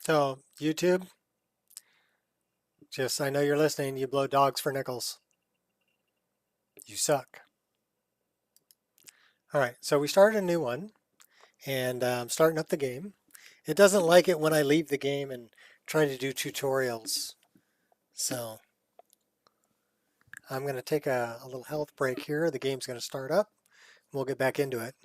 So, YouTube, just I know you're listening, you blow dogs for nickels. You suck. All right, so we started a new one, and I'm starting up the game. It doesn't like it when I leave the game and try to do tutorials. So I'm going to take a little health break here. The game's going to start up. We'll get back into it.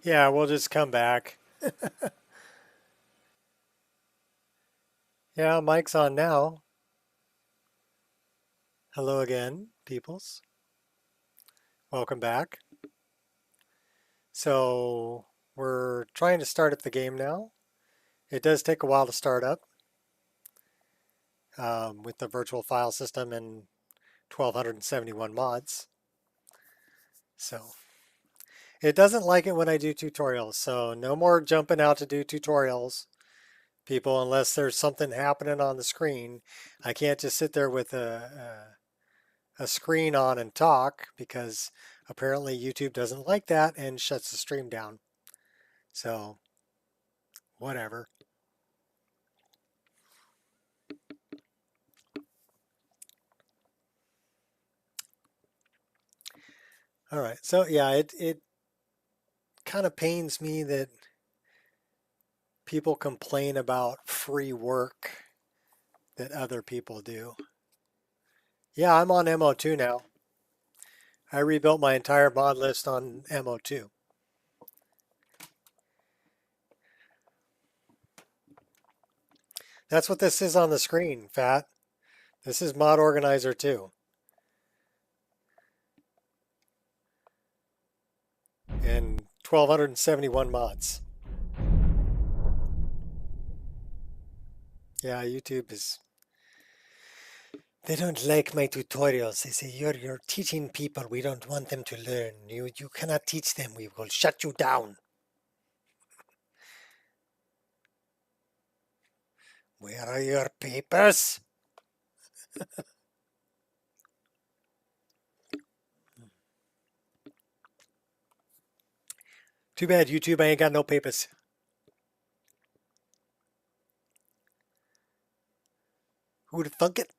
Yeah, we'll just come back. Yeah, mic's on now. Hello again, peoples. Welcome back. So we're trying to start up the game now. It does take a while to start up with the virtual file system and 1271 mods. So it doesn't like it when I do tutorials. So no more jumping out to do tutorials, people, unless there's something happening on the screen. I can't just sit there with a screen on and talk because apparently YouTube doesn't like that and shuts the stream down. So whatever. All right. So yeah, it kind of pains me that people complain about free work that other people do. Yeah, I'm on MO2 now. I rebuilt my entire mod list on MO2. That's what this is on the screen, Fat. This is Mod Organizer 2. And 1271 mods. Yeah, YouTube is... They don't like my tutorials. They say, you're teaching people. We don't want them to learn. You cannot teach them. We will shut you down. Where are your papers? Too bad, YouTube. I ain't got no papers. Who'd have thunk it?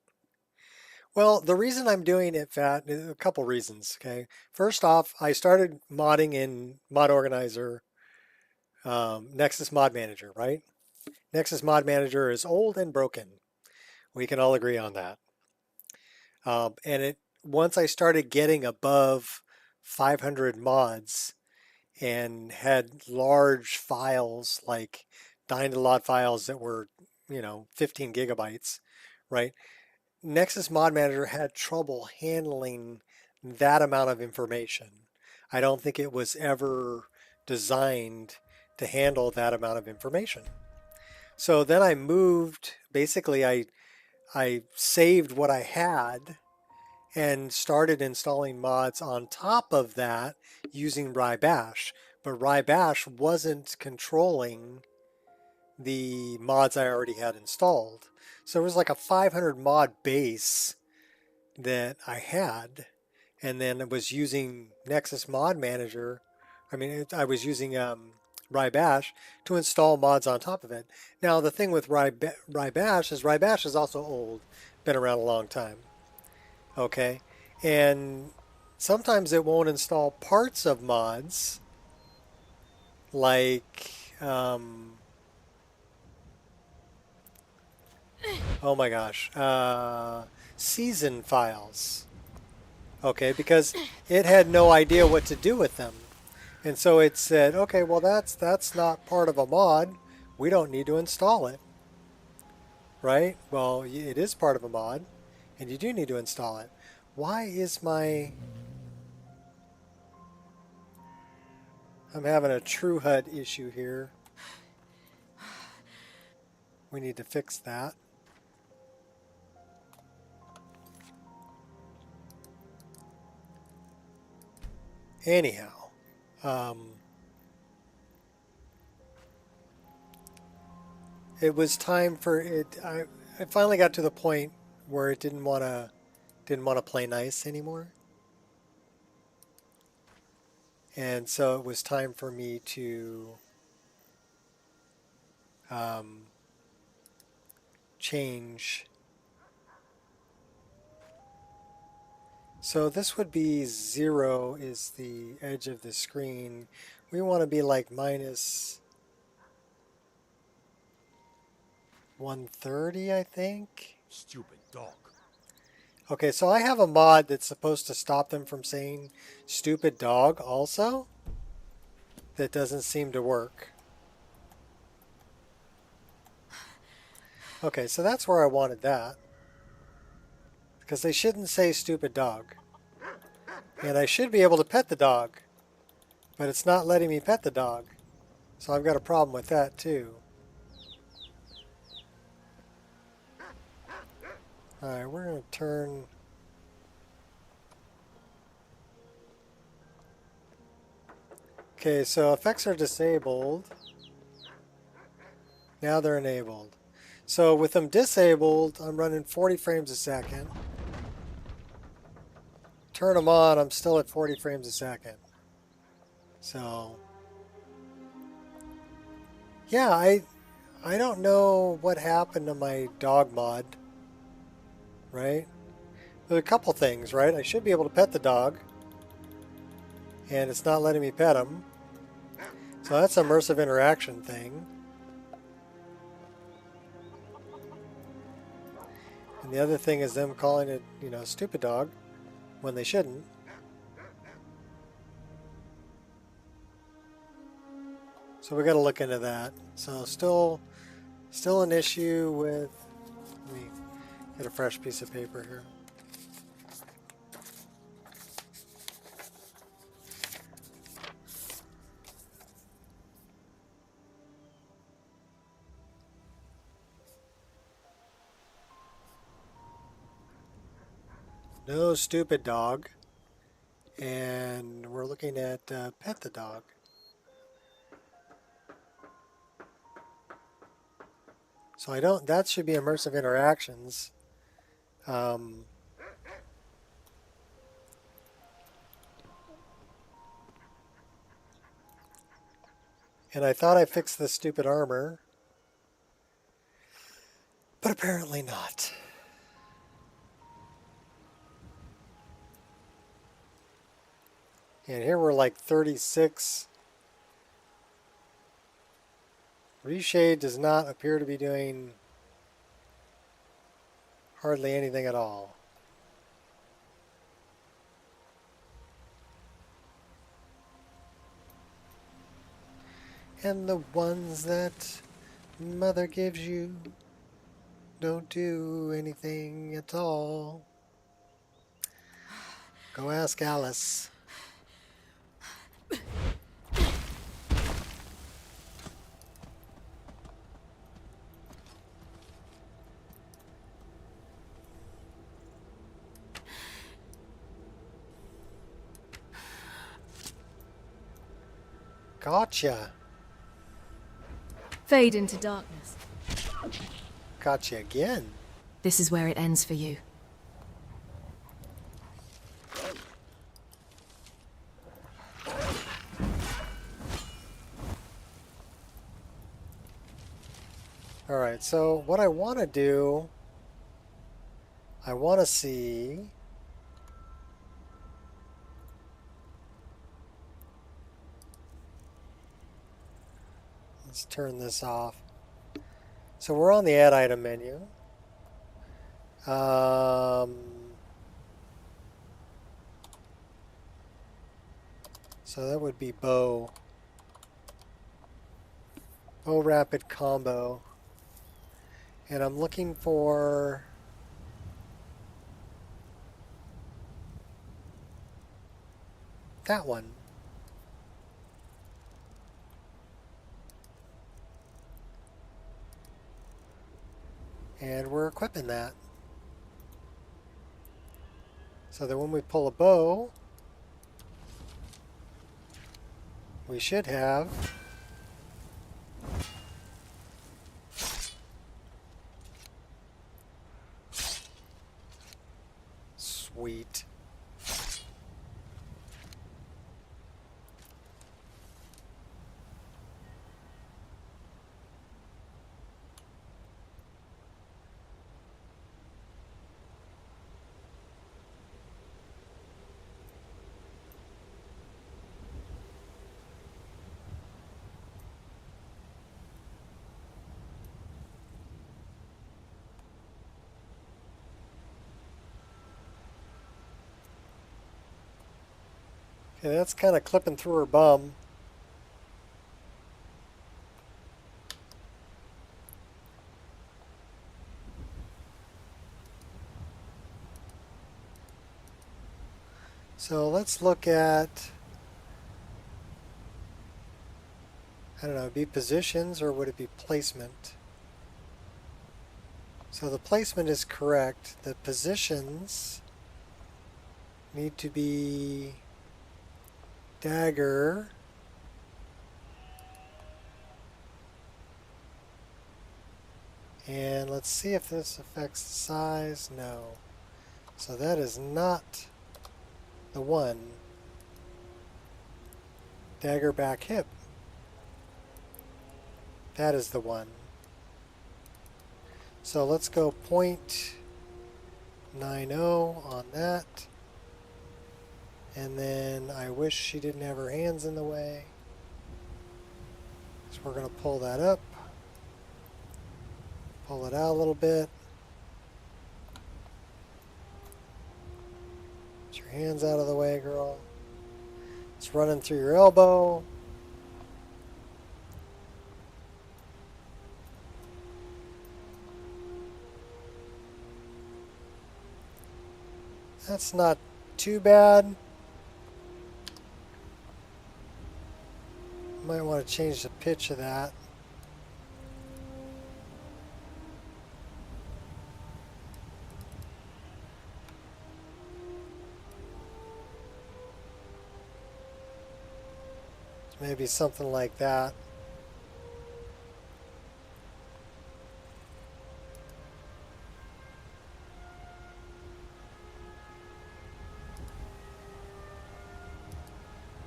Well, the reason I'm doing it, Fat, is a couple reasons, okay? First off, I started modding in Mod Organizer, Nexus Mod Manager, right? Nexus Mod Manager is old and broken. We can all agree on that. And once I started getting above 500 mods and had large files like Dynalot files that were, 15 gigabytes, right? Nexus Mod Manager had trouble handling that amount of information. I don't think it was ever designed to handle that amount of information. So then I moved, basically I saved what I had and started installing mods on top of that using Wrye Bash. But Wrye Bash wasn't controlling the mods I already had installed. So it was like a 500 mod base that I had, and then I was using Nexus Mod Manager. I was using Wrye Bash to install mods on top of it. Now the thing with Wrye Bash is also old, been around a long time. Okay, and sometimes it won't install parts of mods, like oh my gosh, season files. Okay, because it had no idea what to do with them. And so it said, okay, well that's not part of a mod. We don't need to install it, right? Well, it is part of a mod, and you do need to install it. Why is I'm having a true HUD issue here. We need to fix that. Anyhow, it was time for it. I finally got to the point where it didn't want to play nice anymore, and so it was time for me to um, change. So this would be 0 is the edge of the screen. We want to be like minus 130, I think. Stupid dog. Okay, so I have a mod that's supposed to stop them from saying stupid dog also. That doesn't seem to work. Okay, so that's where I wanted that. Because they shouldn't say stupid dog. And I should be able to pet the dog. But it's not letting me pet the dog. So I've got a problem with that too. Alright, we're going to turn... Okay, so effects are disabled. Now they're enabled. So with them disabled, I'm running 40 frames a second. Turn them on, I'm still at 40 frames a second. So, yeah, I don't know what happened to my dog mod, right? There's a couple things, right? I should be able to pet the dog, and it's not letting me pet him. So that's an immersive interaction thing. And the other thing is them calling it, stupid dog when they shouldn't. So we got to look into that. So still an issue with, let me get a fresh piece of paper here. No stupid dog. And we're looking at pet the dog. So that should be immersive interactions. And I thought I fixed the stupid armor, but apparently not. And here we're like 36. Reshade does not appear to be doing hardly anything at all. And the ones that mother gives you don't do anything at all. Go ask Alice. Gotcha. Fade into darkness. Gotcha again. This is where it ends for you. Alright, so what I want to do, I want to see... Let's turn this off. So we're on the Add Item menu. So that would be bow. Bow rapid combo. And I'm looking for that one. And we're equipping that. So that when we pull a bow, we should have sweet. Okay, that's kind of clipping through her bum. So let's look at, I don't know, would it be positions or would it be placement? So the placement is correct. The positions need to be dagger, and let's see if this affects the size. No. So that is not the one. Dagger back hip. That is the one. So let's go 0.90 on that. And then I wish she didn't have her hands in the way. So we're going to pull that up. Pull it out a little bit. Get your hands out of the way, girl. It's running through your elbow. That's not too bad. Might want to change the pitch of that. Maybe something like that.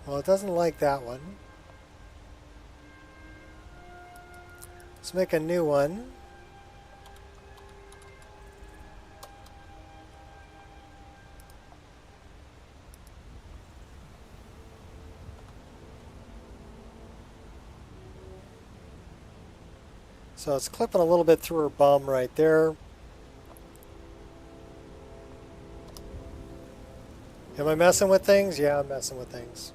Well, it doesn't like that one. Let's make a new one. So it's clipping a little bit through her bum right there. Am I messing with things? Yeah, I'm messing with things.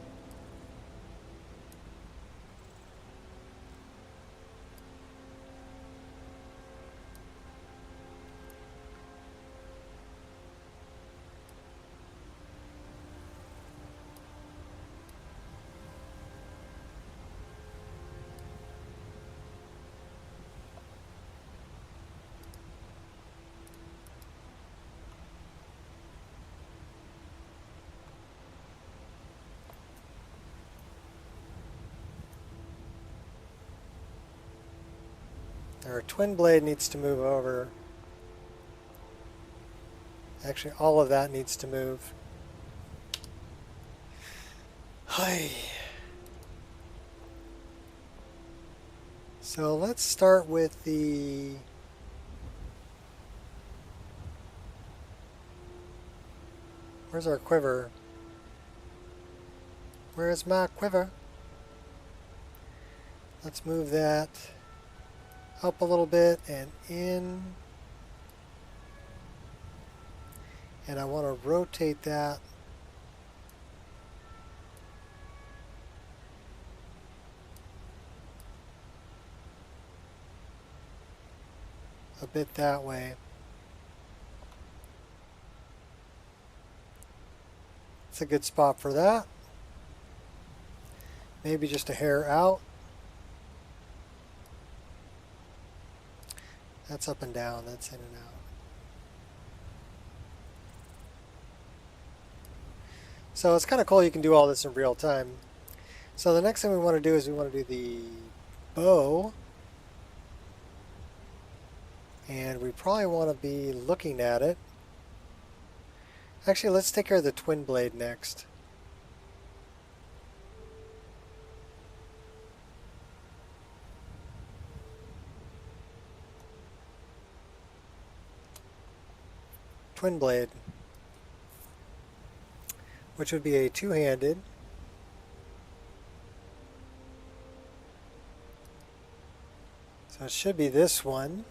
Our twin blade needs to move over. Actually, all of that needs to move. Hi. So let's start with the where's our quiver? Where's my quiver? Let's move that up a little bit and in. And I want to rotate that a bit that way. It's a good spot for that. Maybe just a hair out. That's up and down, that's in and out. So it's kind of cool you can do all this in real time. So the next thing we want to do is we want to do the bow. And we probably want to be looking at it. Actually, let's take care of the twin blade next. Twin blade, which would be a two-handed. So it should be this one.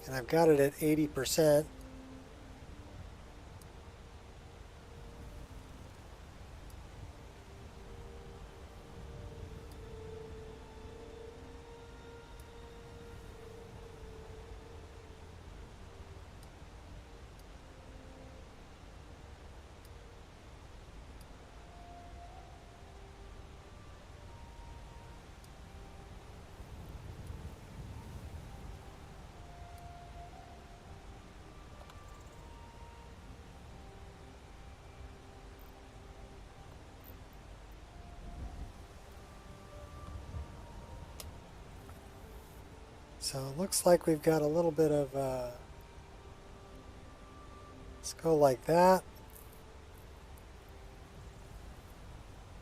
And I've got it at 80%. So it looks like we've got a little bit of, let's go like that.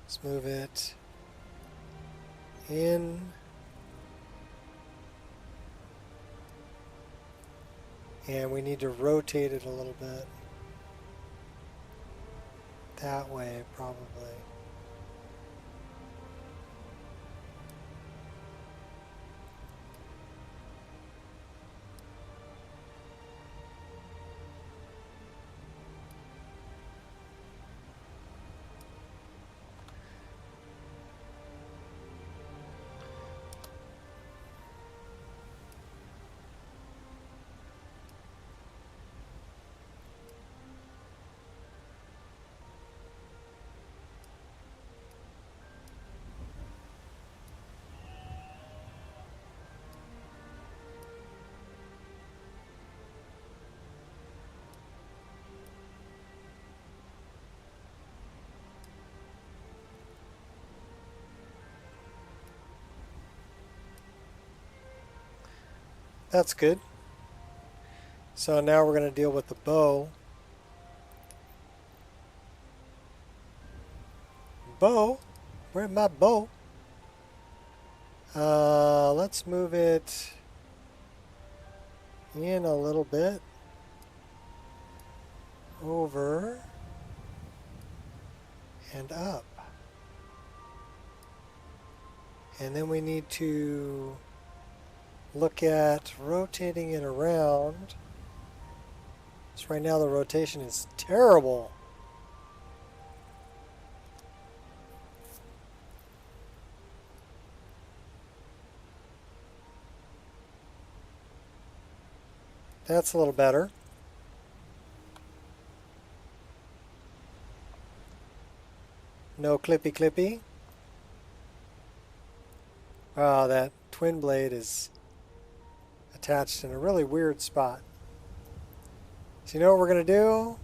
Let's move it in. And we need to rotate it a little bit. That way, probably. That's good. So now we're going to deal with the bow. Bow? Where's my bow? Let's move it in a little bit. Over and up. And then we need to look at rotating it around. So right now the rotation is terrible. That's a little better. No clippy clippy. Wow, that twin blade is attached in a really weird spot. So you know what we're going to do?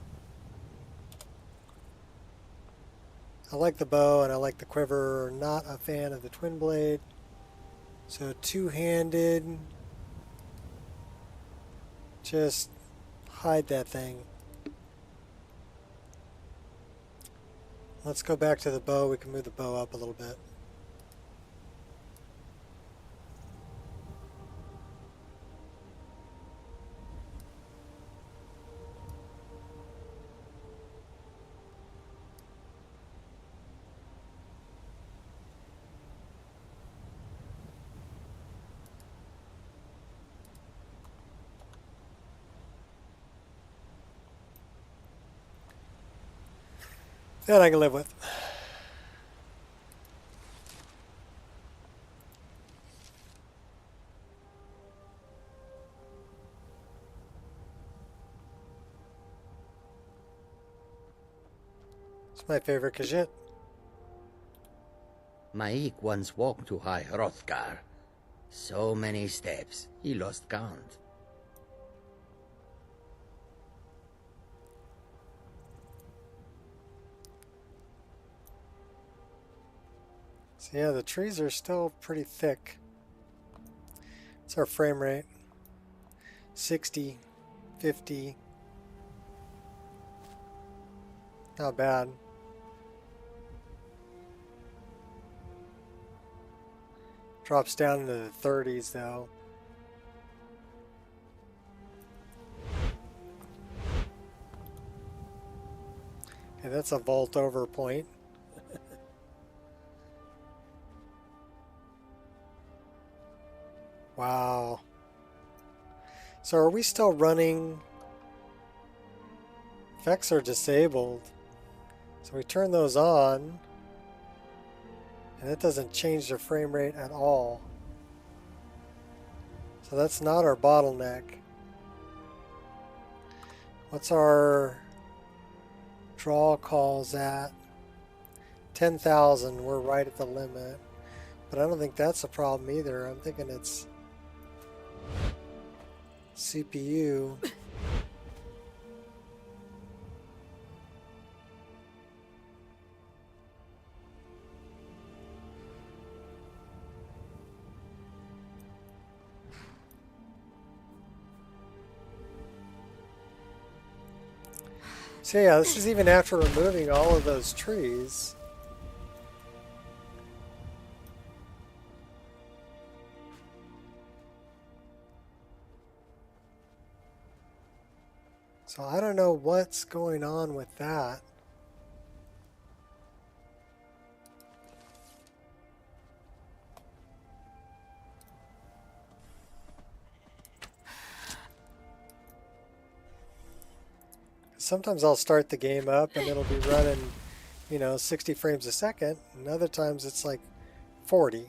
I like the bow and I like the quiver. Not a fan of the twin blade. So two-handed. Just hide that thing. Let's go back to the bow. We can move the bow up a little bit. That I can live with. It's my favorite Khajiit. Maik once walked to High Hrothgar. So many steps, he lost count. So yeah, the trees are still pretty thick. What's our frame rate? 60, 50. Not bad. Drops down into the 30s though. Okay, that's a vault over point. Wow. So are we still running? Effects are disabled. So we turn those on. And that doesn't change the frame rate at all. So that's not our bottleneck. What's our draw calls at? 10,000, we're right at the limit. But I don't think that's a problem either. I'm thinking it's CPU. So yeah, this is even after removing all of those trees. So I don't know what's going on with that. Sometimes I'll start the game up and it'll be running, 60 frames a second, and other times it's like 40.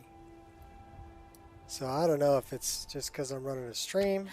So I don't know if it's just because I'm running a stream.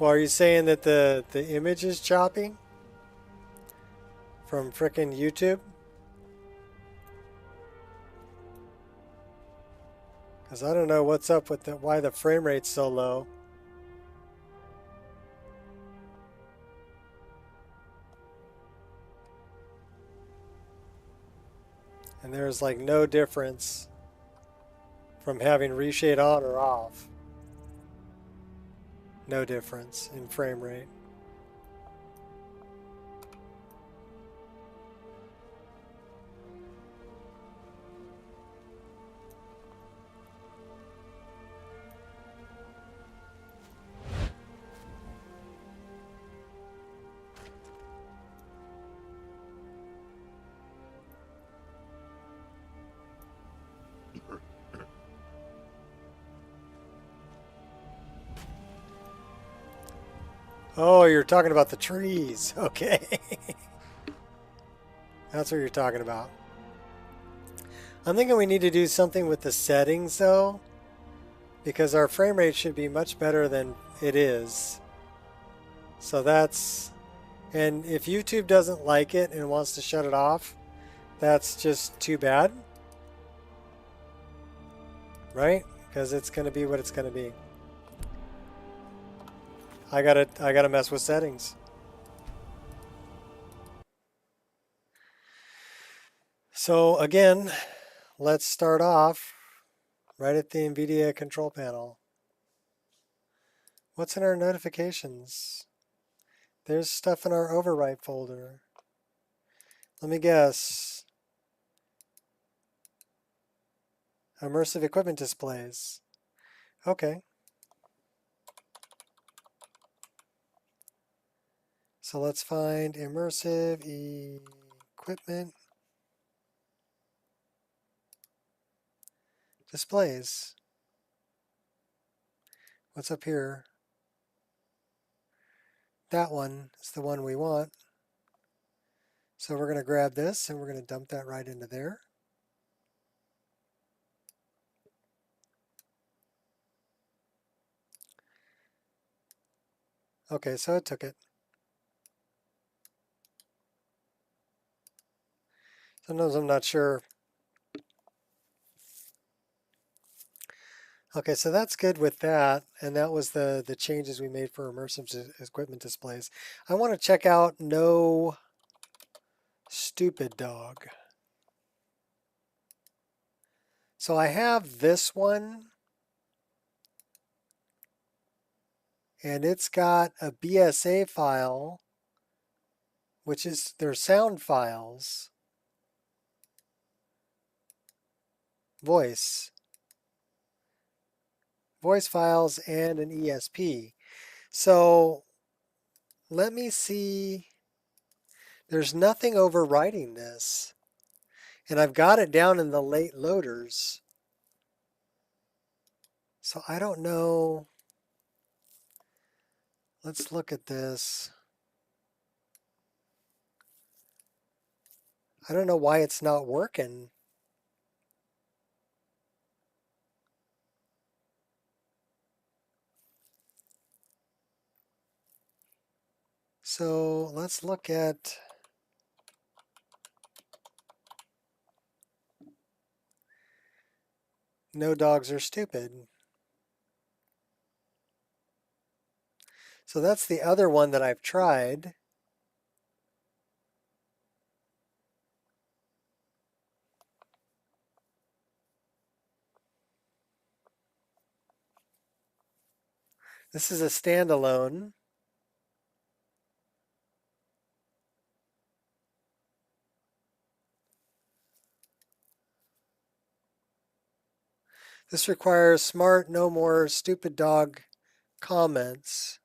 Well, are you saying that the image is choppy from frickin' YouTube? Because I don't know what's up with why the frame rate's so low. And there's like no difference from having reshade on or off. No difference in frame rate. Oh, you're talking about the trees. Okay. That's what you're talking about. I'm thinking we need to do something with the settings though, because our frame rate should be much better than it is. So that's, and if YouTube doesn't like it and wants to shut it off, that's just too bad, right? Because it's going to be what it's going to be. I gotta mess with settings. So again, let's start off right at the NVIDIA control panel. What's in our notifications? There's stuff in our overwrite folder. Let me guess. Immersive equipment displays. Okay. So let's find immersive equipment displays. What's up here? That one is the one we want. So we're going to grab this and we're going to dump that right into there. Okay, so it took it. Sometimes I'm not sure. Okay, so that's good with that. And that was the changes we made for immersive equipment displays. I want to check out No Stupid Dog. So I have this one, and it's got a BSA file, which is their sound files, voice files, and an ESP. So let me see. There's nothing overwriting this. And I've got it down in the late loaders. So I don't know. Let's look at this. I don't know why it's not working. So let's look at No Dogs Are Stupid. So that's the other one that I've tried. This is a standalone. This requires smart, no more stupid dog comments.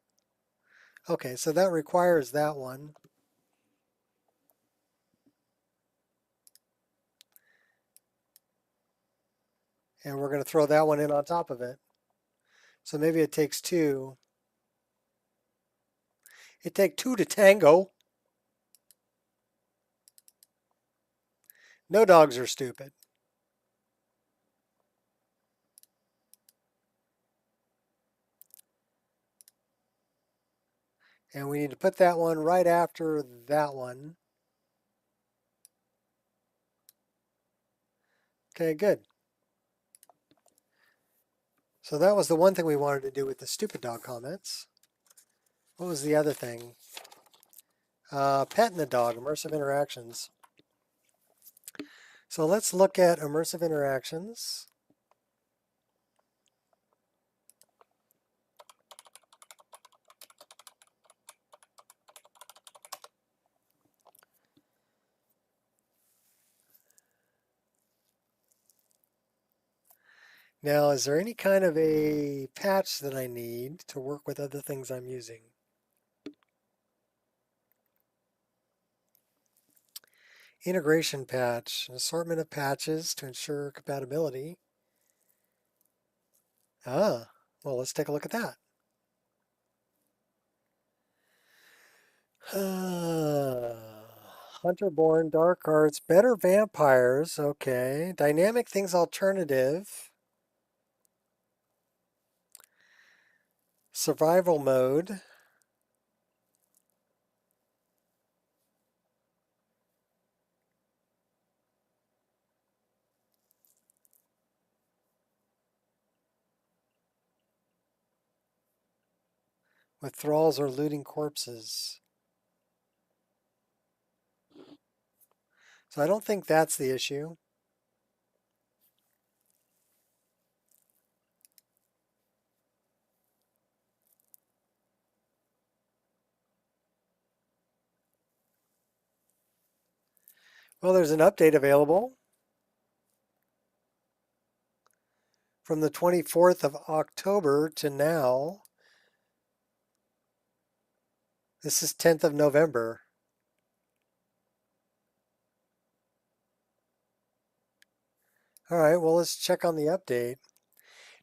Okay, so that requires that one. And we're going to throw that one in on top of it. So maybe it takes two. It takes two to tango. No dogs are stupid. And we need to put that one right after that one. Okay, good. So that was the one thing we wanted to do with the stupid dog comments. What was the other thing? Petting the dog, immersive interactions. So let's look at immersive interactions. Now, is there any kind of a patch that I need to work with other things I'm using? Integration patch, an assortment of patches to ensure compatibility. Ah, well, let's take a look at that. Hunter-born, dark arts, better vampires. Okay. Dynamic things alternative. Survival mode. With thralls or looting corpses. So I don't think that's the issue. Well, there's an update available from the 24th of October to now. This is 10th of November. All right, well, let's check on the update.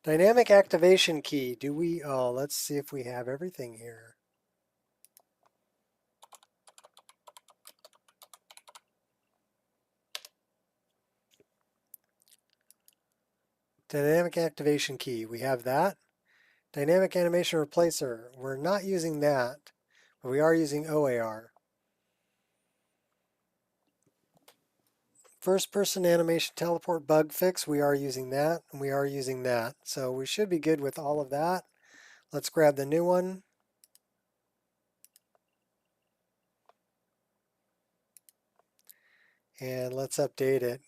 Dynamic activation key. Let's see if we have everything here. Dynamic activation key. We have that. Dynamic animation replacer. We're not using that, but we are using OAR. First person animation teleport bug fix. We are using that, and we are using that. So we should be good with all of that. Let's grab the new one. And let's update it.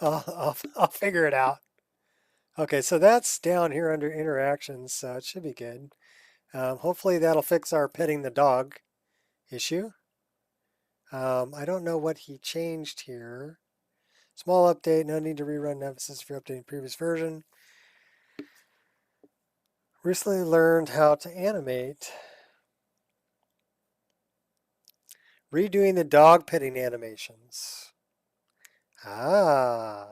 I'll figure it out. Okay, so that's down here under interactions, so it should be good. Hopefully that'll fix our petting the dog issue. I don't know what he changed here. Small update, no need to rerun emphasis if you're updating previous version. Recently learned how to animate. Redoing the dog petting animations. Ah.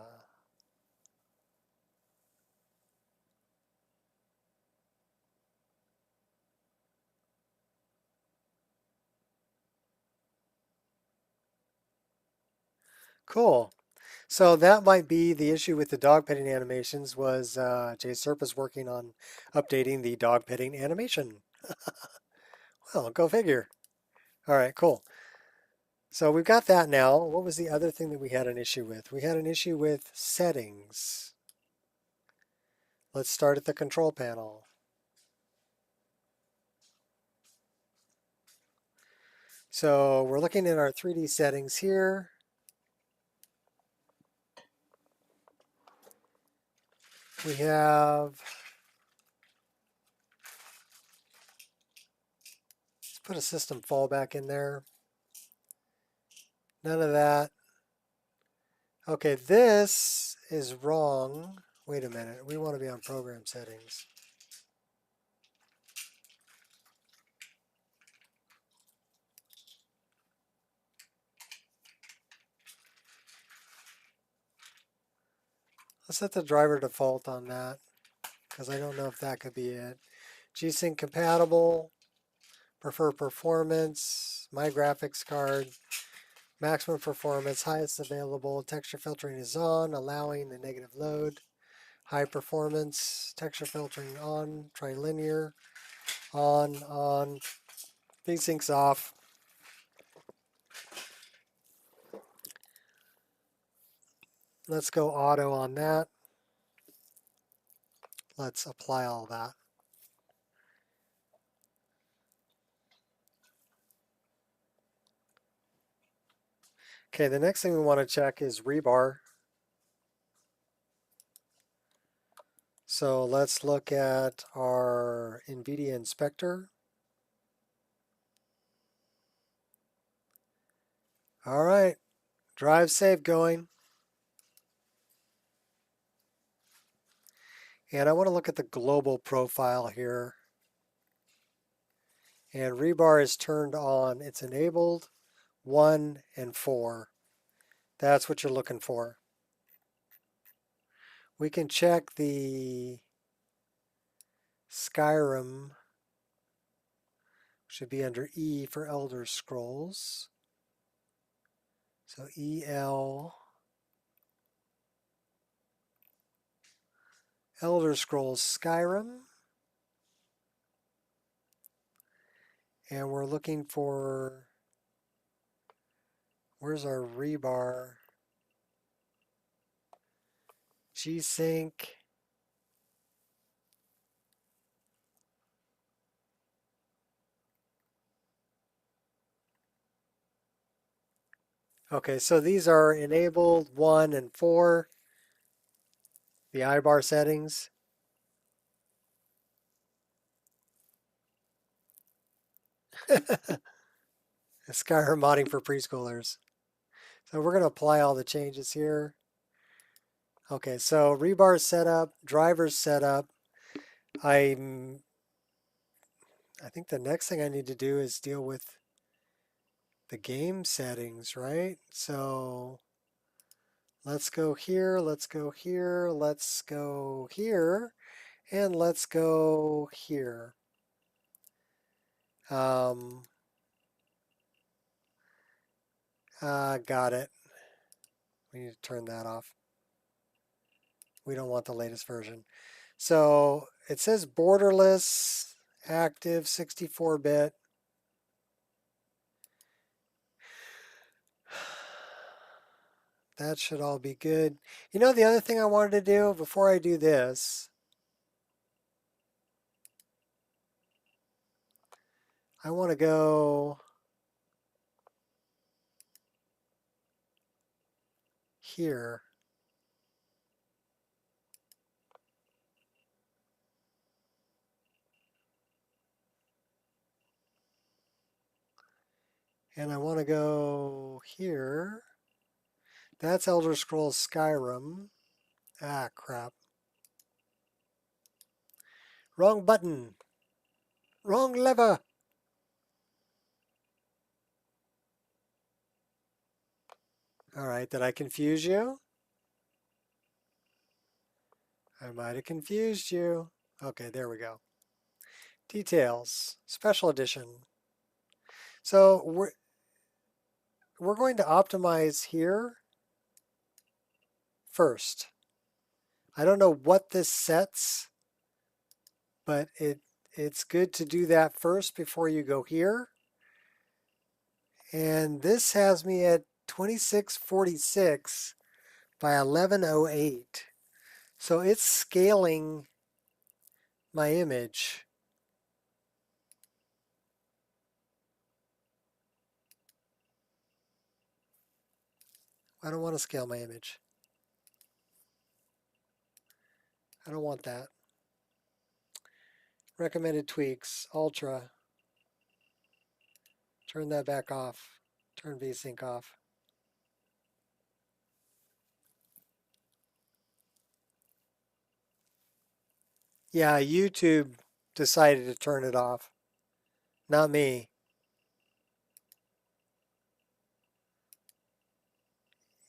Cool. So that might be the issue with the dog petting animations was Jay Serpa's working on updating the dog petting animation. Well, go figure. All right, cool. So we've got that now. What was the other thing that we had an issue with? We had an issue with settings. Let's start at the control panel. So we're looking at our 3D settings here. We have, let's put a system fallback in there. None of that. Okay, this is wrong. Wait a minute. We want to be on program settings. Let's set the driver default on that because I don't know if that could be it. G-Sync compatible, prefer performance, my graphics card, maximum performance, highest available, texture filtering is on, allowing the negative load, high performance, texture filtering on, trilinear, on, V-Sync's off. Let's go auto on that. Let's apply all that. Okay, the next thing we want to check is rebar. So let's look at our NVIDIA inspector. All right, drive safe going. And I want to look at the global profile here. And rebar is turned on. It's enabled 1 and 4. That's what you're looking for. We can check the Skyrim. Should be under E for Elder Scrolls. So EL, Elder Scrolls Skyrim, and we're looking for, where's our rebar? G-Sync. Okay, so these are enabled 1 and 4, the iBar settings. Skyrim modding for preschoolers. So we're going to apply all the changes here. Okay, so rebar setup, drivers setup. I think the next thing I need to do is deal with the game settings, right? So let's go here, let's go here, let's go here, and let's go here. Got it. We need to turn that off. We don't want the latest version. So it says borderless, active, 64-bit. That should all be good. You know, the other thing I wanted to do before I do this, I want to go here. And I want to go here. That's Elder Scrolls Skyrim. Ah, crap. Wrong button. Wrong lever. All right, did I confuse you? I might have confused you. Okay, there we go. Details, special edition. So we're going to optimize here first. I don't know what this sets, but it's good to do that first before you go here. And this has me at 2646 by 1108. So it's scaling my image. I don't want to scale my image. I don't want that. Recommended tweaks, Ultra. Turn that back off. Turn VSync off. Yeah, YouTube decided to turn it off. Not me.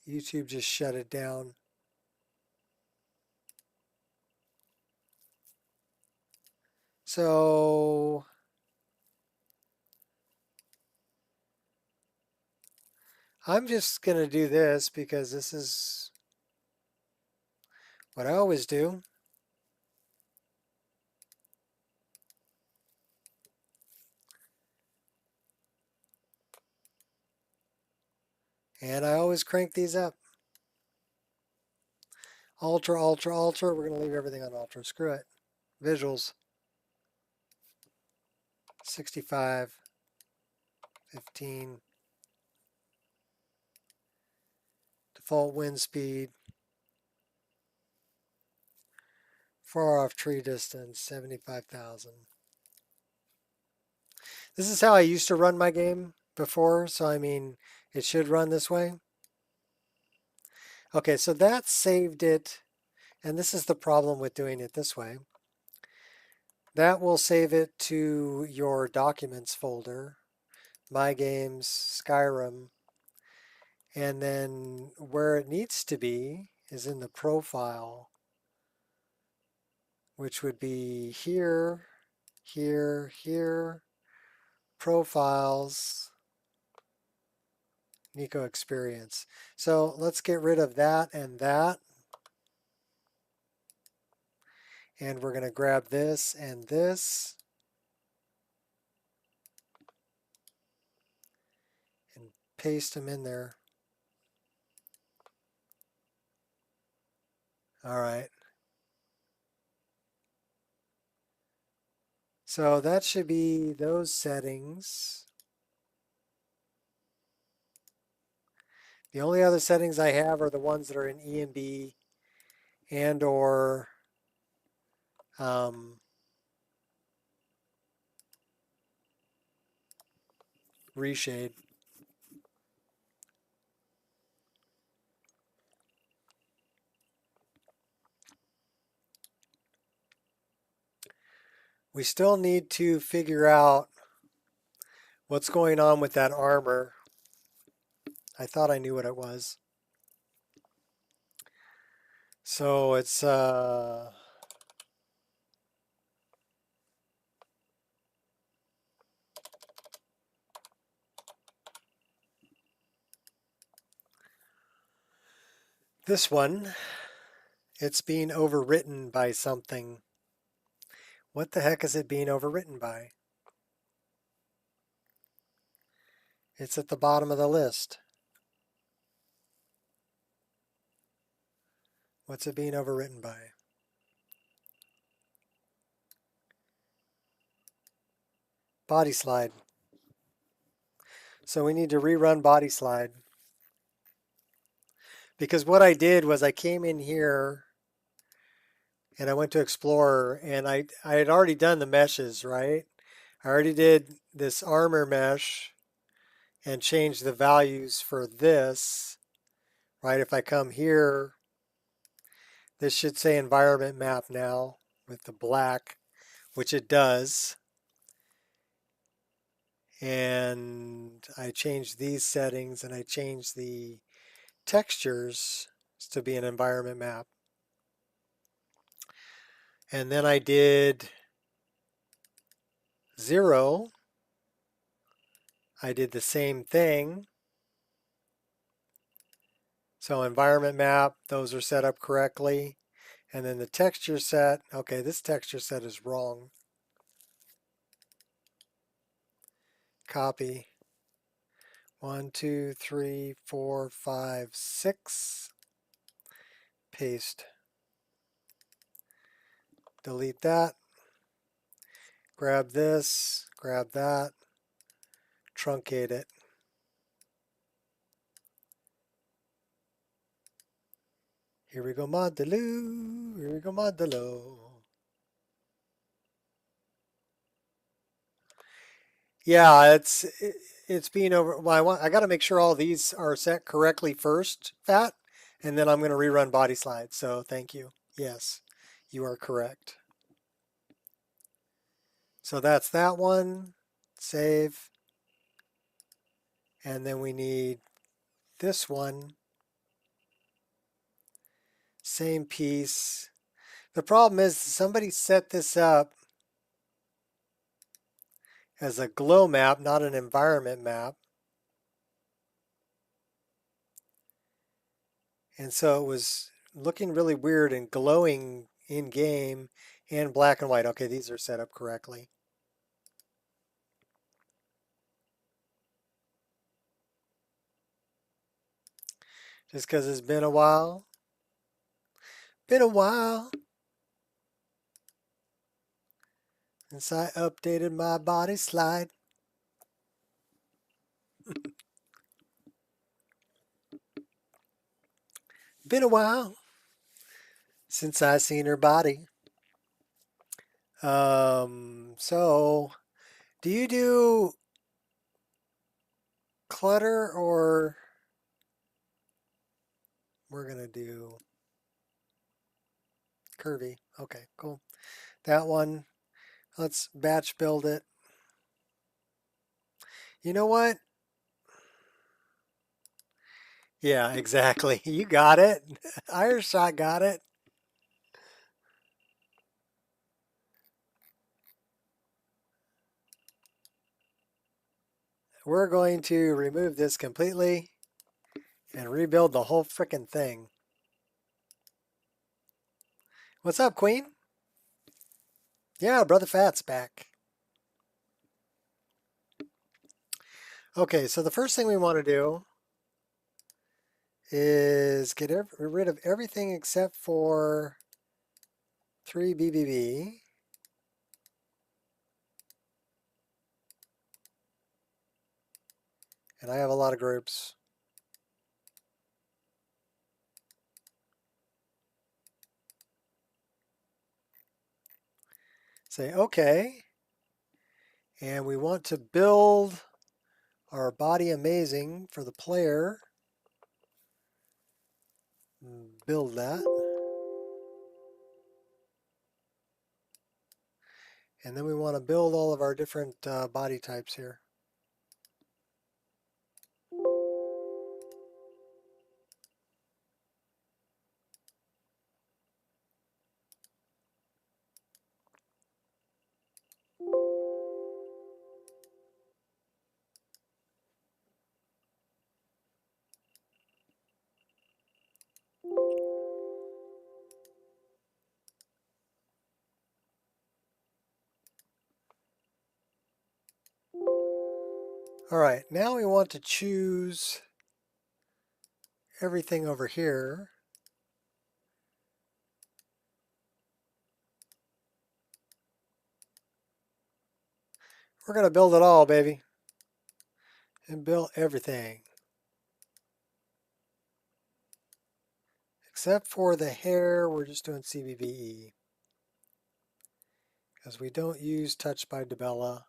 YouTube just shut it down. So I'm just going to do this because this is what I always do. And I always crank these up. Ultra, ultra, ultra. We're going to leave everything on ultra. Screw it. Visuals. 65, 15. Default wind speed. Far off tree distance, 75,000. This is how I used to run my game before, so I mean, it should run this way. Okay, so that saved it, and this is the problem with doing it this way. That will save it to your documents folder, My Games, Skyrim, and then where it needs to be is in the profile, which would be here, here, here, profiles, Nico experience. So let's get rid of that and that. And we're going to grab this and this. And paste them in there. All right. So that should be those settings. The only other settings I have are the ones that are in ENB and or reshade. We still need to figure out what's going on with that armor. I thought I knew what it was. So it's this one. It's being overwritten by something. What the heck is it being overwritten by? It's at the bottom of the list. What's it being overwritten by? Body slide. So we need to rerun body slide. Because what I did was I came in here and I went to Explorer and I had already done the meshes, right? I already did this armor mesh and changed the values for this, right? If I come here, this should say environment map now with the black, which it does. And I changed these settings and I changed the textures to be an environment map. And then I did 0. I did the same thing. So environment map, those are set up correctly. And then the texture set, okay, this texture set is wrong. Copy. 1, 2, 3, 4, 5, 6. Paste. Delete that. Grab this, grab that, truncate it. Here we go, Modelo. Here we go, Modelo. Yeah, it's being over. Well, I got to make sure all these are set correctly first, Fat, and then I'm going to rerun body slide. So thank you. Yes, you are correct. So that's that one. Save. And then we need this one. Same piece. The problem is somebody set this up as a glow map, not an environment map. And so it was looking really weird and glowing in game and black and white. Okay, these are set up correctly. Just because it's been a while. Been a while since I updated my body slide. Been a while since I seen her body. So do you do clutter or we're gonna do curvy? Okay, cool. That one, let's batch build it. You know what? Yeah, exactly. You got it. Ireshot got it. We're going to remove this completely. and rebuild the whole frickin' thing. What's up, Queen? Yeah, Brother Fat's back. Okay, so the first thing we want to do is get rid of everything except for 3 BBB. And I have a lot of groups. Say OK. And we want to build our body amazing for the player. Build that. And then we want to build all of our different body types here. All right, now we want to choose everything over here. We're going to build it all, baby. And build everything. Except for the hair, we're just doing CBBE. Because we don't use Touch by Debella.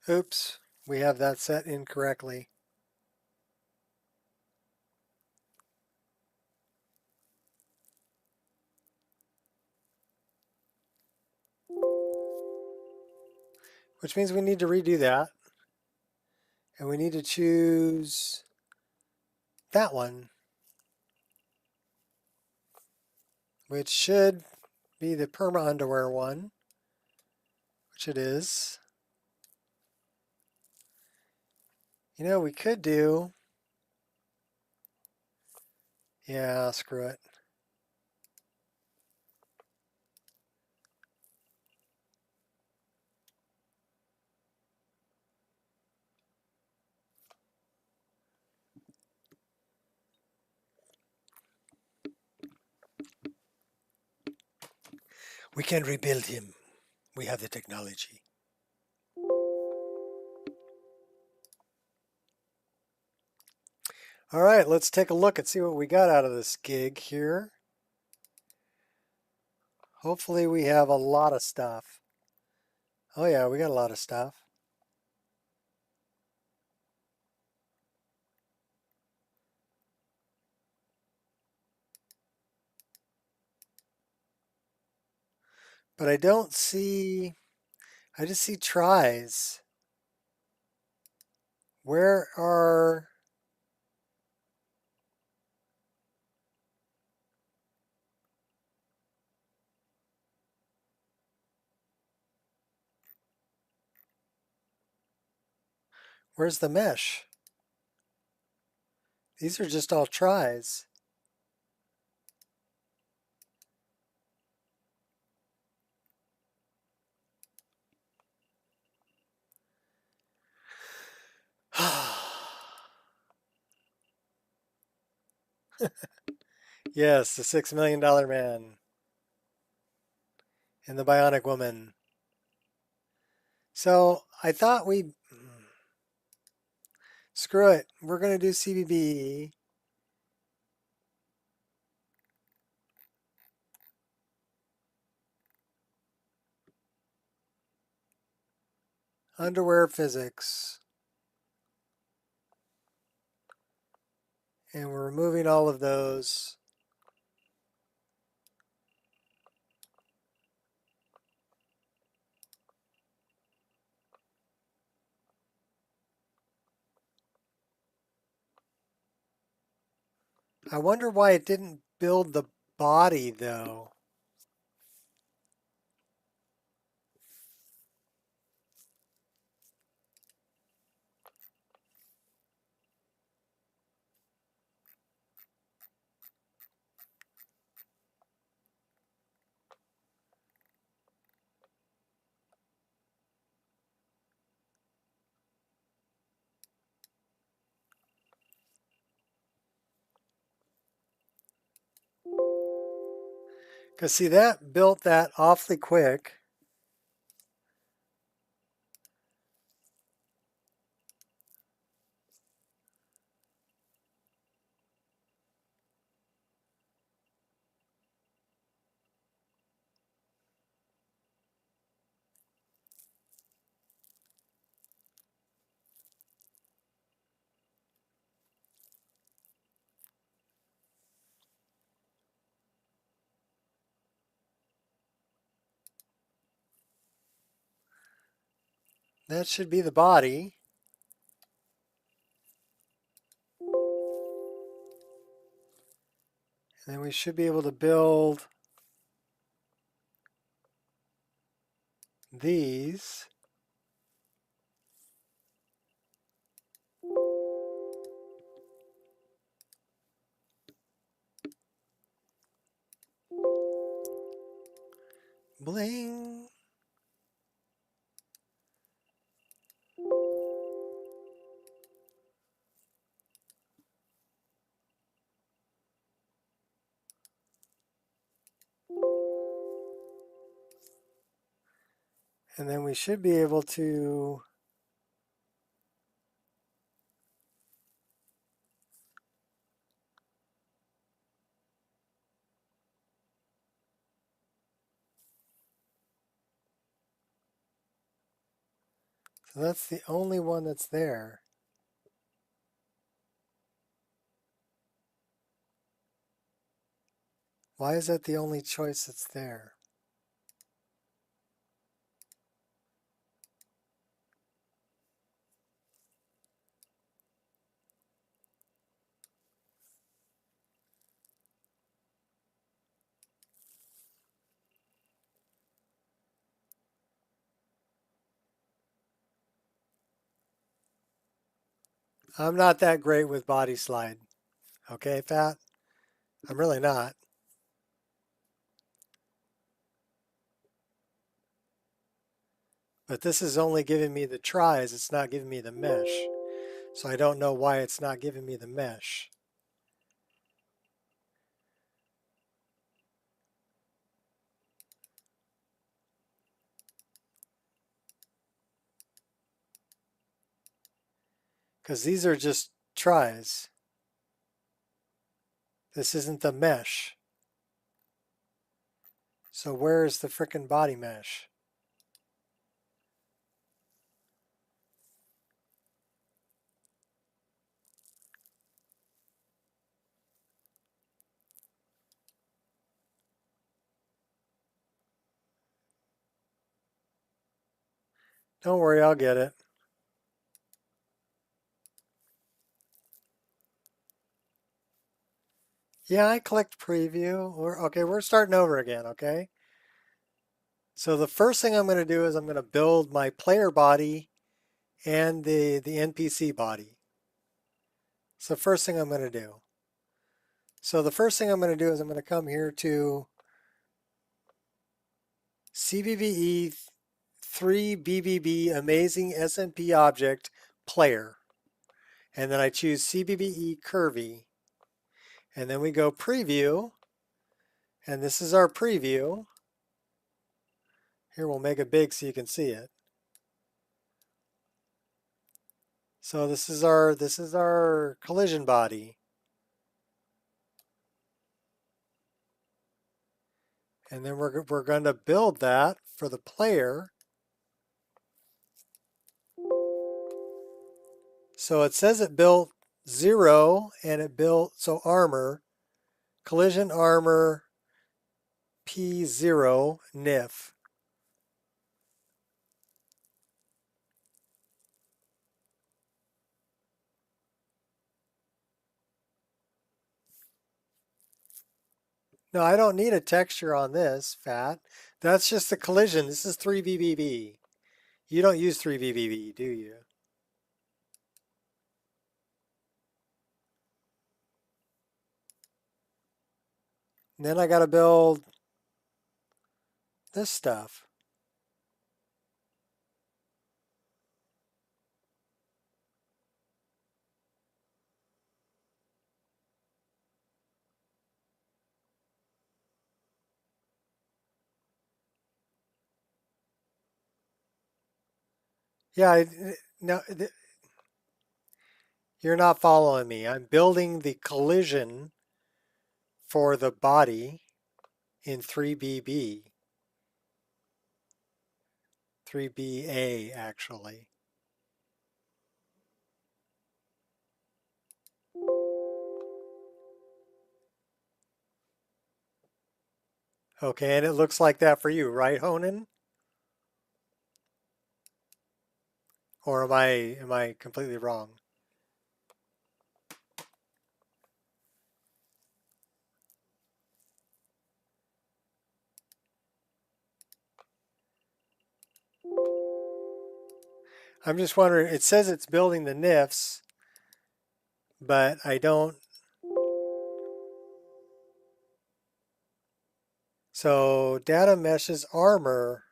Oops, we have that set incorrectly. Which means we need to redo that. And we need to choose that one, which should be the perma underwear one, which it is. You know, we could do, yeah, screw it. We can rebuild him. We have the technology. All right, let's take a look and see what we got out of this gig here. Hopefully we have a lot of stuff. Oh yeah, we got a lot of stuff. But I don't see, I just see tries. Where are, where's the mesh? These are just all tries. Yes, the $6 million man and the bionic woman. So I thought screw it. We're going to do CBB. Underwear physics. And we're removing all of those. I wonder why it didn't build the body though. Because see, that built that awfully quick. That should be the body. And then we should be able to build these. Bling. And then we should be able to so that's the only one that's there. Why is that the only choice that's there? I'm not that great with body slide. Okay, Pat? I'm really not. But this is only giving me the tries. It's not giving me the mesh. So I don't know why it's not giving me the mesh. Because these are just tries. This isn't the mesh. So where is the frickin' body mesh? Don't worry, I'll get it. Yeah, I clicked preview. Okay, we're starting over again, okay? So the first thing I'm going to do is I'm going to build my player body and the NPC body. It's the first thing I'm going to do. So the first thing I'm going to do is I'm going to come here to CBBE 3BBB Amazing SNP Object Player. And then I choose CBBE Curvy. And then we go Preview. And this is our preview. Here, we'll make it big so you can see it. So this is our collision body. And then we're going to build that for the player. So it says it built 0 and it built, so armor, collision armor P0 NIF. No, I don't need a texture on this, Fat. That's just the collision. This is 3BBB. You don't use 3BBB, do you? And then I got to build this stuff. Yeah, no, you're not following me. I'm building the collision for the body in 3BB. 3BA, actually. Okay, and it looks like that for you, right, Honan? Or am I completely wrong? I'm just wondering, it says it's building the NIFs, but I don't. So data meshes armor.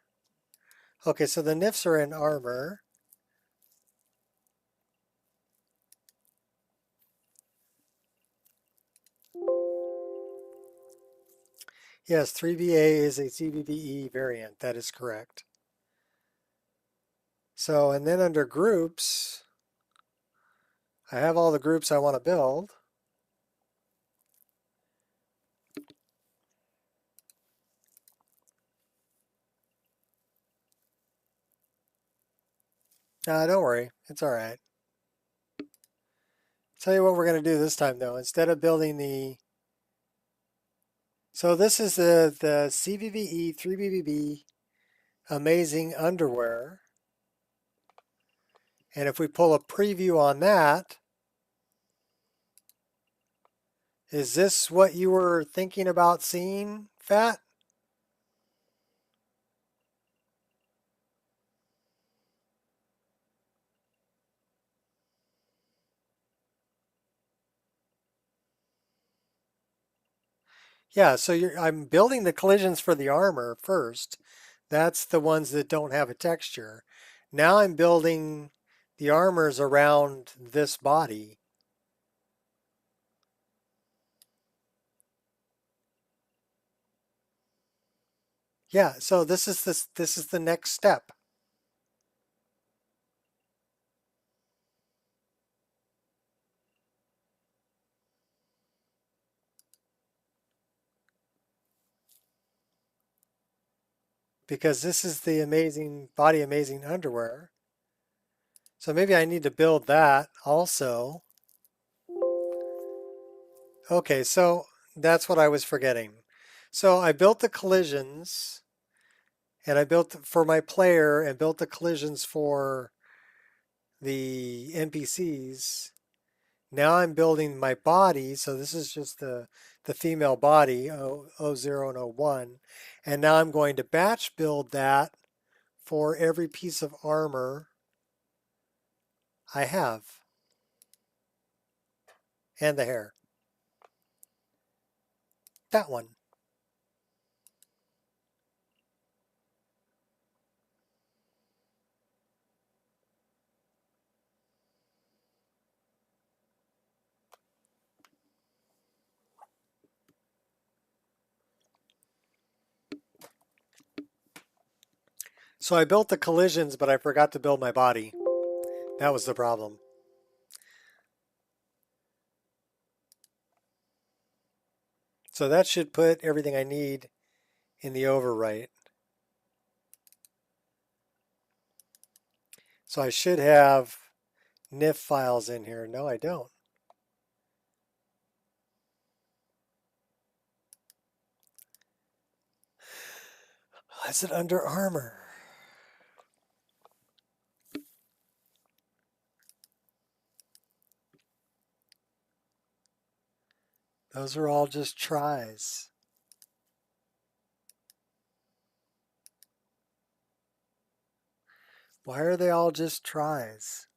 Okay, so the NIFs are in armor. Yes, 3BA is a CVBE variant. That is correct. So, and then under groups, I have all the groups I want to build. Don't worry, it's all right. Tell you what we're going to do this time though. Instead of building the, so this is the CVBE 3BBB amazing underwear. And if we pull a preview on that, is this what you were thinking about seeing, Fat? Yeah, so I'm building the collisions for the armor first. That's the ones that don't have a texture. Now I'm building the armors around this body. Yeah, so this is the next step. Because this is the amazing body amazing underwear. So maybe I need to build that also. Okay, so that's what I was forgetting. So I built the collisions and I built for my player and built the collisions for the NPCs. Now I'm building my body. So this is just the female body, 0 and 01. And now I'm going to batch build that for every piece of armor I have and the hair. That one. So I built the collisions, but I forgot to build my body. That was the problem. So that should put everything I need in the overwrite. So I should have NIF files in here. No, I don't. Is it under armor? Those are all just tries. Why are they all just tries?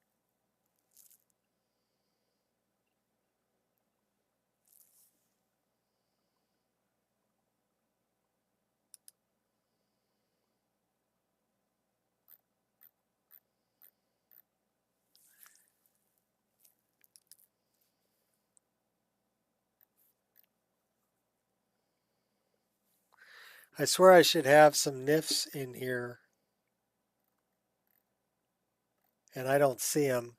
I swear I should have some nifs in here, and I don't see them.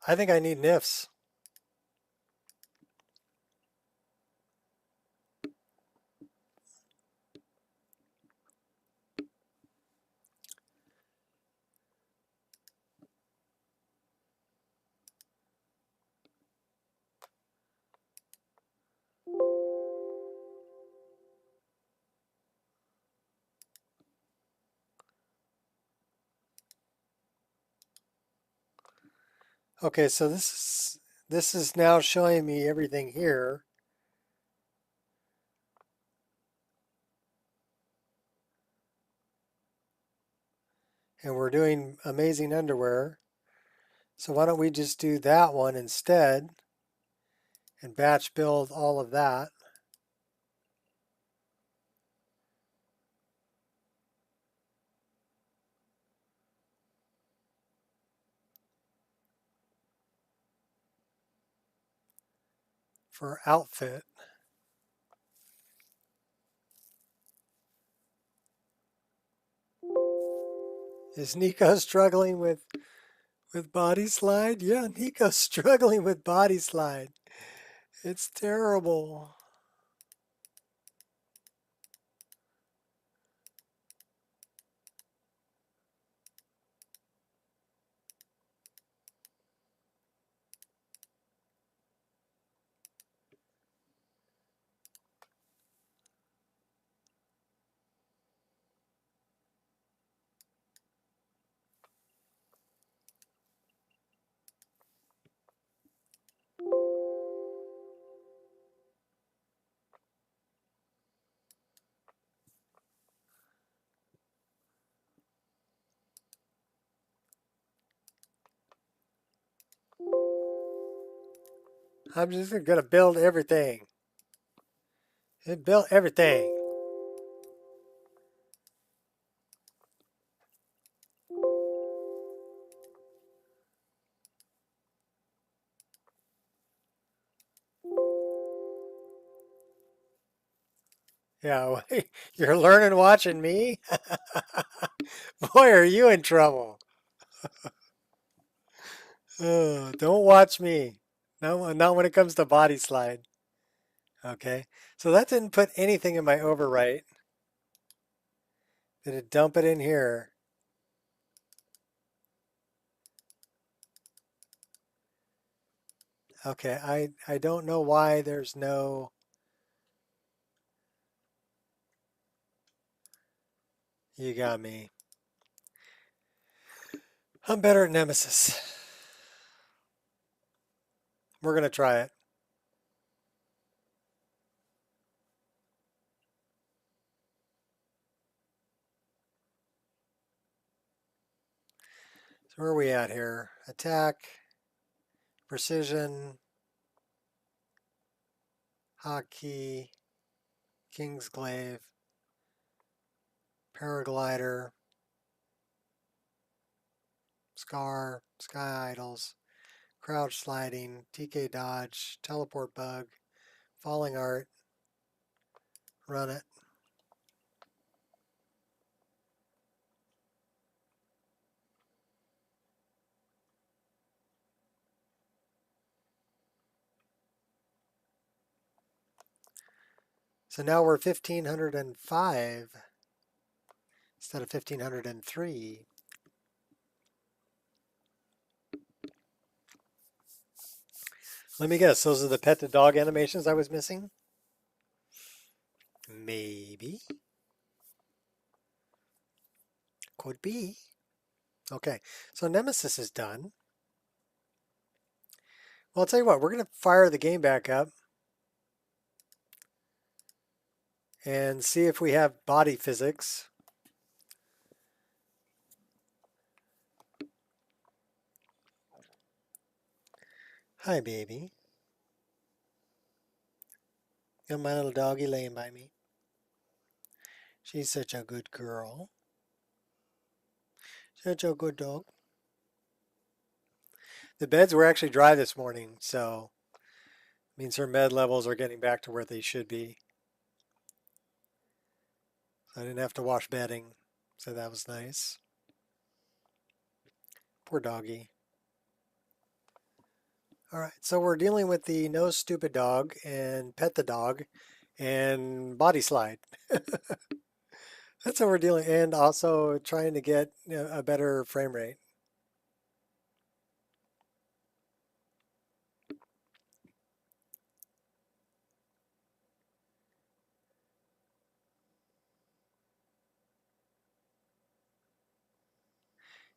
I think I need nifs. Okay, so this is now showing me everything here. And we're doing amazing underwear. So why don't we just do that one instead and batch build all of that. For outfit. Is Nico struggling with body slide? Yeah, Nico's struggling with body slide. It's terrible. I'm just gonna build everything. It built everything. Yeah, you're learning watching me? Boy, are you in trouble. Don't watch me. No, not when it comes to body slide. Okay, so that didn't put anything in my overwrite. Did it dump it in here? Okay, I don't know why there's no... You got me. I'm better at Nemesis. We're gonna try it. So where are we at here? Attack, precision, hotkey, Kingsglaive, paraglider, scar, sky idols, crouch sliding, TK dodge, teleport bug, falling art, Run it. So now we're 1505 instead of 1503. Let me guess, those are the pet the dog animations I was missing? Maybe. Could be. Okay, so Nemesis is done. Well, I'll tell you what, we're going to fire the game back up and see if we have body physics. Hi, baby. Got my little doggy laying by me. She's such a good girl. Such a good dog. The beds were actually dry this morning, so it means her med levels are getting back to where they should be. So I didn't have to wash bedding, so that was nice. Poor doggy. All right, so we're dealing with the no stupid dog and pet the dog and body slide. That's what we're dealing, and also trying to get a better frame rate.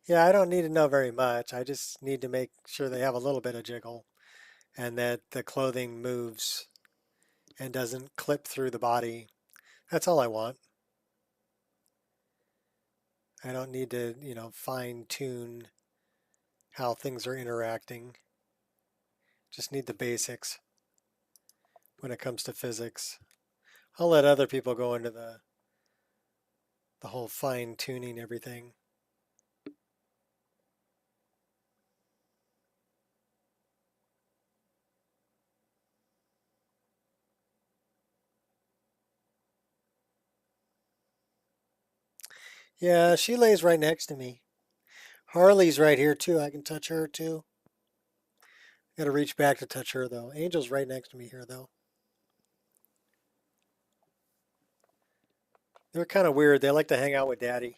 Yeah, I don't need to know very much. I just need to make sure they have a little bit of jiggle and that the clothing moves and doesn't clip through the body. That's all I want. I don't need to, fine tune how things are interacting. Just need the basics when it comes to physics. I'll let other people go into the whole fine tuning everything. Yeah, she lays right next to me. Harley's right here too. I can touch her too. Got to reach back to touch her though. Angel's right next to me here though. They're kind of weird. They like to hang out with Daddy.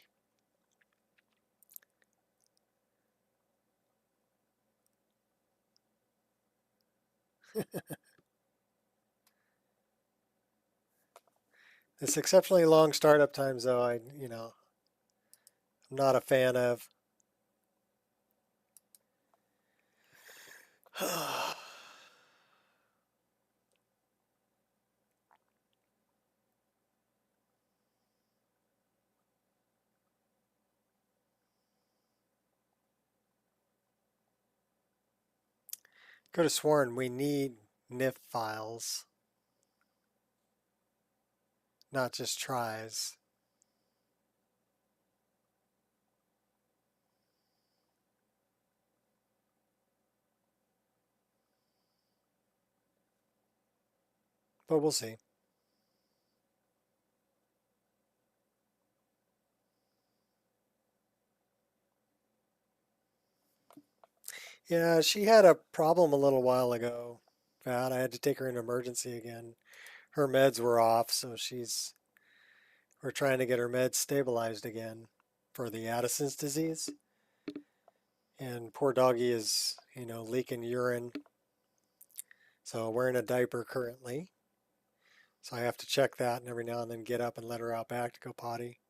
This exceptionally long startup times though, I'm not a fan of. Could have sworn we need NIF files, not just tries. But we'll see. Yeah, she had a problem a little while ago. Pat, I had to take her into emergency again. Her meds were off, so we're trying to get her meds stabilized again for the Addison's disease. And poor doggy is, leaking urine. So wearing a diaper currently. So I have to check that and every now and then get up and let her out back to go potty.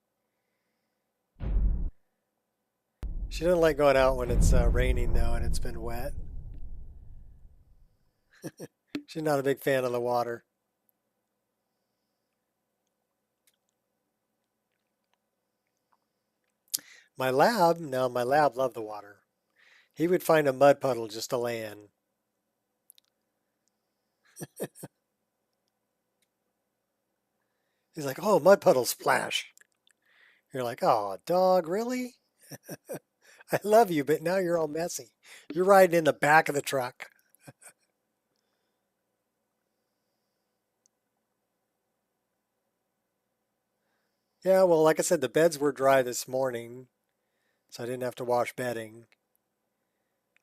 She doesn't like going out when it's raining though and it's been wet. She's not a big fan of the water. My lab loved the water. He would find a mud puddle just to lay in. He's like, oh, mud puddle splash. You're like, oh, dog, really? I love you, but now you're all messy. You're riding in the back of the truck. Yeah, well, like I said, the beds were dry this morning, so I didn't have to wash bedding.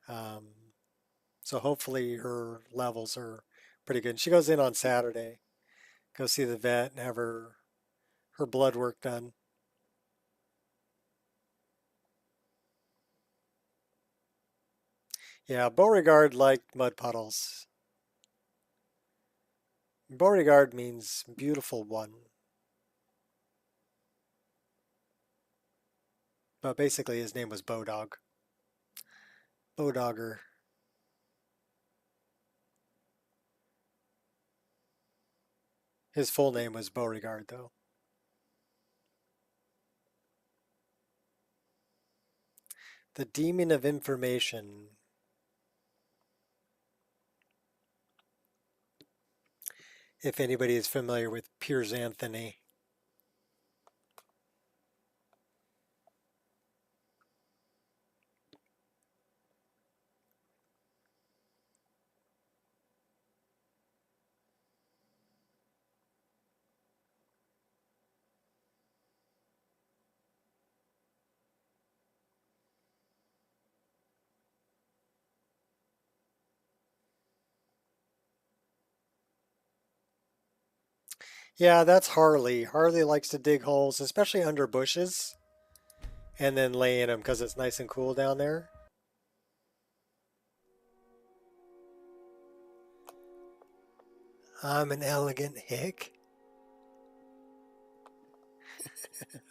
Um, so hopefully her levels are pretty good. She goes in on Saturday, go see the vet and have her blood work done. Yeah, Beauregard liked mud puddles. Beauregard means beautiful one, but basically his name was Bodog. Bodogger. His full name was Beauregard, though. The Demon of Information. If anybody is familiar with Piers Anthony. Yeah, that's Harley. Harley likes to dig holes, especially under bushes, and then lay in them because it's nice and cool down there. I'm an elegant hick.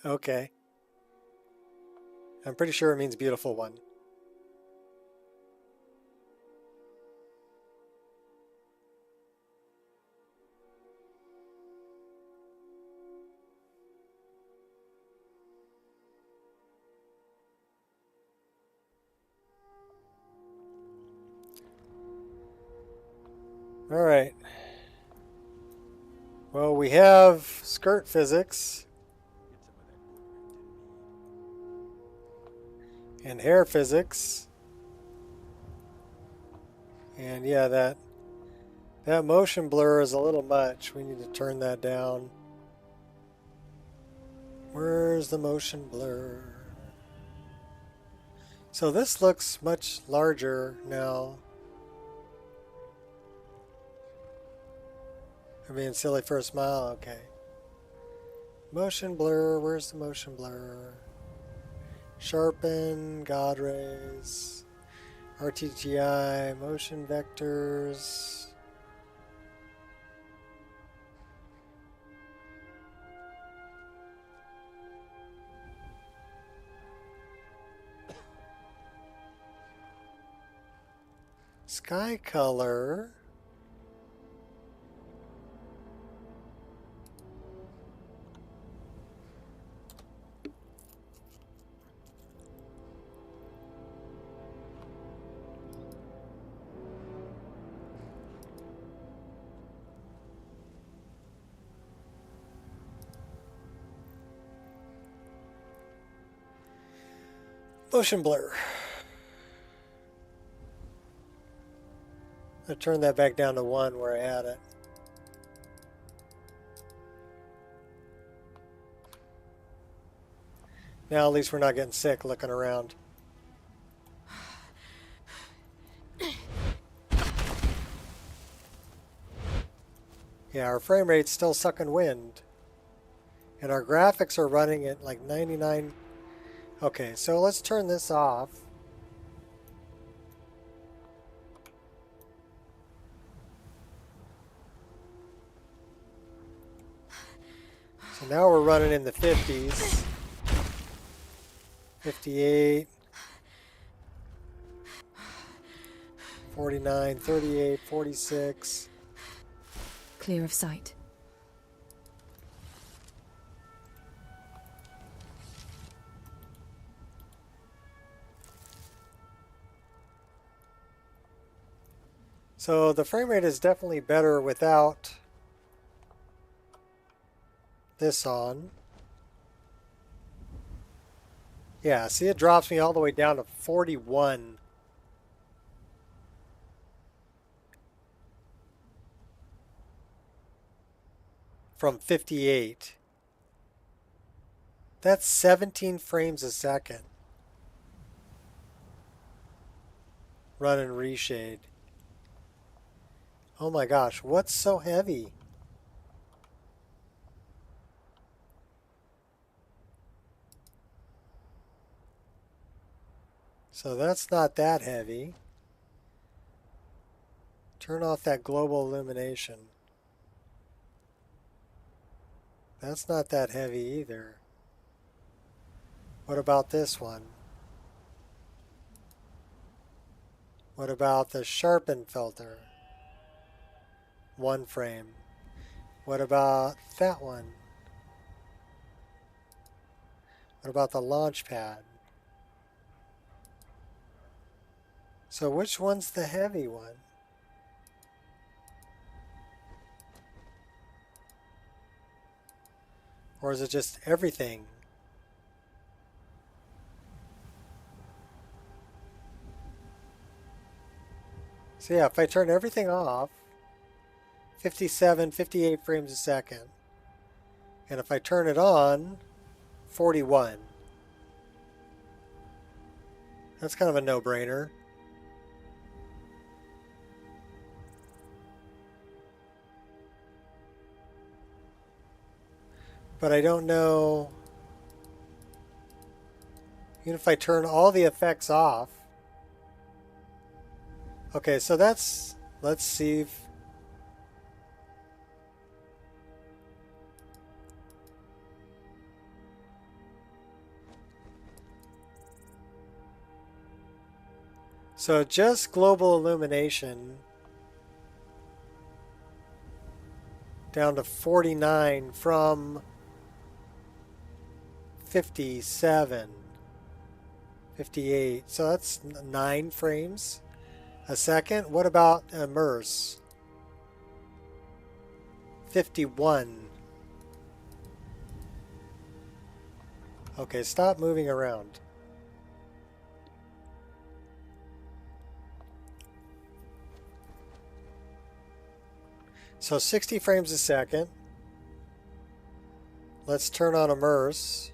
Okay. I'm pretty sure it means beautiful one. All right. Well, we have skirt physics and hair physics. And yeah, that motion blur is a little much. We need to turn that down. Where's the motion blur? So this looks much larger now. I'm being silly for a smile. Okay. Motion blur. Where's the motion blur? Sharpen, God rays, RTGI, motion vectors. Sky color. Motion blur. I turned that back down to 1 where I had it. Now at least we're not getting sick looking around. Yeah, our frame rate's still sucking wind. And our graphics are running at like 99. Okay, so let's turn this off. So now we're running in the 50s. 58. 49, 38, 46. Clear of sight. So the frame rate is definitely better without this on. Yeah, see, it drops me all the way down to 41. From 58. That's 17 frames a second. Run and reshade. Oh my gosh, what's so heavy? So that's not that heavy. Turn off that global illumination. That's not that heavy either. What about this one? What about the sharpen filter? 1 frame. What about that one? What about the launch pad? So which one's the heavy one? Or is it just everything? So yeah, if I turn everything off, 57, 58 frames a second. And if I turn it on, 41. That's kind of a no-brainer. But I don't know, even if I turn all the effects off. Okay, so let's see if, so just global illumination down to 49 from 57, 58. So that's 9 frames a second. What about immerse? 51. Okay, stop moving around. So 60 frames a second. Let's turn on immerse.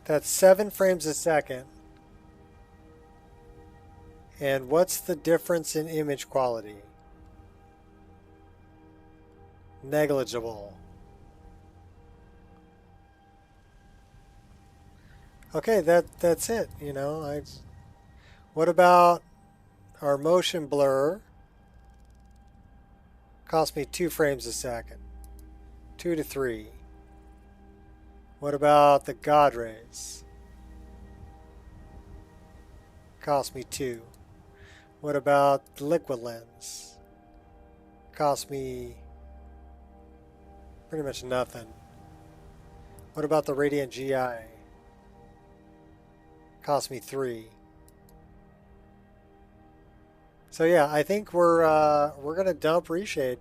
That's 7 frames a second. And what's the difference in image quality? Negligible. Okay, that's it. You know, what about our motion blur? Cost me 2 frames a second. 2 to 3. What about the God rays? Cost me 2. What about the liquid lens? Cost me pretty much nothing. What about the radiant GI? Cost me 3. So yeah, I think we're gonna dump reshade.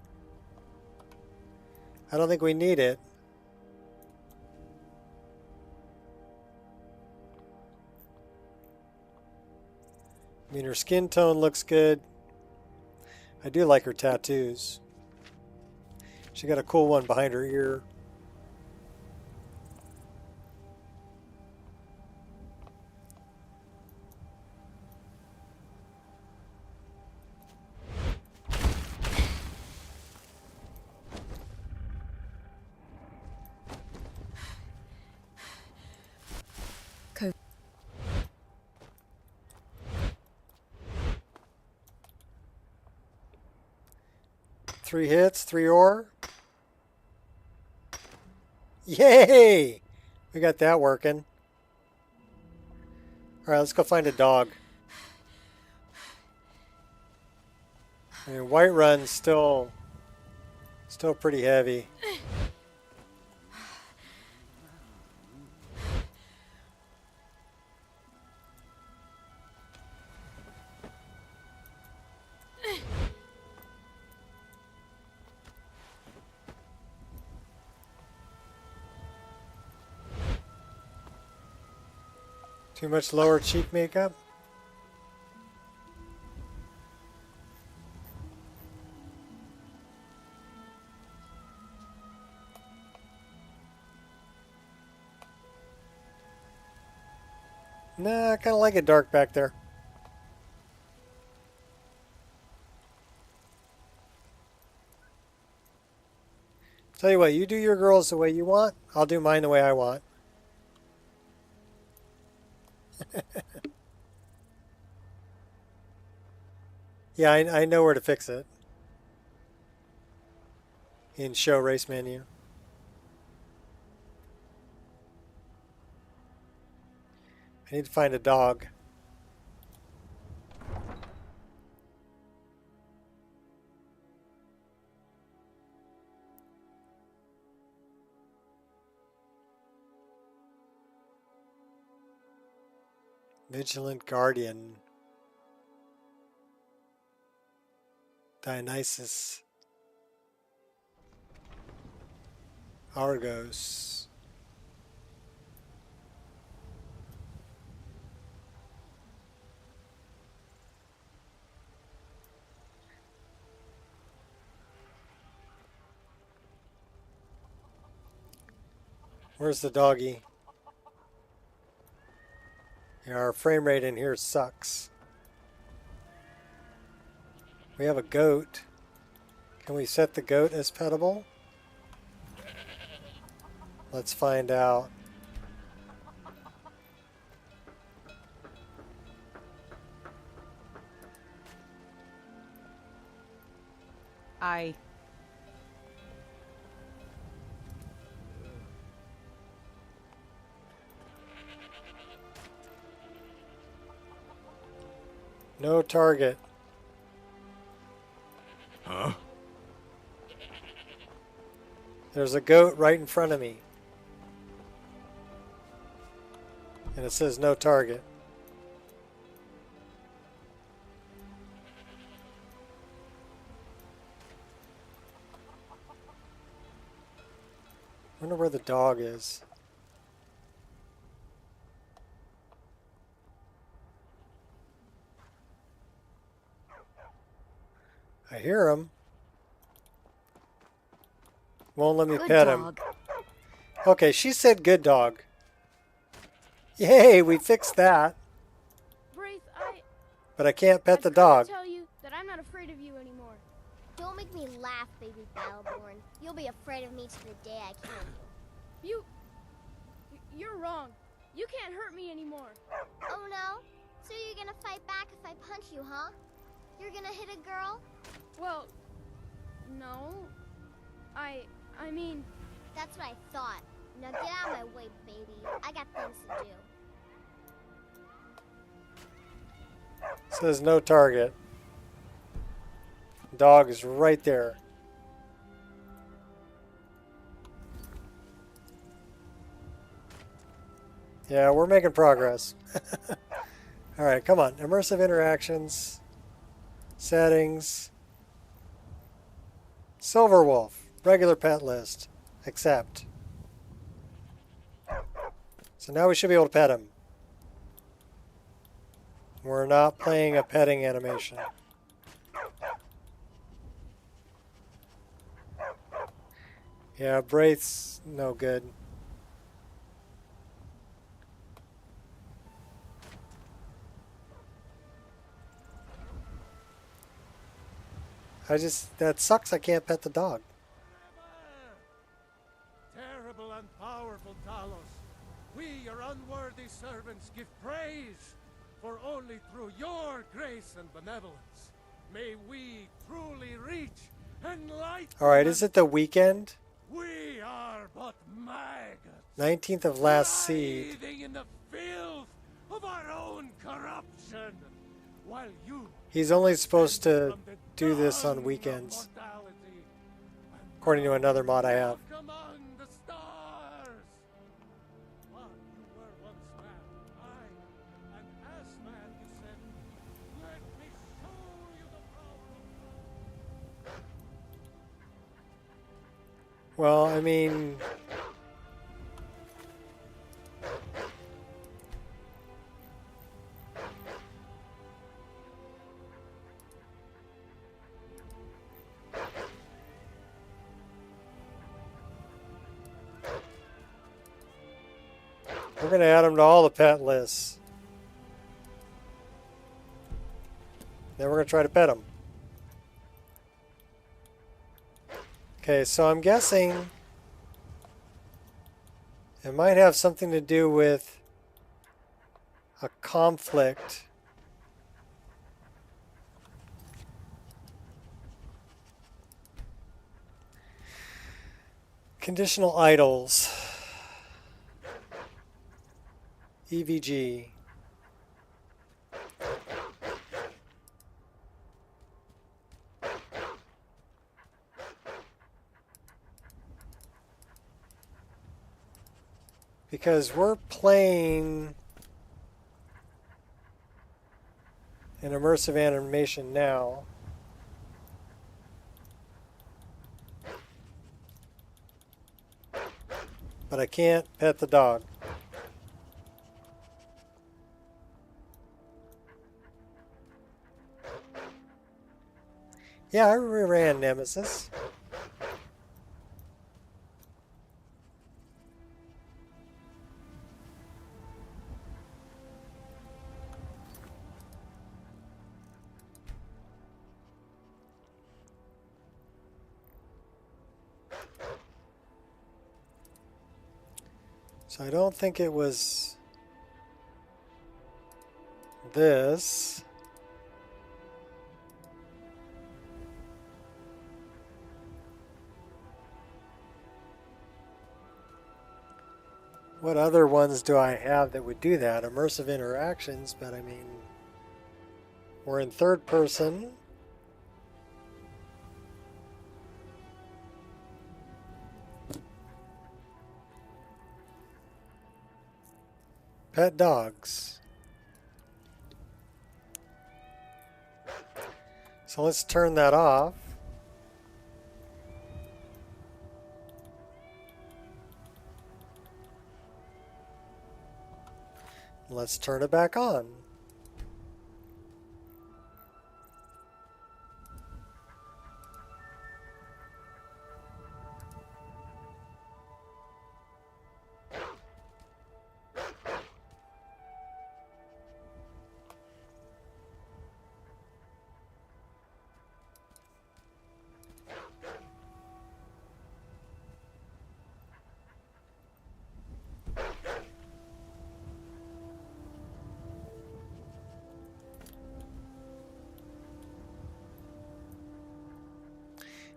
I don't think we need it. I mean, her skin tone looks good. I do like her tattoos. She got a cool one behind her ear. Co 3 hits, 3 ore. Yay! We got that working. All right, let's go find a dog. I mean, Whiterun's still pretty heavy. Too much lower cheek makeup? Nah, I kind of like it dark back there. Tell you what, you do your girls the way you want. I'll do mine the way I want. Yeah, I know where to fix it. In show race menu. I need to find a dog. Vigilant Guardian. Dionysus. Argos. Where's the doggy? Yeah, our frame rate in here sucks. We have a goat. Can we set the goat as petable? Let's find out. I. No target. Huh? There's a goat right in front of me. And it says no target. I wonder where the dog is. I hear him. Won't let me Good pet dog. him. Okay, she said good dog. Yay, we fixed that. Braith, But I can't pet the I've come dog. to tell you that I'm not afraid of you anymore. Don't make me laugh, baby Battleborn. You'll be afraid of me to the day I kill you. You're wrong. You can't hurt me anymore. Oh no? So you're gonna fight back if I punch you, huh? You're gonna hit a girl? Well, no. I mean, That's what I thought. Now get out of my way, baby. I got things to do. Says no target. Dog is right there. Yeah, we're making progress. All right, come on. Immersive interactions. Settings. Silver Wolf. Regular pet list. Accept. So now we should be able to pet him. We're not playing a petting animation. Yeah, Braith's no good. That sucks, I can't pet the dog. Terrible and powerful Talos, we, your unworthy servants, give praise, for only through your grace and benevolence may we truly reach enlightenment. Alright, is it the weekend? We are but maggots, 19th of last seed. writhing in the filth of our own corruption, while you He's only supposed to from the do this dung on of weekends, mortality, and according to another mod I have. walk among the stars. While you were once man, and as man you said, let me show you the power of Well, I mean, we're going to add him to all the pet lists. Then we're going to try to pet him. Okay, so I'm guessing it might have something to do with a conflict. Conditional idols. EVG. Because we're playing an immersive animation now. But I can't pet the dog. Yeah, I reran Nemesis. So I don't think it was this. What other ones do I have that would do that? Immersive interactions, but I mean, we're in third person. Pet dogs. So let's turn that off. Let's turn it back on.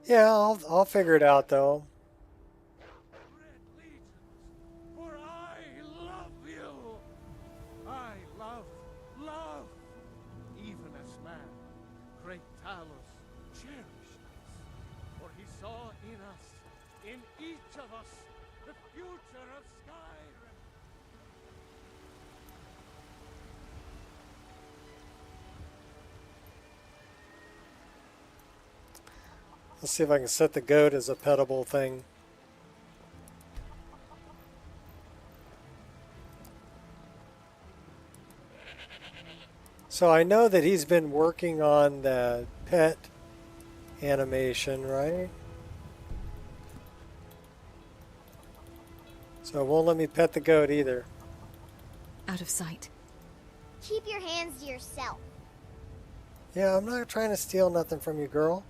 Yeah, I'll figure it out though. Red legions, for I love you. I love, even as man, great Talos cherished us, for he saw in us, in each of us, the future of Skyrim. Let's see if I can set the goat as a petable thing. So I know that he's been working on the pet animation, right? So it won't let me pet the goat either. Out of sight. Keep your hands to yourself. Yeah, I'm not trying to steal nothing from you, girl.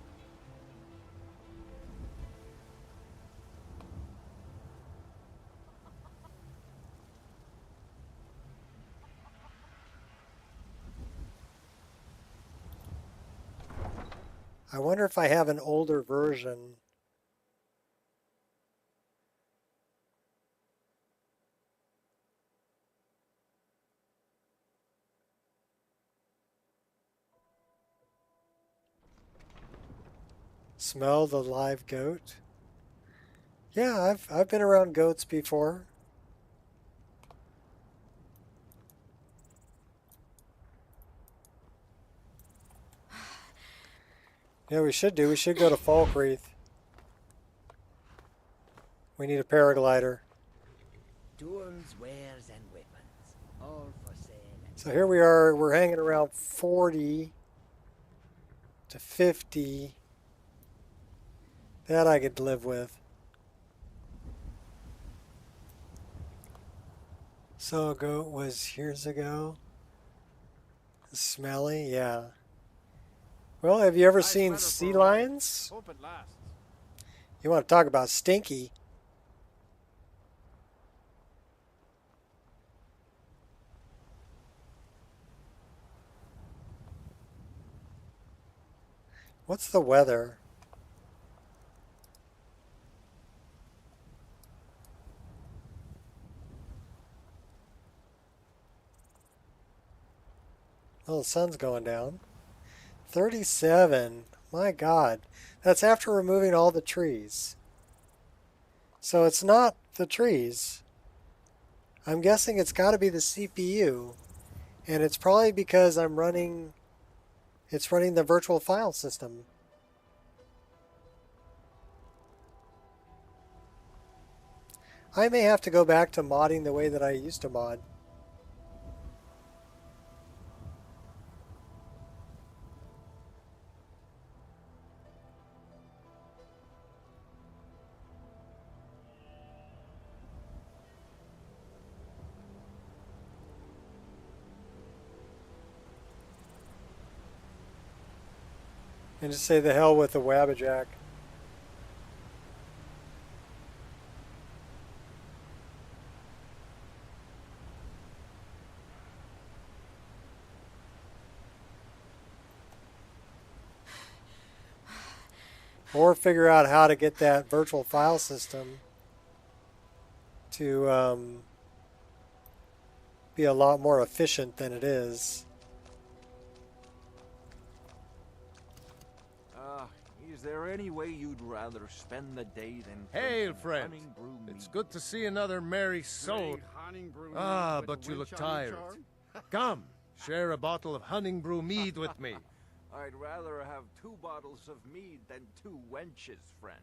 I wonder if I have an older version. Smell the live goat. Yeah, I've been around goats before. Yeah, we should go to Falkreath. We need a paraglider. Tools, wares, and weapons, all for sale. So here we are, we're hanging around 40 to 50. That I could live with. So a goat was years ago. Smelly, yeah. Well, have you ever Nice seen weather sea for a ride. lions? Hope it lasts. You want to talk about stinky? What's the weather? Oh, the sun's going down. 37. My God. That's after removing all the trees. So it's not the trees. I'm guessing it's got to be the CPU. And it's probably because it's running the virtual file system. I may have to go back to modding the way that I used to mod. And just say the hell with the Wabbajack. Or figure out how to get that virtual file system to be a lot more efficient than it is. Is there any way you'd rather spend the day than Hail, drinking friend. honey brew It's mead? good to see another merry soul. Ah, but you look tired. Come, share a bottle of honey brew mead with me. I'd rather have 2 bottles of mead than 2 wenches, friend.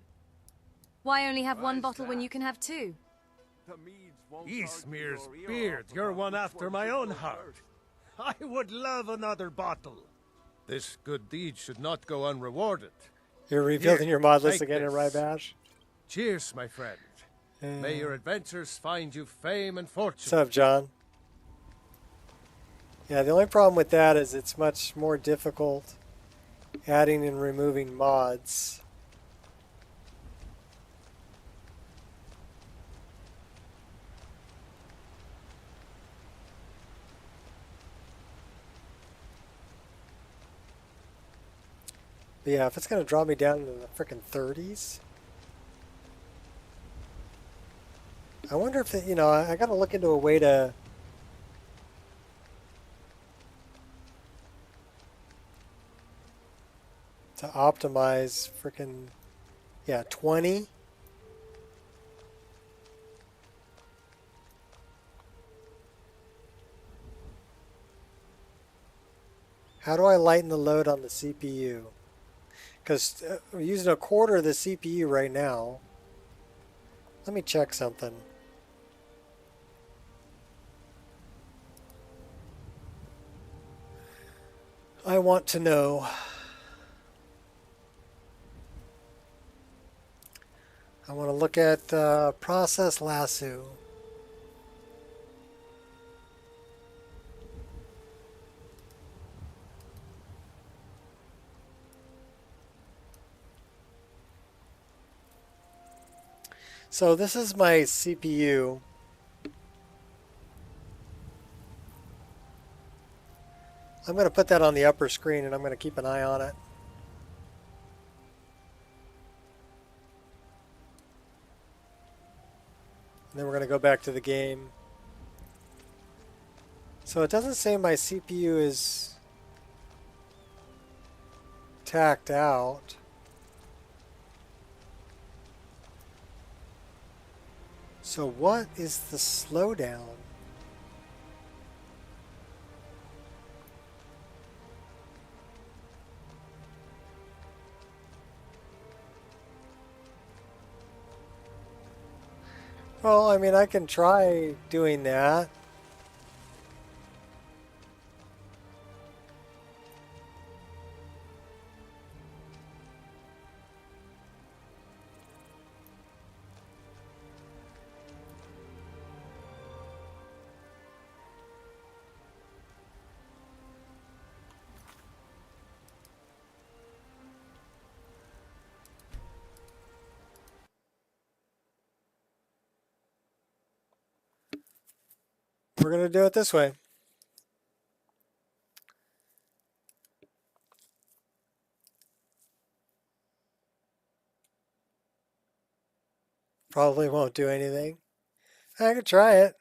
Why only have Why one is bottle when that? you can have 2? The meads won't Eastmere's argue your ear beard, off you're about one which after one my should own go heart. first. I would love another bottle. This good deed should not go unrewarded. You're rebuilding your mod list take again in Wrye this. Bash? Cheers, my friend. May your adventures find you fame and fortune. What's up, John? Yeah, the only problem with that is it's much more difficult adding and removing mods. But yeah, if it's going to draw me down into the frickin' 30s. I wonder if, you know, I got to look into a way to optimize frickin', yeah, 20. How do I lighten the load on the CPU? Because we're using 1/4 of the CPU right now. Let me check something. I want to know. I want to look at process lasso. So this is my CPU. I'm going to put that on the upper screen and I'm going to keep an eye on it. And then we're going to go back to the game. So it doesn't say my CPU is tacked out. So what is the slowdown? Well, I mean, I can try doing that. we're going to do it this way. Probably won't do anything. I could try it.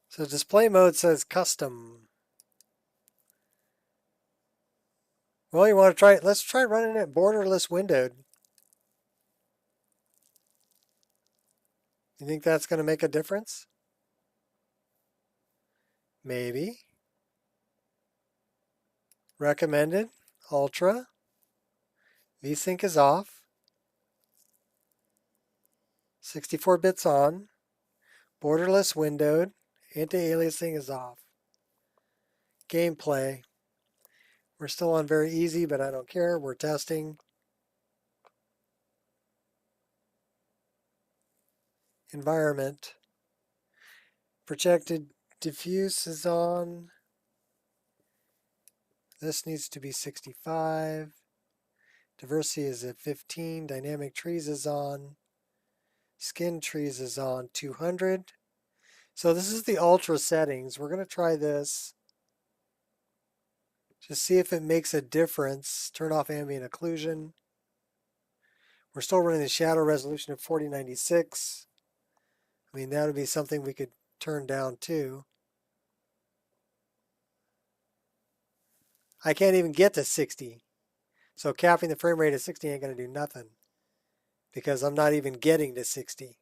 So display mode says custom. Well, you want to try it? Let's try running it borderless windowed. You think that's going to make a difference? Maybe. Recommended. Ultra. VSync is off. 64 bits on. Borderless windowed. Anti-aliasing is off. Gameplay. We're still on very easy, but I don't care. We're testing. Environment. Projected diffuse is on. This needs to be 65. Diversity is at 15. Dynamic trees is on. Skin trees is on 200. So this is the ultra settings. We're going to try this. Just see if it makes a difference. Turn off ambient occlusion. We're still running the shadow resolution at 4096. I mean, that would be something we could turn down too. I can't even get to 60. So capping the frame rate at 60 ain't going to do nothing because I'm not even getting to 60.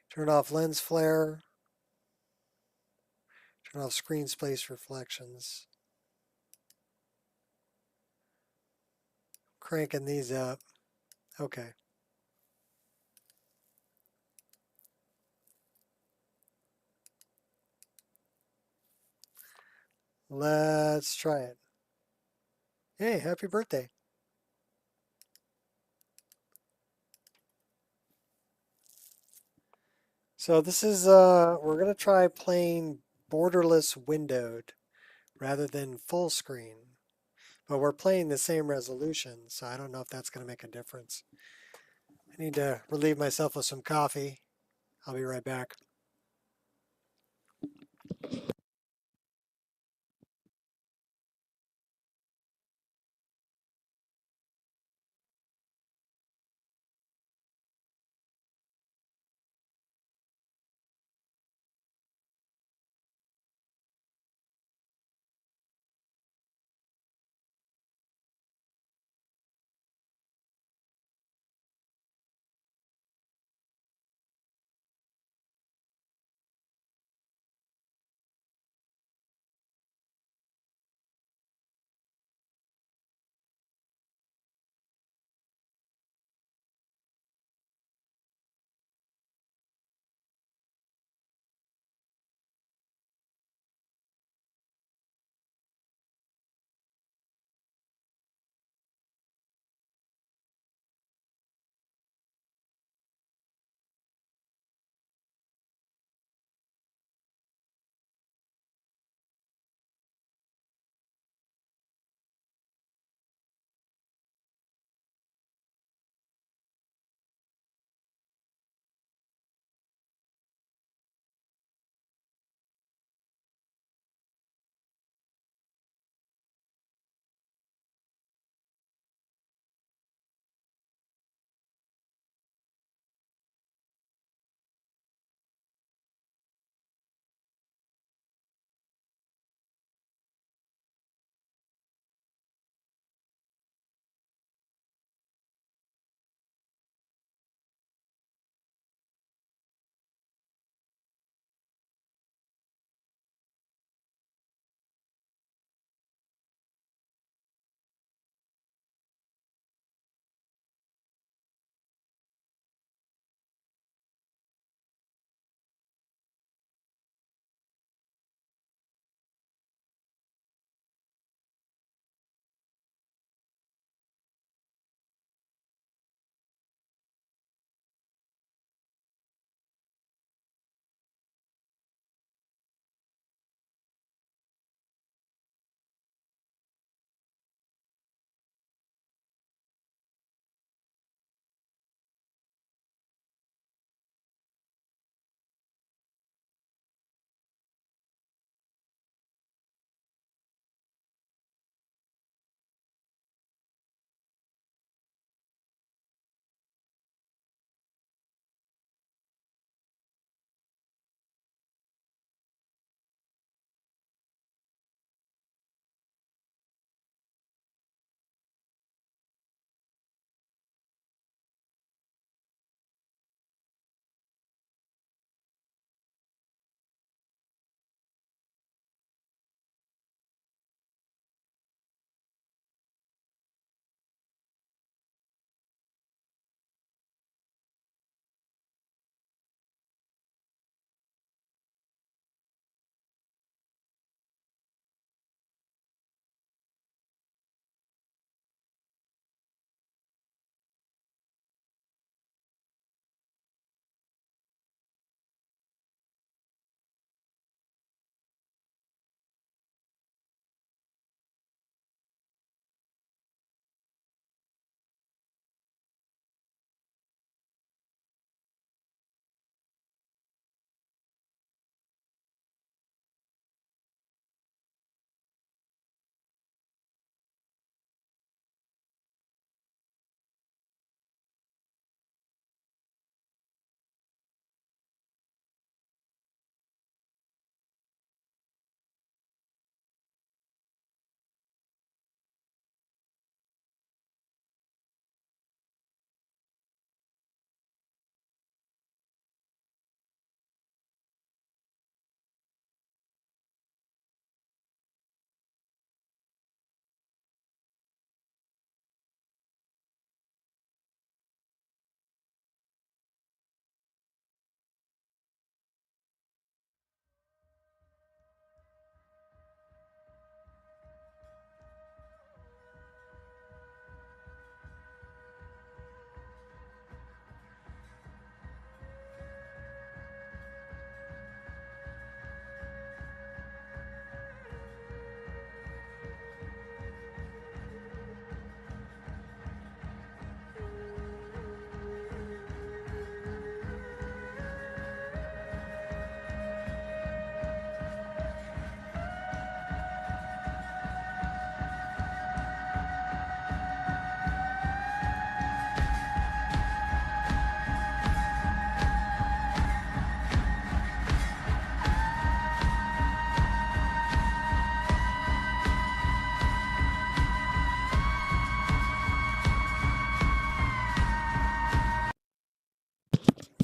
Turn off lens flare. Turn off screen space reflections. Cranking these up. Okay. Let's try it. Hey, happy birthday. So this is, we're going to try playing borderless windowed rather than full screen. But we're playing the same resolution, so I don't know if that's going to make a difference. I need to relieve myself with some coffee. I'll be right back.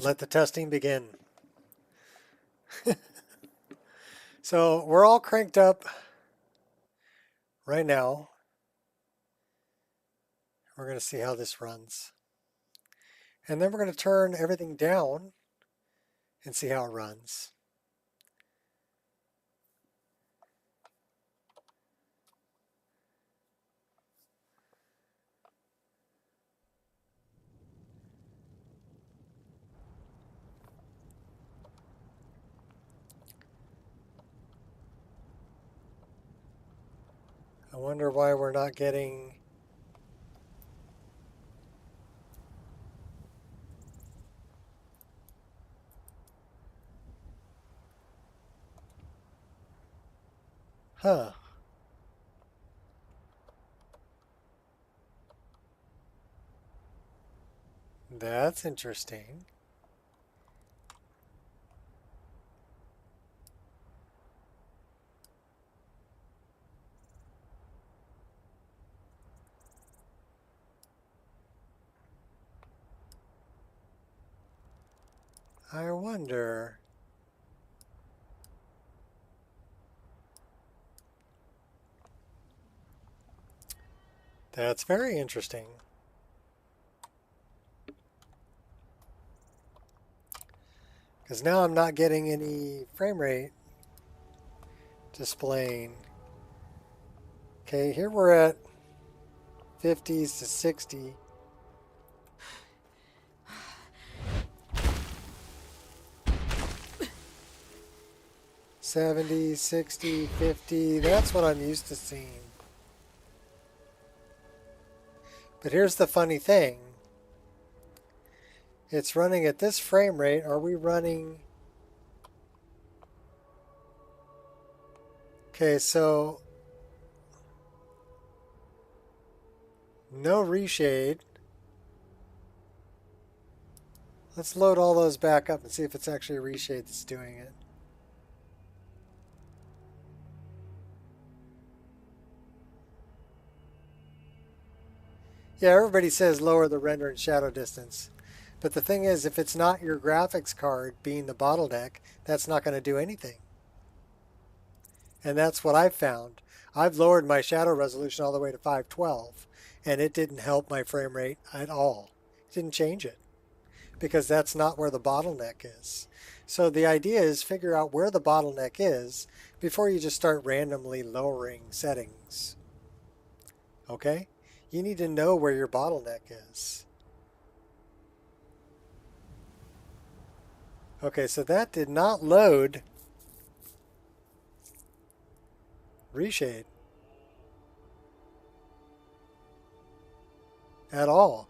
Let the testing begin. So we're all cranked up right now. We're going to see how this runs. And then we're going to turn everything down and see how it runs. I wonder why we're not getting... Huh. That's interesting. I wonder... That's very interesting. Because now I'm not getting any frame rate displaying. Okay, here we're at 50s to 60. '70, 60, 50, that's what I'm used to seeing. But here's the funny thing. It's running at this frame rate. Are we running... Okay, so... No reshade. Let's load all those back up and see if it's actually a reshade that's doing it. Yeah, everybody says lower the render and shadow distance. But the thing is, if it's not your graphics card being the bottleneck, that's not going to do anything. And that's what I've found. I've lowered my shadow resolution all the way to 512, and it didn't help my frame rate at all. It didn't change it, because that's not where the bottleneck is. So the idea is figure out where the bottleneck is before you just start randomly lowering settings. Okay? You need to know where your bottleneck is. Okay, so that did not load reshade at all.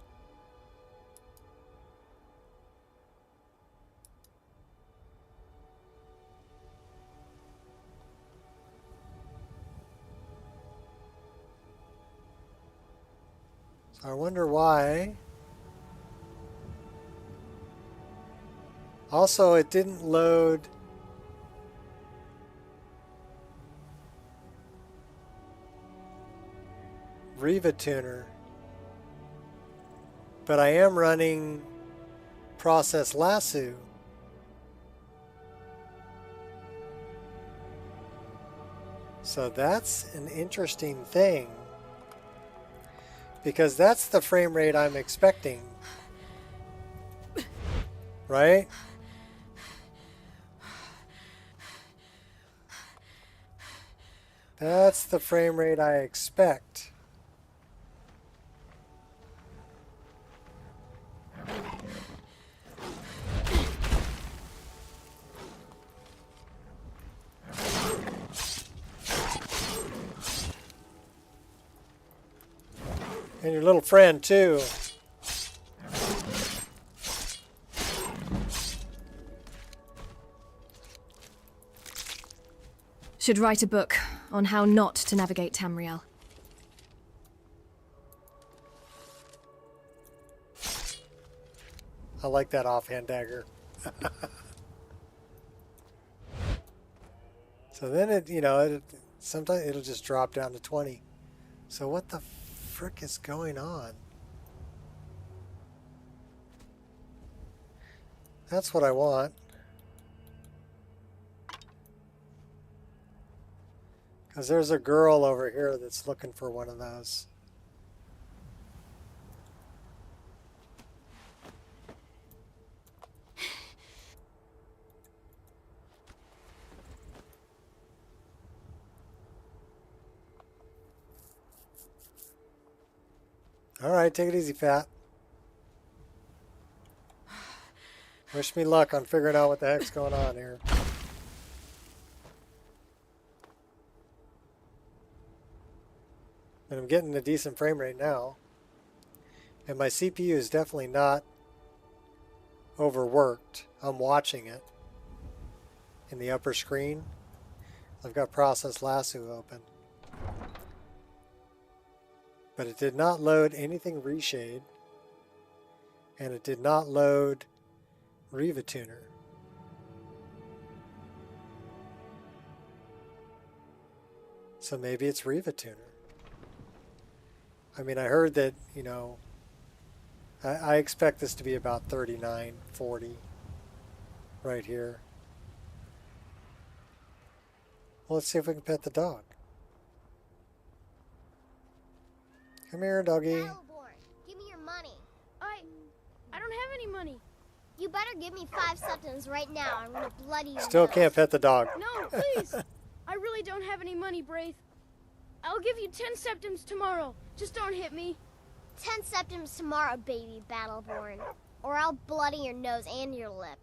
So I wonder why. Also, it didn't load Riva Tuner, but I am running Process Lasso. So that's an interesting thing, because that's the frame rate I'm expecting, right? That's the frame rate I expect. And your little friend too. Should write a book on how not to navigate Tamriel. I like that offhand dagger. So then it, you know, sometimes it'll just drop down to 20. So what the frick is going on? That's what I want. Because there's a girl over here that's looking for one of those. All right, take it easy, Fat. Wish me luck on figuring out what the heck's going on here. And I'm getting a decent frame rate now. And my CPU is definitely not overworked. I'm watching it in the upper screen. I've got Process Lasso open. But it did not load anything reshade. And it did not load Riva Tuner. So maybe it's Riva Tuner. I mean, I heard that, you know, I expect this to be about 39, 40 right here. Well, let's see if we can pet the dog. Come here, doggy. Battleborn, give me your money. I don't have any money. You better give me 5 septims right now. I'm gonna bloody your Still nose. can't pet the dog. No, please. I really don't have any money, Braith. I'll give you 10 septims tomorrow. Just don't hit me. 10 septims tomorrow, baby Battleborn. Or I'll bloody your nose and your lip.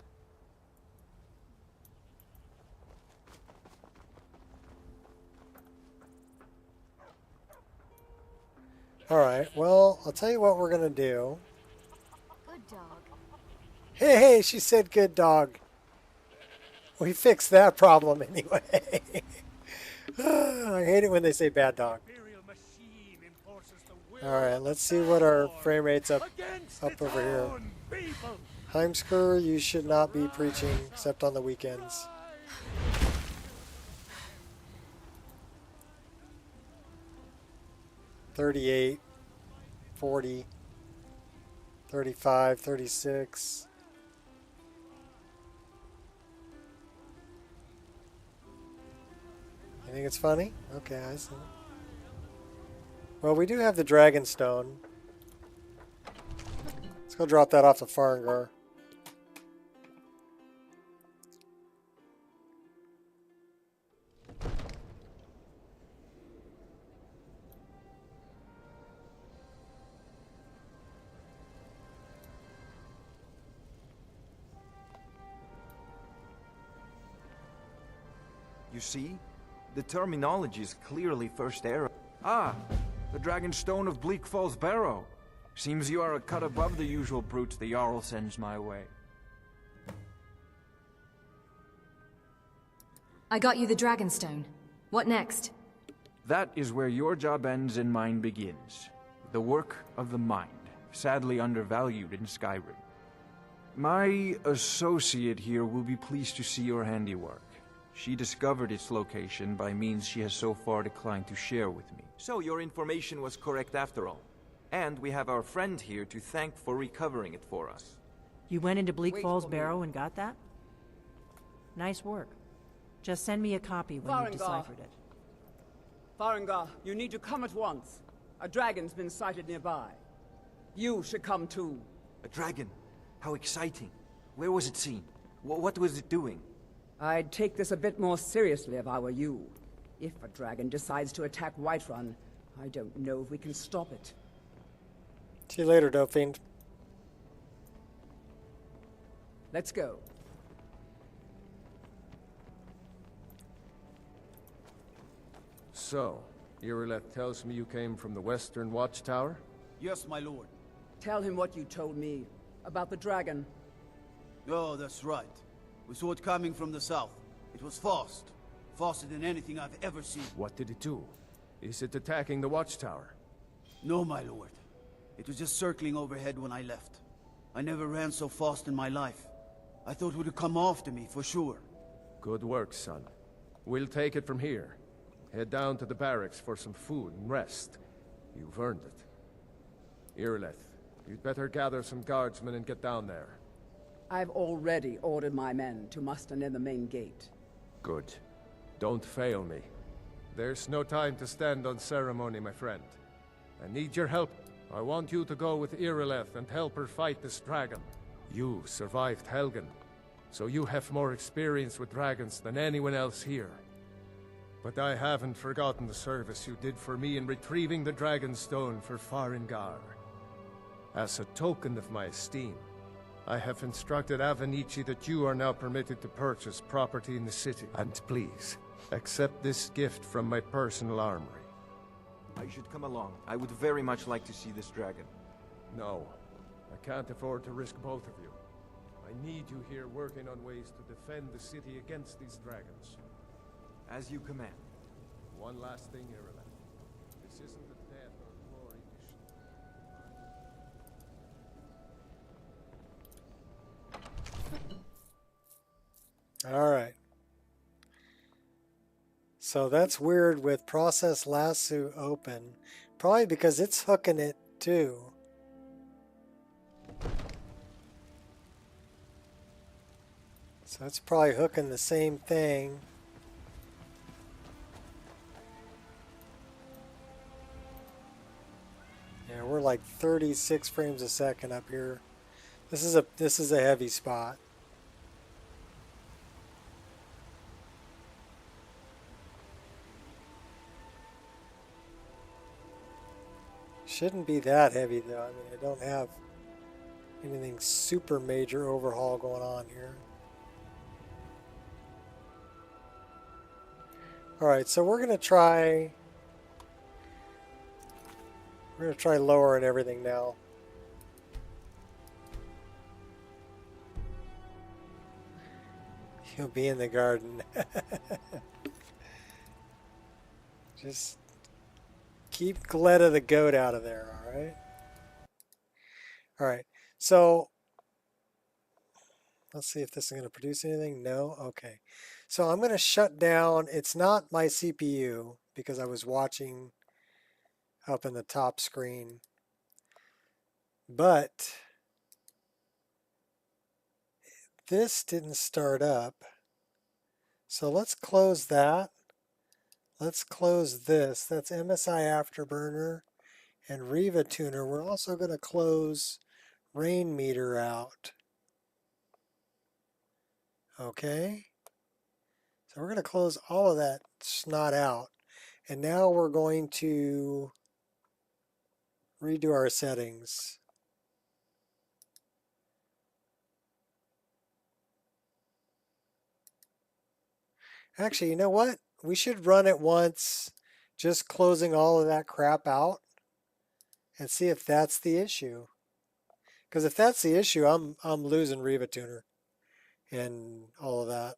Alright, well, I'll tell you what we're going to do. Good dog. Hey, she said good dog. We fixed that problem anyway. I hate it when they say bad dog. Imperial machine enforces the will Alright, let's see what our frame rate's up against up its over here. own people. Heimsker, you should not be preaching except on the weekends. $38, $40, $35, $36. You think it's funny? Okay, I see. Well, we do have the Dragon Stone. Let's go drop that off to Farengar. You see? The terminology is clearly First Era. Ah, the Dragon Stone of Bleak Falls Barrow. Seems you are a cut above the usual brutes the Jarl sends my way. I got you the Dragonstone. What next? That is where your job ends and mine begins. The work of the mind, sadly undervalued in Skyrim. My associate here will be pleased to see your handiwork. She discovered its location by means she has so far declined to share with me. So your information was correct after all. And we have our friend here to thank for recovering it for us. You went into Bleak Falls Barrow and got that? Nice work. Just send me a copy when you've Farengar. deciphered it. Farengar, you need to come at once. A dragon's been sighted nearby. You should come too. A dragon? How exciting. Where was it seen? What was it doing? I'd take this a bit more seriously if I were you. If a dragon decides to attack Whiterun, I don't know if we can stop it. See you later, Dope Fiend. Let's go. So, Irileth tells me you came from the Western Watchtower? Yes, my lord. Tell him what you told me about the dragon. Oh, that's right. We saw it coming from the south. It was fast. Faster than anything I've ever seen. What did it do? Is it attacking the Watchtower? No, my lord. It was just circling overhead when I left. I never ran so fast in my life. I thought it would come after me, for sure. Good work, son. We'll take it from here. Head down to the barracks for some food and rest. You've earned it. Irileth, you'd better gather some guardsmen and get down there. I've already ordered my men to muster near the main gate. Good. Don't fail me. There's no time to stand on ceremony, my friend. I need your help. I want you to go with Irileth and help her fight this dragon. You survived Helgen, so you have more experience with dragons than anyone else here. But I haven't forgotten the service you did for me in retrieving the Dragon Stone for Farengar. As a token of my esteem, I have instructed Avenici that you are now permitted to purchase property in the city. And please, accept this gift from my personal armory. I should come along. I would very much like to see this dragon. No, I can't afford to risk both of you. I need you here working on ways to defend the city against these dragons. As you command. One last thing, Irileth. This isn't a death or glory mission. All right. So that's weird with process lasso open. Probably because it's hooking it too. So it's probably hooking the same thing. Yeah, we're like 36 frames a second up here. This is a heavy spot. Shouldn't be that heavy though. I mean, I don't have anything super major overhaul going on here. All right, so we're gonna try lowering everything now. He'll be in the garden. Just keep Gletta the goat out of there, all right? All right, so let's see if this is going to produce anything. No? Okay. So I'm going to shut down. It's not my CPU because I was watching up in the top screen. But this didn't start up. So let's close that. Let's close this. That's MSI Afterburner and Riva Tuner. We're also going to close Rain Meter out. Okay. So we're going to close all of that snot out. And now we're going to redo our settings. Actually, you know what? We should run it once, just closing all of that crap out and see if that's the issue. Because if that's the issue, I'm losing Riva Tuner and all of that.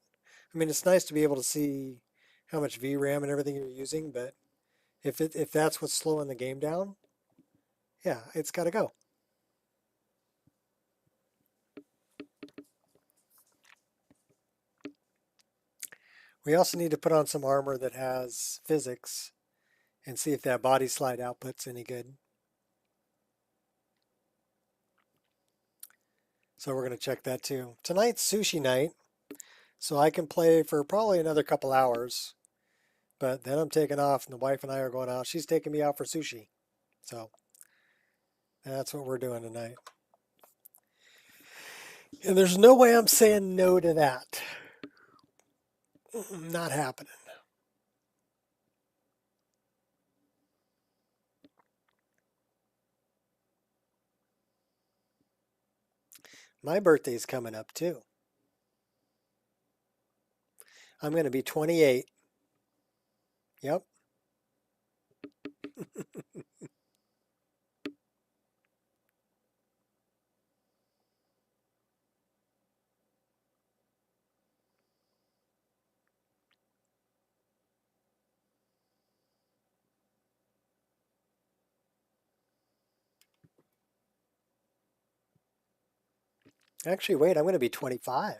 I mean, it's nice to be able to see how much VRAM and everything you're using, but if that's what's slowing the game down, yeah, it's got to go. We also need to put on some armor that has physics and see if that body slide output's any good. So we're going to check that too. Tonight's sushi night, so I can play for probably another couple hours. But then I'm taking off, and the wife and I are going out. She's taking me out for sushi. So that's what we're doing tonight. And there's no way I'm saying no to that. Not happening. My birthday's coming up too. I'm going to be 28. Yep. Actually, wait, I'm going to be 25.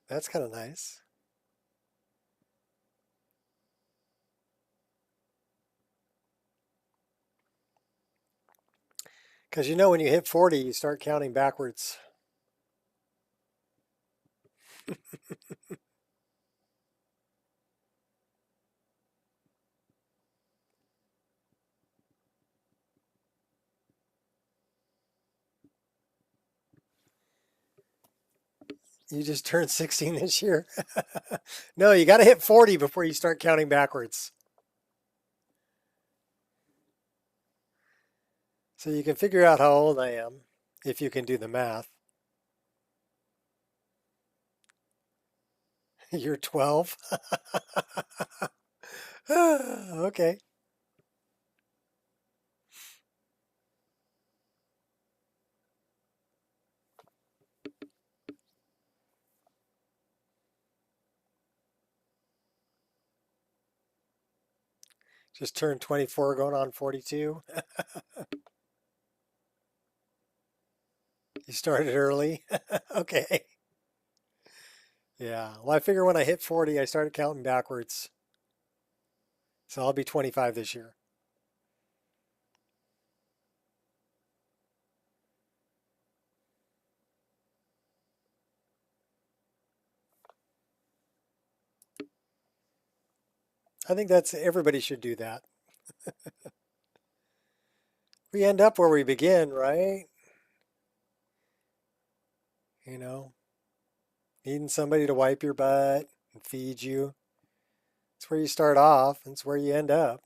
That's kind of nice. Because you know when you hit 40, you start counting backwards. You just turned 16 this year. No, you got to hit 40 before you start counting backwards. So you can figure out how old I am if you can do the math. You're 12? Okay. Just turned 24 going on 42. You started early. Okay. Yeah. Well, I figure when I hit 40, I started counting backwards. So I'll be 25 this year. I think everybody should do that. We end up where we begin, right? You know, needing somebody to wipe your butt and feed you. It's where you start off, and it's where you end up.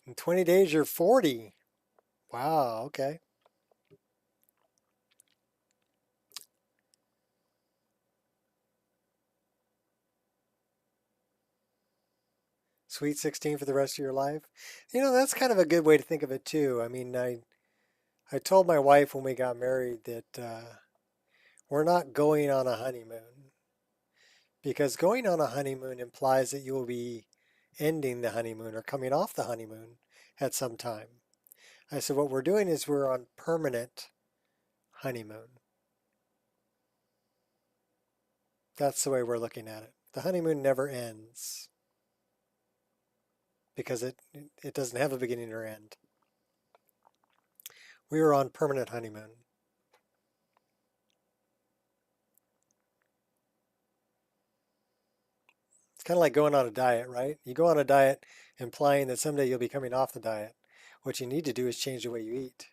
In 20 days, you're 40. Wow, okay. Sweet 16 for the rest of your life. You know, that's kind of a good way to think of it too. I mean, I told my wife when we got married that we're not going on a honeymoon because going on a honeymoon implies that you will be ending the honeymoon or coming off the honeymoon at some time. I said, what we're doing is we're on permanent honeymoon. That's the way we're looking at it. The honeymoon never ends because it doesn't have a beginning or end. We were on permanent honeymoon. It's kind of like going on a diet, right? You go on a diet implying that someday you'll be coming off the diet. What you need to do is change the way you eat.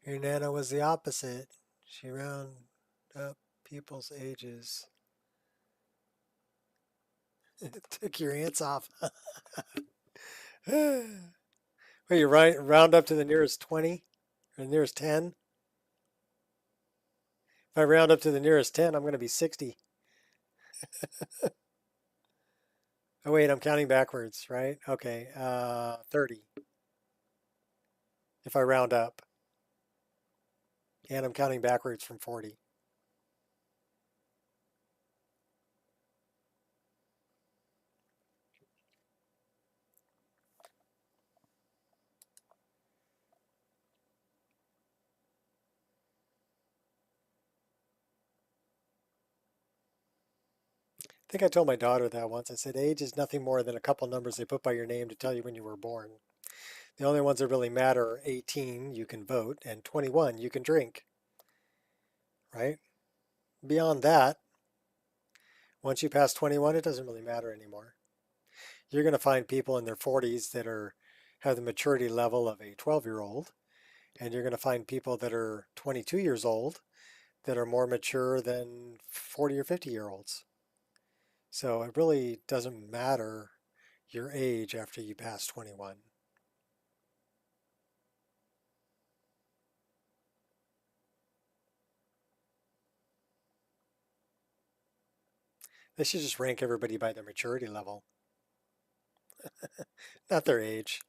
Your Nana was the opposite. She rounded up people's ages. Took your ants off. Well, you round up to the nearest 20 or the nearest 10. If I round up to the nearest 10, I'm going to be 60. Oh, wait, I'm counting backwards, right? Okay, 30. If I round up. And I'm counting backwards from 40. I think I told my daughter that once. I said, age is nothing more than a couple numbers they put by your name to tell you when you were born. The only ones that really matter are 18, you can vote, and 21, you can drink. Right? Beyond that, once you pass 21, it doesn't really matter anymore. You're going to find people in their 40s that have the maturity level of a 12-year-old, and you're going to find people that are 22 years old that are more mature than 40 or 50-year-olds. So it really doesn't matter your age after you pass 21. They should just rank everybody by their maturity level, not their age.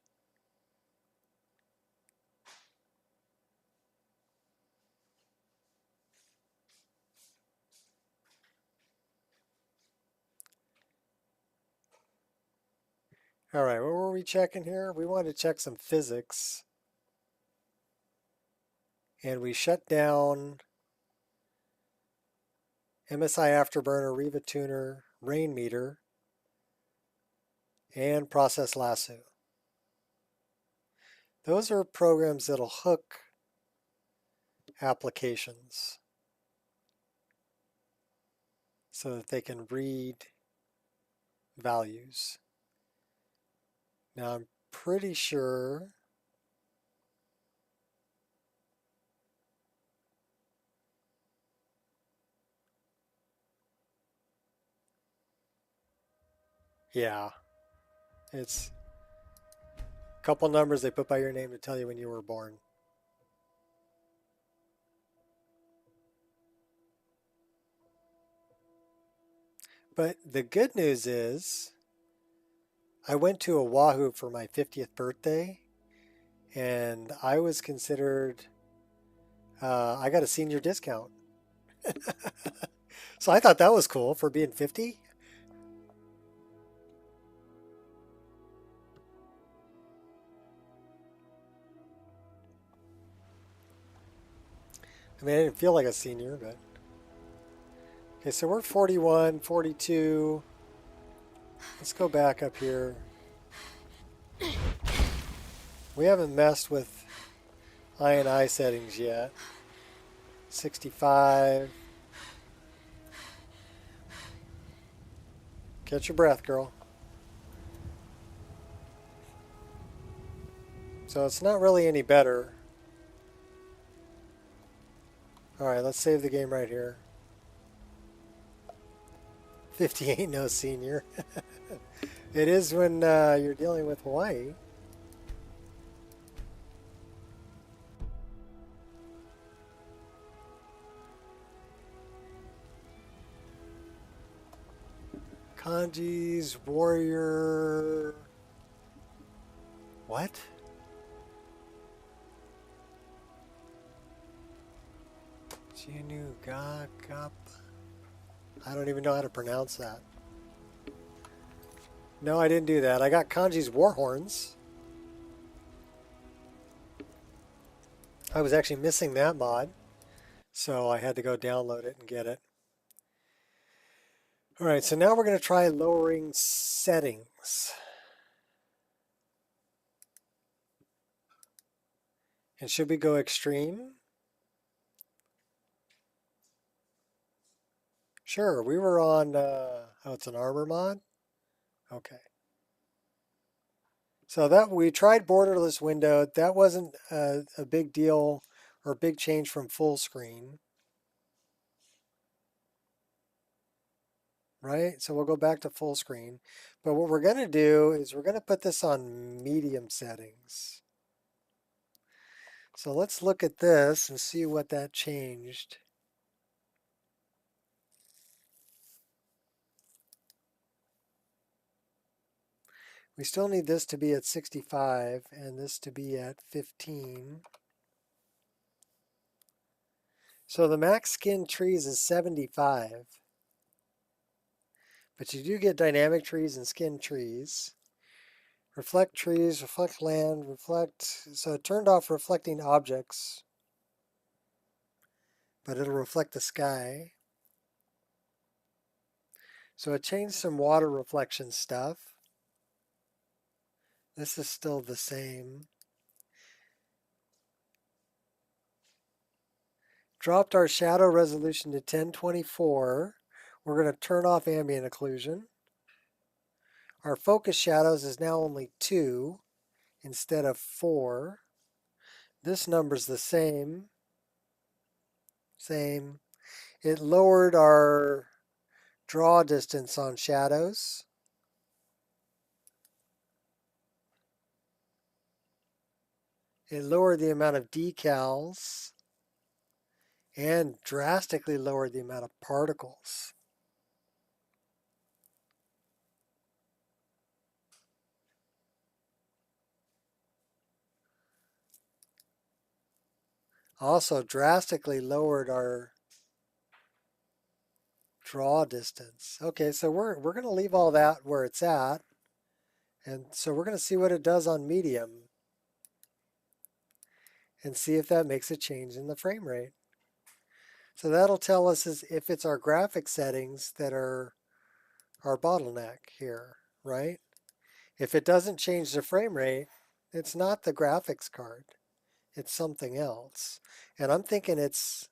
All right, what were we checking here? We wanted to check some physics. And we shut down MSI Afterburner, Riva Tuner, Rain Meter, and process lasso. Those are programs that'll hook applications so that they can read values. Now I'm pretty sure yeah, it's a couple numbers they put by your name to tell you when you were born. But the good news is I went to Oahu for my 50th birthday, and I was considered, I got a senior discount. So I thought that was cool for being 50. I mean, I didn't feel like a senior, but. Okay, so we're 41, 42. Let's go back up here. We haven't messed with I&I settings yet. 65. Catch your breath, girl. So it's not really any better. Alright, let's save the game right here. 50 ain't no senior. It is when you're dealing with Hawaii. Kanji's warrior. What? Jinu Gagap. I don't even know how to pronounce that. No, I didn't do that. I got Kanji's war horns. I was actually missing that mod, so I had to go download it and get it. All right, so now we're going to try lowering settings. And should we go extreme? Sure, we were on, oh, it's an armor mod? Okay. So that we tried borderless window. That wasn't a big deal or a big change from full screen. Right? So we'll go back to full screen. But what we're going to do is we're going to put this on medium settings. So let's look at this and see what that changed. We still need this to be at 65 and this to be at 15. So the max skin trees is 75. But you do get dynamic trees and skin trees. Reflect trees, reflect land, reflect. So it turned off reflecting objects, but it'll reflect the sky. So it changed some water reflection stuff. This is still the same. Dropped our shadow resolution to 1024. We're going to turn off ambient occlusion. Our focus shadows is now only 2 instead of 4. This number's the same. Same. It lowered our draw distance on shadows. It lowered the amount of decals and drastically lowered the amount of particles. Also drastically lowered our draw distance. Okay, so we're going to leave all that where it's at. And so we're going to see what it does on medium and see if that makes a change in the frame rate. So that'll tell us if it's our graphic settings that are our bottleneck here, right? If it doesn't change the frame rate, it's not the graphics card. It's something else. And I'm thinking it's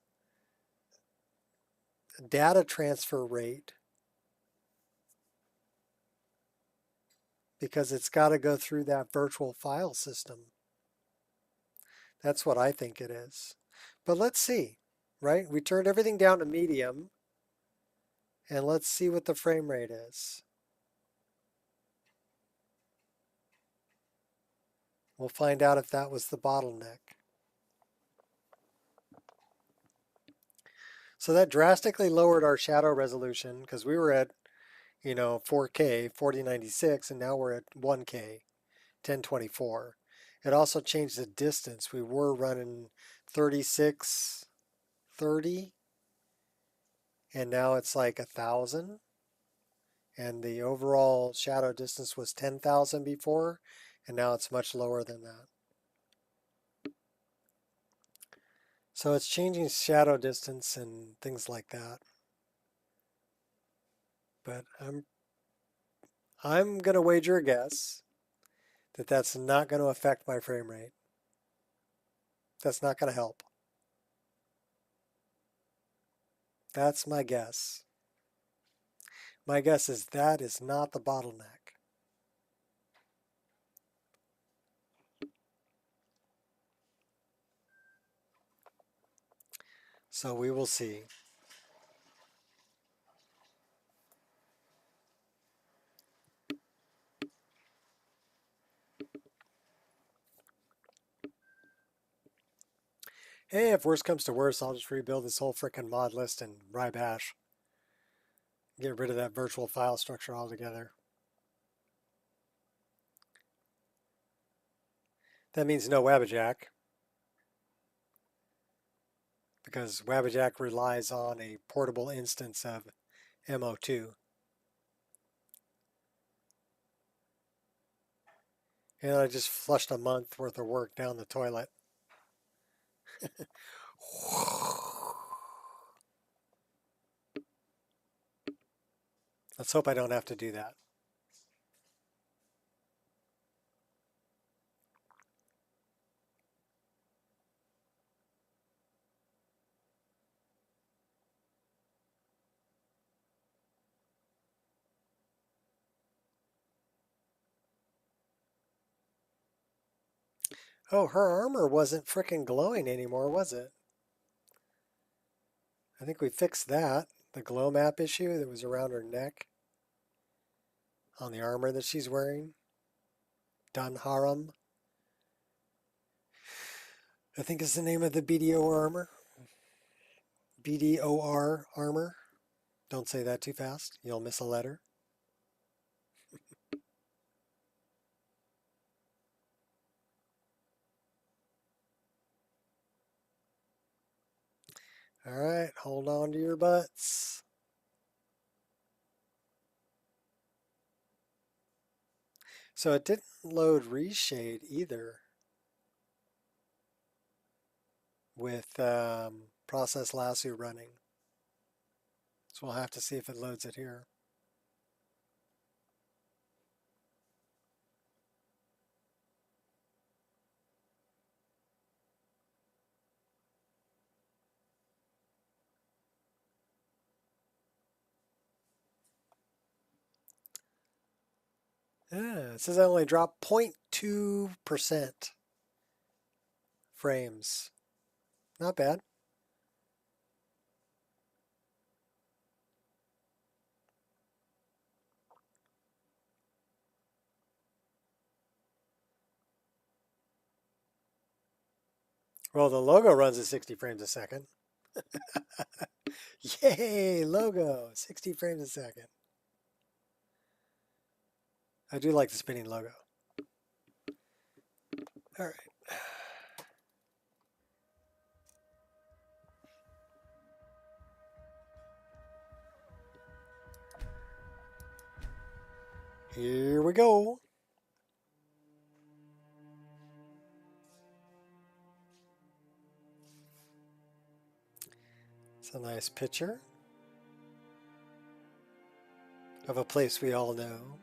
data transfer rate because it's got to go through that virtual file system. That's what I think it is. But let's see, right? We turned everything down to medium, and let's see what the frame rate is. We'll find out if that was the bottleneck. So that drastically lowered our shadow resolution because we were at, 4K, 4096, and now we're at 1K, 1024. It also changed the distance. We were running 3630, and now it's like 1,000. And the overall shadow distance was 10,000 before, and now it's much lower than that. So it's changing shadow distance and things like that. But I'm going to wager a guess that that's not going to affect my frame rate. That's not going to help. That's my guess. My guess is that is not the bottleneck. So we will see. Hey, if worse comes to worse, I'll just rebuild this whole frickin' mod list in Wrye Bash. Get rid of that virtual file structure altogether. That means no Wabbajack, because Wabbajack relies on a portable instance of MO2. And I just flushed a month worth of work down the toilet. Let's hope I don't have to do that. Oh, her armor wasn't frickin' glowing anymore, was it? I think we fixed that. The glow map issue that was around her neck on the armor that she's wearing. Dunharam, I think is the name of the BDO armor. BDOR armor. Don't say that too fast. You'll miss a letter. All right, hold on to your butts. So it didn't load reshade either with process lasso running. So we'll have to see if it loads it here. Yeah, it says I only dropped 0.2% frames. Not bad. Well, the logo runs at 60 frames a second. Yay, logo, 60 frames a second. I do like the spinning logo. All right. Here we go. It's a nice picture of a place we all know.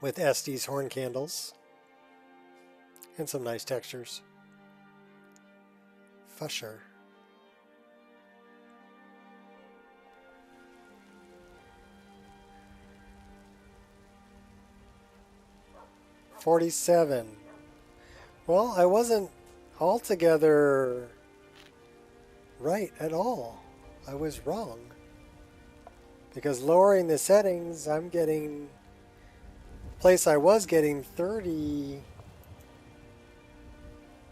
with Estes horn candles and some nice textures. For sure. $47. Well, I wasn't altogether right at all. I was wrong. Because lowering the settings, I'm getting... place I was getting 30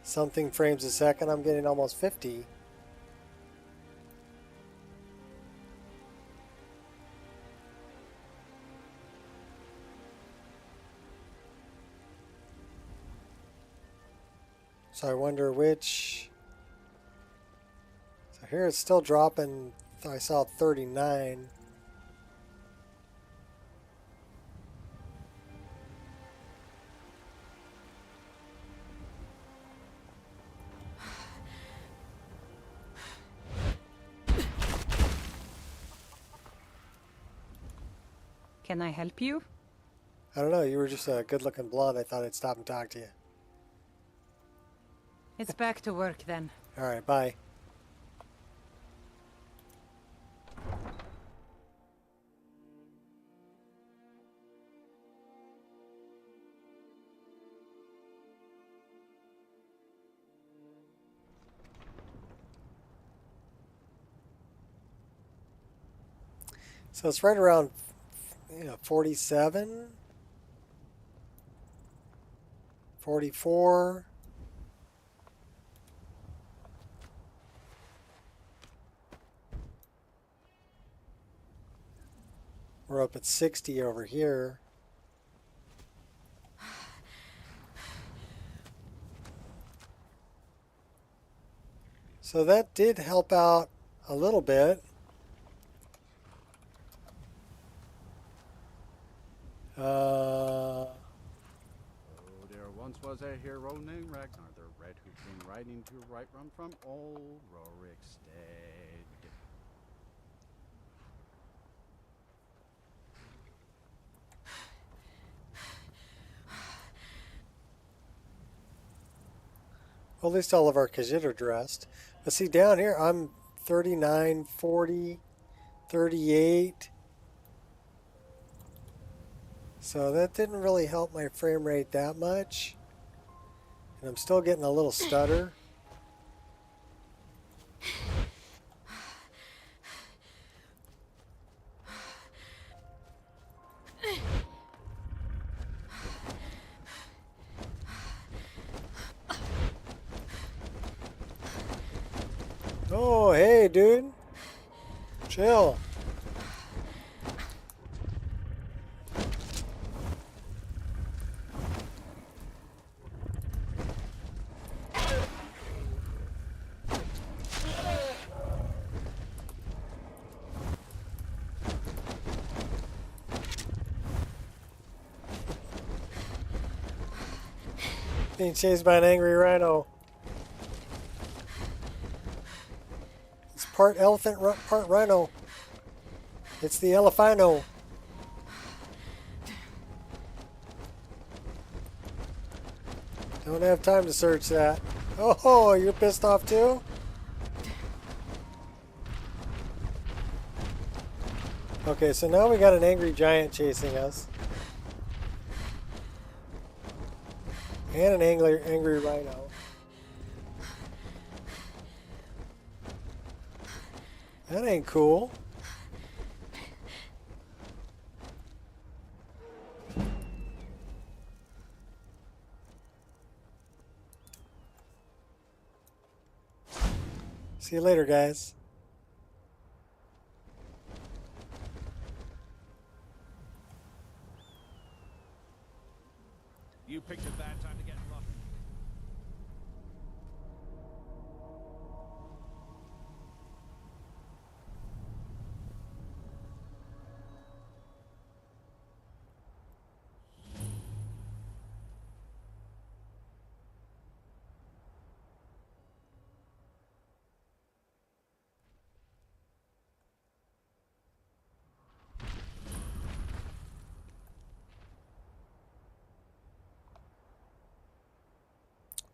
something frames a second, I'm getting almost 50. So I wonder which... So here it's still dropping. I saw 39. Can I help you? I don't know, you were just a good-looking blonde. I thought I'd stop and talk to you. It's back to work then. Alright, bye. So it's right around, 47, 44. We're up at 60 over here. So that did help out a little bit. Oh, there once was a hero named Ragnar the Red who came riding to right run from old Rorikstead. Well, at least all of our Khajiit are dressed. But see, down here, I'm 39, 40, 38. So that didn't really help my frame rate that much. And I'm still getting a little stutter. Oh, hey, dude. Chill. Being chased by an angry rhino. It's part elephant, part rhino. It's the elephino. Don't have time to search that. Oh, you're pissed off too? Okay, so now we got an angry giant chasing us. And an angry rhino. That ain't cool. See you later, guys. You picked a bad time to get rough.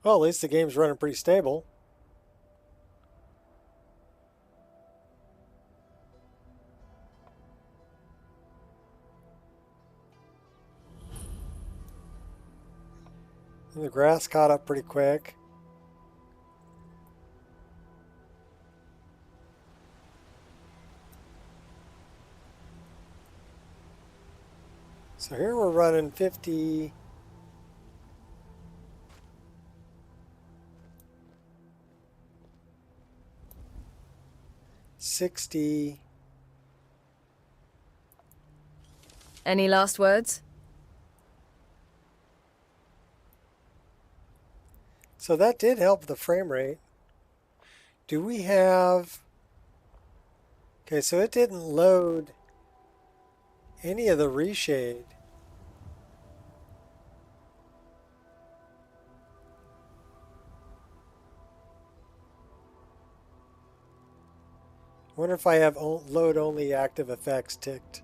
Well, at least the game's running pretty stable. And the grass caught up pretty quick. So here we're running 50. 60. Any last words? So that did help the frame rate. Do we have... Okay, so it didn't load any of the reshade. Wonder if I have load only active effects ticked.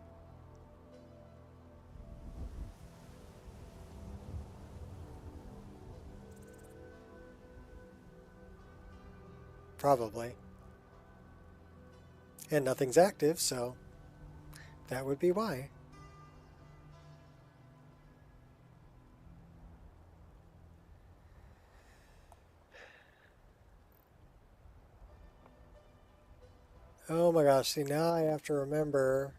Probably. And nothing's active, so that would be why. Oh my gosh, see now I have to remember.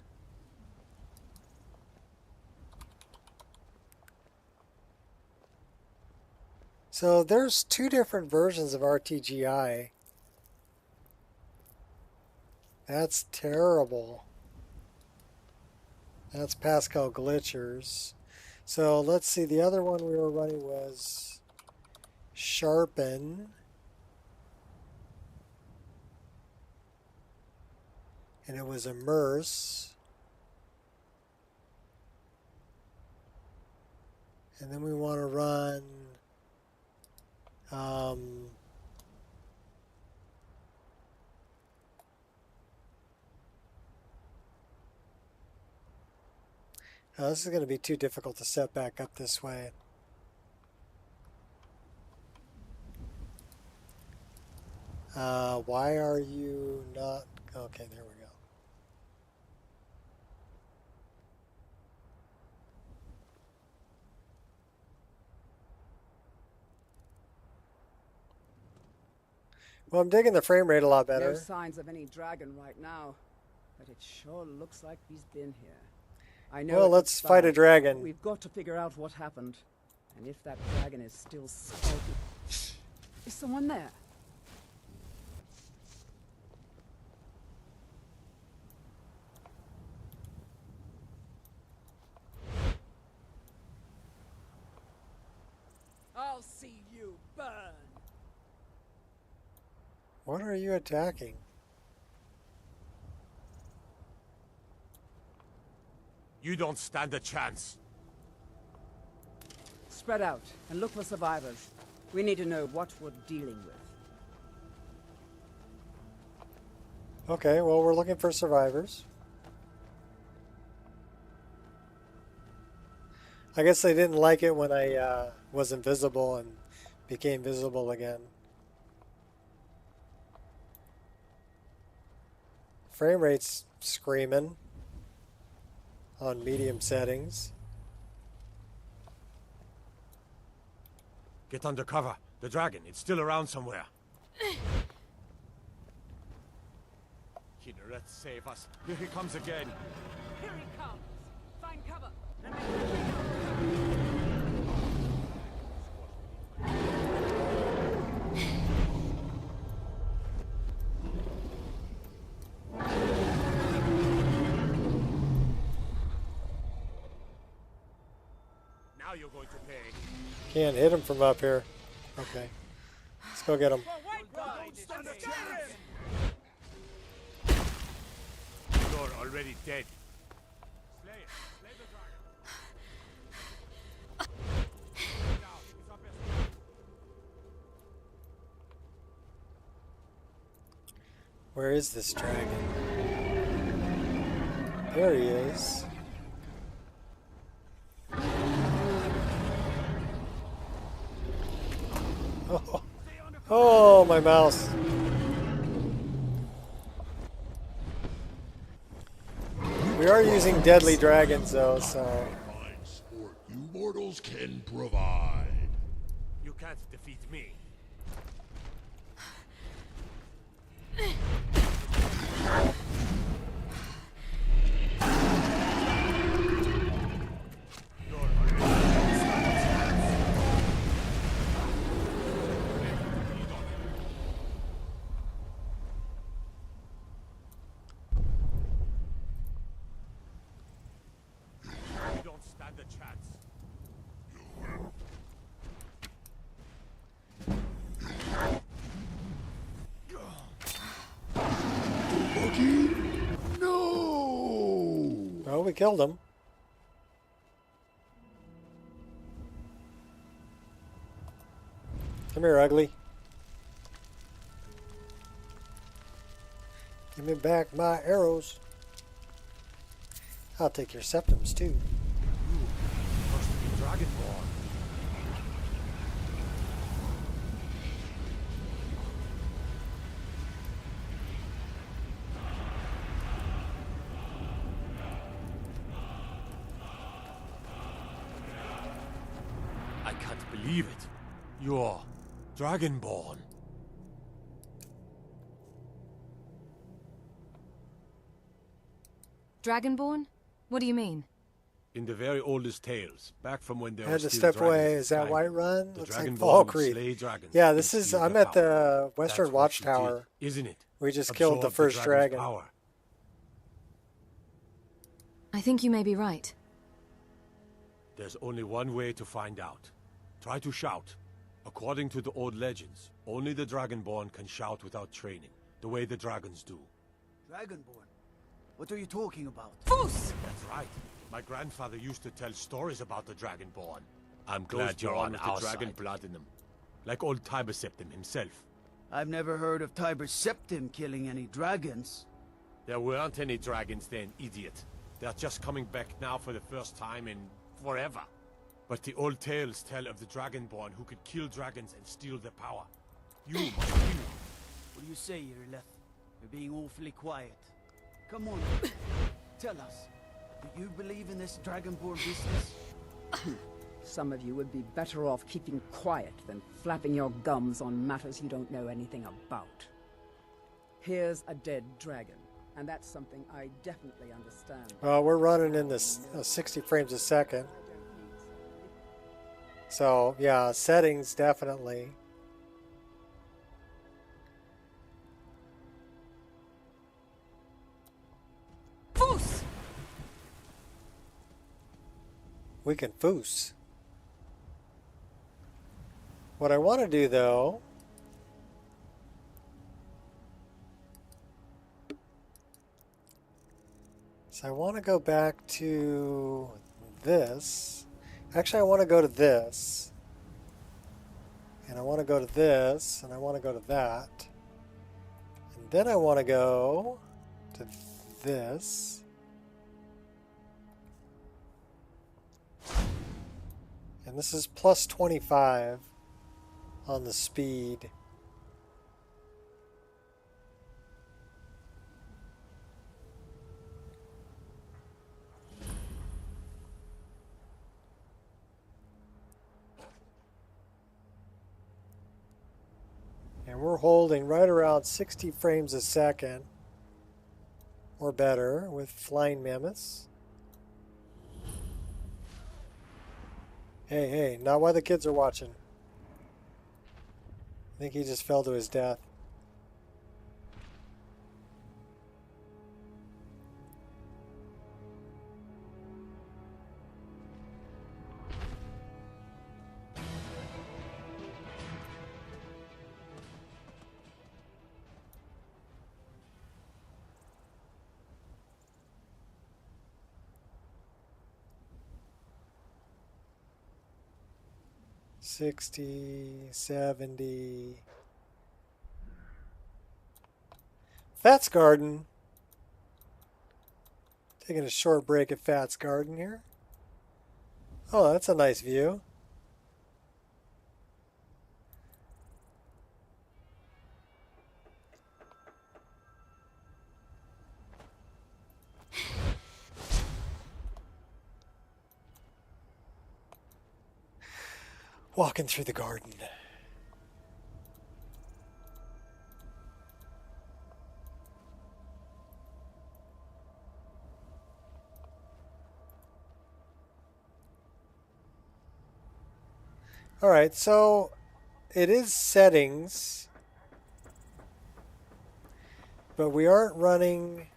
So there's two different versions of RTGI. That's terrible. That's Pascal Glitchers. So let's see, the other one we were running was Sharpen. And it was Immerse. And then we want to run oh, this is going to be too difficult to set back up this way. Why are you not... Okay, there we go. Well, I'm digging the frame rate a lot better. No signs of any dragon right now, but it sure looks like he's been here. I know. Well, let's fight a dragon. We've got to figure out what happened, and if that dragon is still skulking. Is someone there? I'll see you burn. What are you attacking? You don't stand a chance. Spread out and look for survivors. We need to know what we're dealing with. Okay, well, we're looking for survivors. I guess they didn't like it when I was invisible and became visible again. Frame rate's screaming on medium settings. Get under cover. The dragon, it's still around somewhere. Kinneret, save us. Here he comes again. Here he comes. Find cover. Now you're going to pay. Can't hit him from up here. Okay. Let's go get him. You're already dead. Slay it. Slay the dragon. Now, it's our best chance. Where is this dragon? There he is. Oh. Oh, my mouse. We are using deadly dragons, though, so... Fine sport you mortals can provide. You can't defeat me. You don't stand a chance. No! Well, we killed him. Come here, ugly. Give me back my arrows. I'll take your septums, too. Must be Dragonborn. I can't believe it. You're Dragonborn. Dragonborn? What do you mean? In the very oldest tales, back from when there I had were to still step away. dragons in Is that Skyrim, Whiterun? the Looks like Dragonborn Fall would Creek. slay dragons Yeah, and this is. steal I'm their at power. the Western That's what you Watchtower. did, isn't it? We just killed the Absorb first dragon's dragon. power. I think you may be right. There's only one way to find out. Try to shout. According to the old legends, only the Dragonborn can shout without training, the way the dragons do. Dragonborn? What are you talking about? Foos! That's right. My grandfather used to tell stories about the Dragonborn. I'm glad you're on our dragon side. blood in them. Like old Tiber Septim himself. I've never heard of Tiber Septim killing any dragons. There weren't any dragons then, idiot. They're just coming back now for the first time in forever. But the old tales tell of the Dragonborn who could kill dragons and steal their power. You must be one. What do you say, Irileth? You're being awfully quiet. Come on, tell us. Do you believe in this Dragonborn business? Some of you would be better off keeping quiet than flapping your gums on matters you don't know anything about. Here's a dead dragon, and that's something I definitely understand. Well, we're running in this 60 frames a second. So, yeah, settings definitely. Foos! We can foos. What I want to do, though, is I want to go back to this. Actually, I want to go to this. And I want to go to this. And I want to go to that. And then I want to go to this. And this is plus 25 on the speed. And we're holding right around 60 frames a second or better with flying mammoths. Hey, hey, not while the kids are watching. I think he just fell to his death. 60, 70. Fats Garden. Taking a short break at Fats Garden here. Oh, that's a nice view. Walking through the garden. All right, so it is settings, but we aren't running.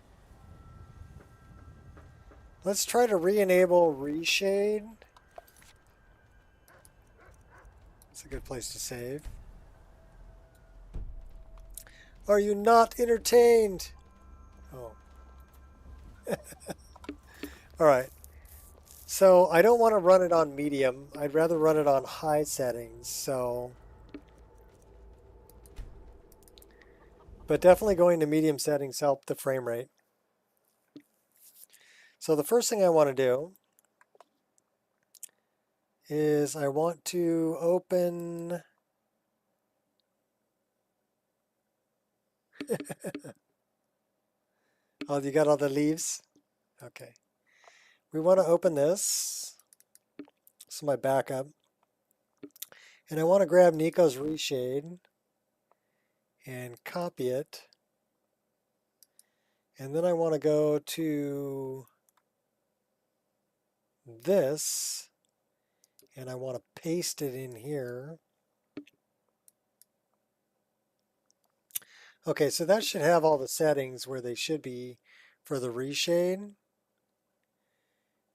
Let's try to re-enable reshade. It's a good place to save. Are you not entertained? Oh. All right. So I don't want to run it on medium. I'd rather run it on high settings. So, but definitely going to medium settings help the frame rate. So the first thing I want to do is I want to open oh, you got all the leaves? Okay. We want to open this. This is my backup. And I want to grab Nico's reshade and copy it. And then I want to go to this and I want to paste it in here. Okay, so that should have all the settings where they should be for the reshade.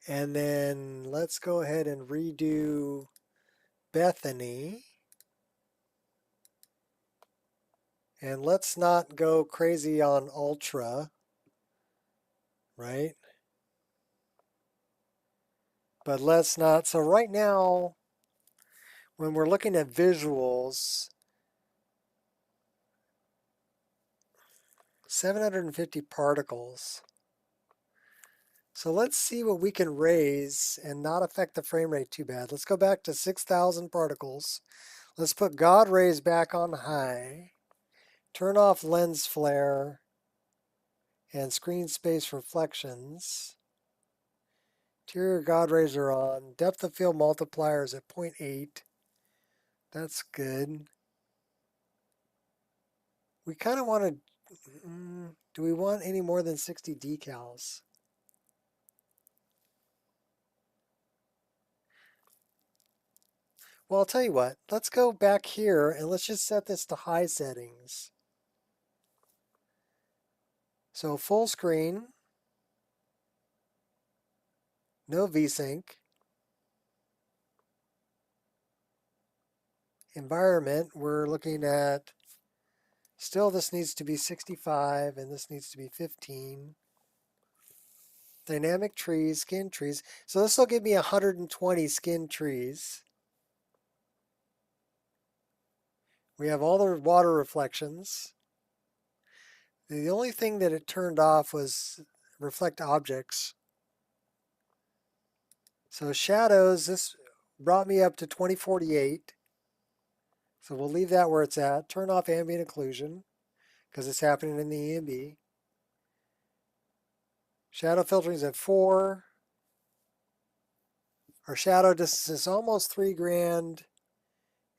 And then let's go ahead and redo Bethany. And let's not go crazy on Ultra, right? But let's not. So right now, when we're looking at visuals, 750 particles. So let's see what we can raise and not affect the frame rate too bad. Let's go back to 6,000 particles. Let's put God rays back on high. Turn off lens flare and screen space reflections. Interior God rays are on. Depth of field multiplier is at 0.8. That's good. We kind of want to, do we want any more than 60 decals? Well, I'll tell you what, let's go back here and let's just set this to high settings. So full screen, no VSync. Environment, we're looking at, still this needs to be 65 and this needs to be 15. Dynamic trees, skin trees. So this will give me 120 skin trees. We have all the water reflections. The only thing that it turned off was reflect objects. So shadows, this brought me up to 2048. So we'll leave that where it's at. Turn off ambient occlusion because it's happening in the EMB. Shadow filtering is at 4. Our shadow distance is almost 3 grand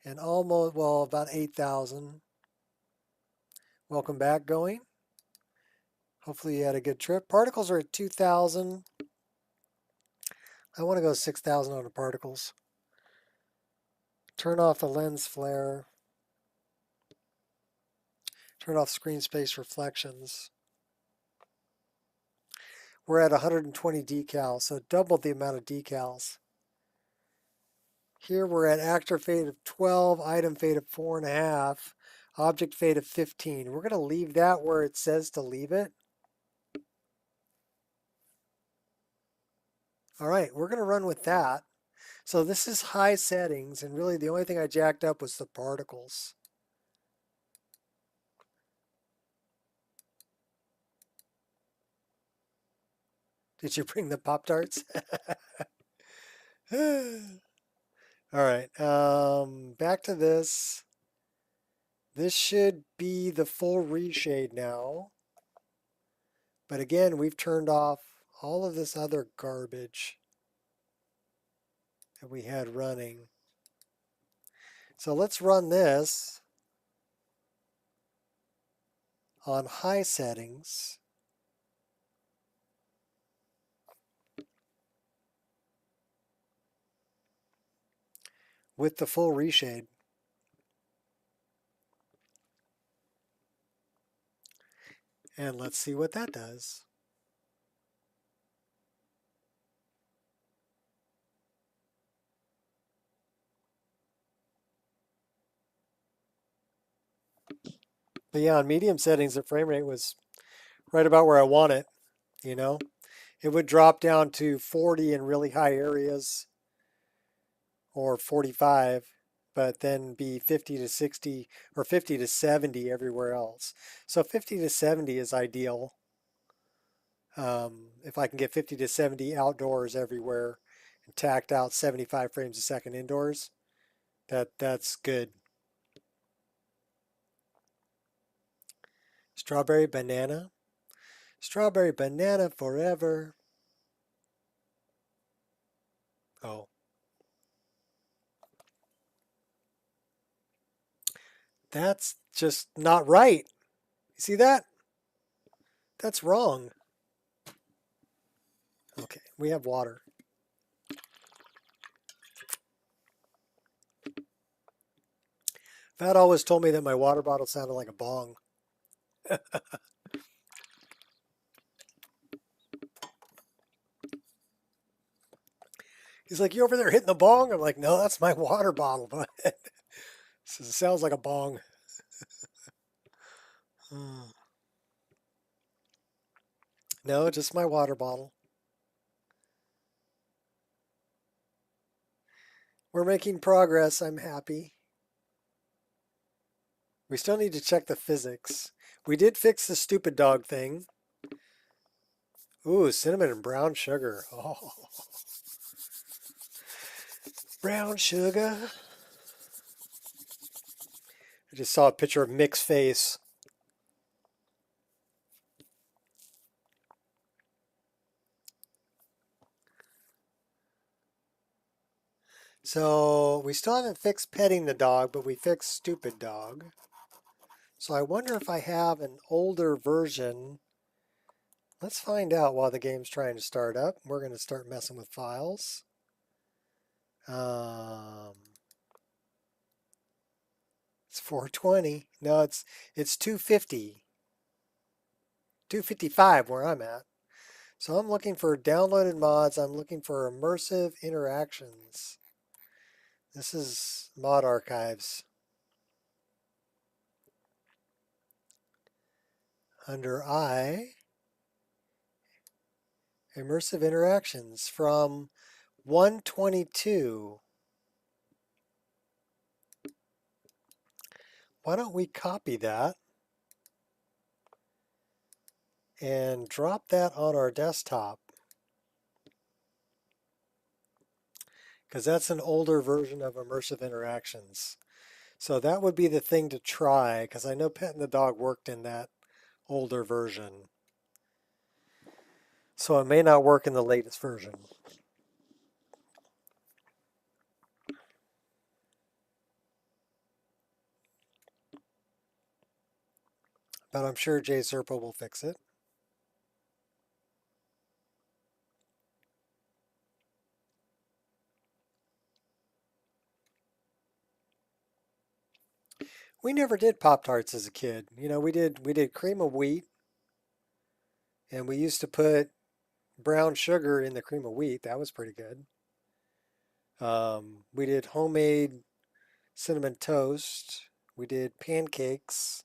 and almost, well, about 8,000. Welcome back going. Hopefully you had a good trip. Particles are at 2,000. I want to go 6,000 on the particles. Turn off the lens flare. Turn off screen space reflections. We're at 120 decals, so doubled the amount of decals. Here we're at actor fade of 12, item fade of 4.5, object fade of 15. We're going to leave that where it says to leave it. All right, we're going to run with that. So this is high settings, and really the only thing I jacked up was the particles. Did you bring the Pop-Tarts? All right, back to this. This should be the full reshade now. But again, we've turned off all of this other garbage that we had running. So let's run this on high settings. With the full reshade. And let's see what that does. But yeah, on medium settings, the frame rate was right about where I want it, you know? It would drop down to 40 in really high areas or 45, but then be 50 to 60 or 50 to 70 everywhere else. So 50 to 70 is ideal. If I can get 50 to 70 outdoors everywhere and tacked out 75 frames a second indoors, that's good. Strawberry banana. Strawberry banana forever. Oh. That's just not right. You see that? That's wrong. Okay, we have water. Vat always told me that my water bottle sounded like a bong. He's like, you over there hitting the bong? I'm like, no, that's my water bottle, but it sounds like a bong. No, just my water bottle. We're making progress. I'm happy. We still need to check the physics. We did fix the stupid dog thing. Ooh, cinnamon and brown sugar. Oh. Brown sugar. I just saw a picture of Mick's face. So we still haven't fixed petting the dog, but we fixed stupid dog. So I wonder if I have an older version. Let's find out while the game's trying to start up. We're going to start messing with files. It's 420. No, it's 250. 255 where I'm at. So I'm looking for downloaded mods. I'm looking for immersive interactions. This is mod archives. Under I, immersive interactions from 122. Why don't we copy that and drop that on our desktop? Because that's an older version of immersive interactions. So that would be the thing to try, because I know petting the dog worked in that older version. So it may not work in the latest version. But I'm sure Jay Serpo will fix it. We never did Pop-Tarts as a kid. You know, we did cream of wheat, and we used to put brown sugar in the cream of wheat. That was pretty good. We did homemade cinnamon toast. We did pancakes.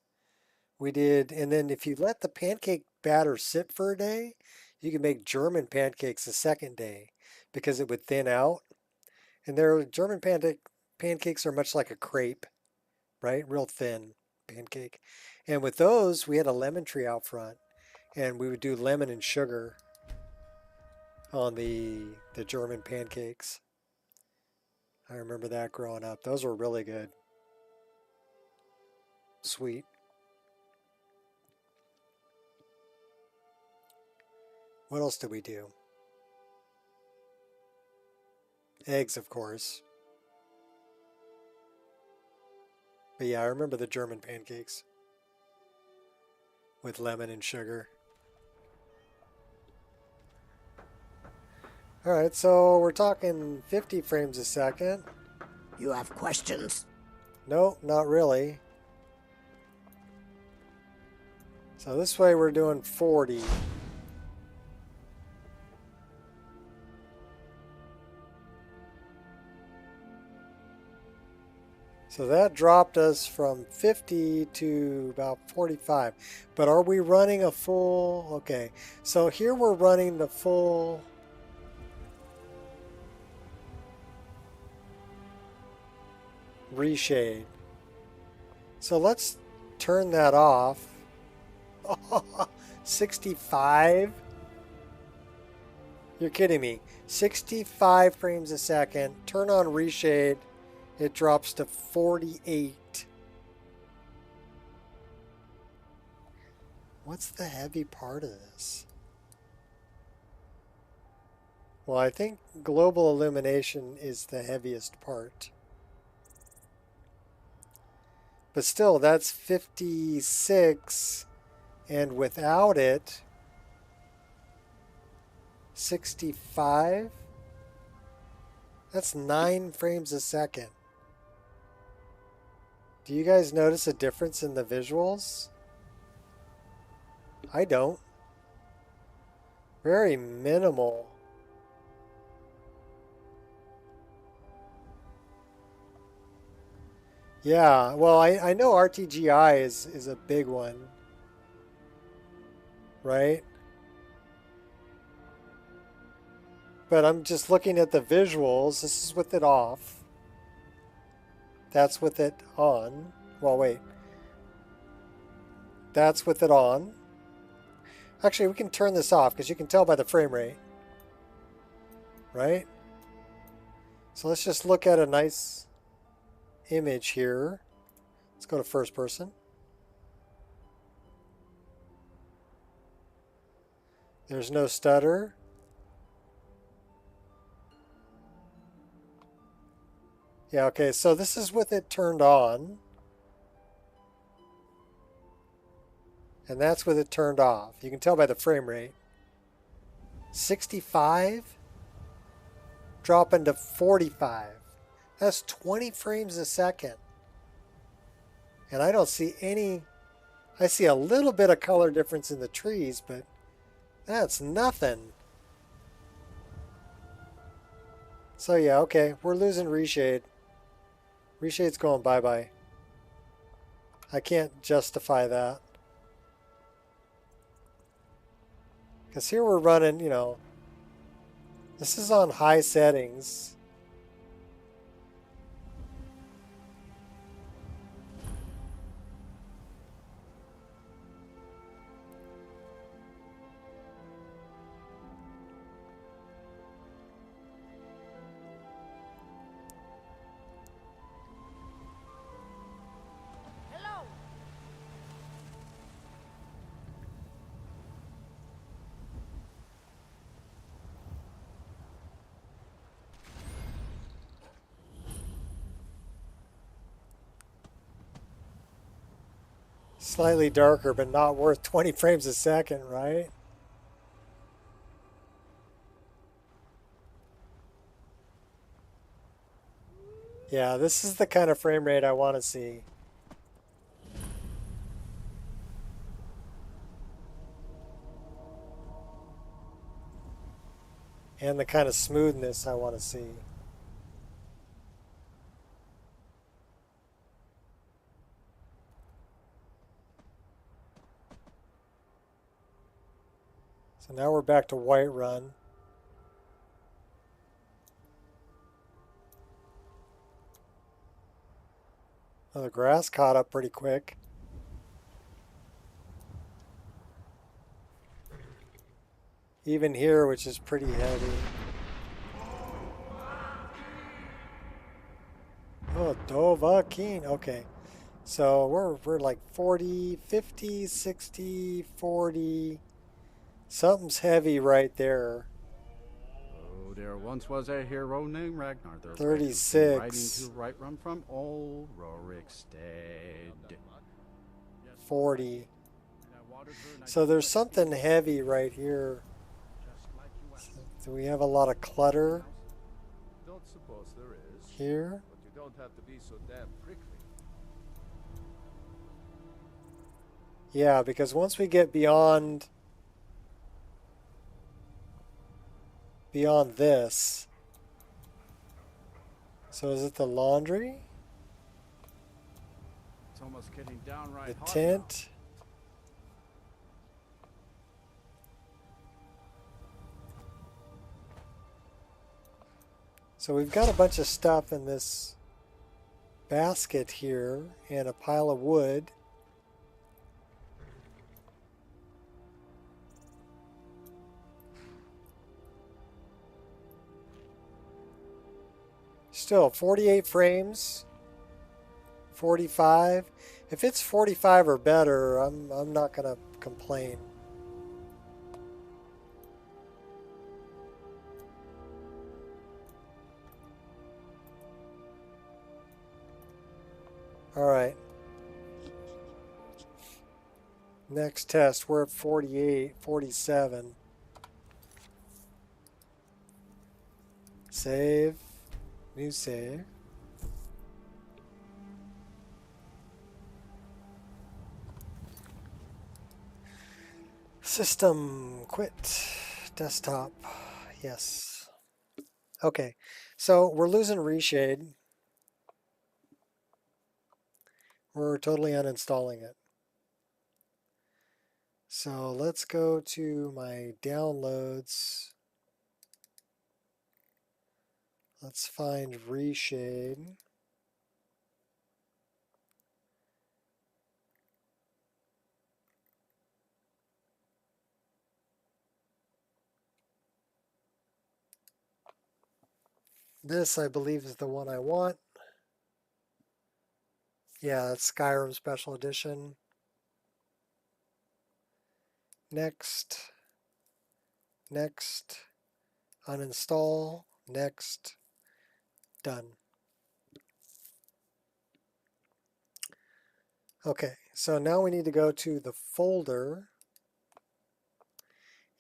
We did, and then if you let the pancake batter sit for a day, you can make German pancakes the second day because it would thin out. And their German pancakes are much like a crepe, right? Real thin pancake. And with those, we had a lemon tree out front, and we would do lemon and sugar on the German pancakes. I remember that growing up. Those were really good. Sweet. What else did we do? Eggs, of course. But yeah, I remember the German pancakes with lemon and sugar. Alright, so we're talking 50 frames a second. You have questions? Nope, not really. So this way we're doing 40. So that dropped us from 50 to about 45. But are we running a full... Okay, so here we're running the full... reshade. So let's turn that off. 65? You're kidding me. 65 frames a second. Turn on reshade. It drops to 48. What's the heavy part of this? Well, I think global illumination is the heaviest part. But still, that's 56. And without it, 65? That's 9 frames a second. Do you guys notice a difference in the visuals? I don't. Very minimal. Yeah, well, I know RTGI is a big one. Right? But I'm just looking at the visuals. This is with it off. That's with it on. Well, wait. That's with it on. Actually, we can turn this off because you can tell by the frame rate. Right? So let's just look at a nice image here. Let's go to first person. There's no stutter. Yeah, okay, so this is with it turned on. And that's with it turned off. You can tell by the frame rate. 65, dropping to 45. That's 20 frames a second. And I don't see any... I see a little bit of color difference in the trees, but that's nothing. So yeah, okay, we're losing reshade. Reshade's going bye-bye. I can't justify that. Because here we're running, you know, this is on high settings. Slightly darker, but not worth 20 frames a second, right? Yeah, this is the kind of frame rate I want to see. And the kind of smoothness I want to see. So now we're back to Whiterun. Oh, the grass caught up pretty quick. Even here, which is pretty heavy. Oh, Dovahkiin. Okay. So we're like 40, 50, 60, 40. Something's heavy right there. Oh, there once was a hero named Ragnar, the 36. riding to Whiterun from old Rorikstead. 40. So there's something heavy right here. Do we have a lot of clutter Don't suppose there is. here? But you don't have to be so damn prickly. Yeah, because once we get beyond this, so is it the laundry? It's almost getting downright The hot tent? So we've got a bunch of stuff in this basket here and a pile of wood. Still, 48 frames, 45. If it's 45 or better, I'm not gonna complain. All right. Next test, we're at 48, 47. Save. New save. System quit. Desktop. Yes. Okay. So we're losing reshade. We're totally uninstalling it. So let's go to my downloads. Let's find reshade. This, I believe, is the one I want. Yeah, it's Skyrim Special Edition. Next. Next. Uninstall. Next. Done. Okay, so now we need to go to the folder.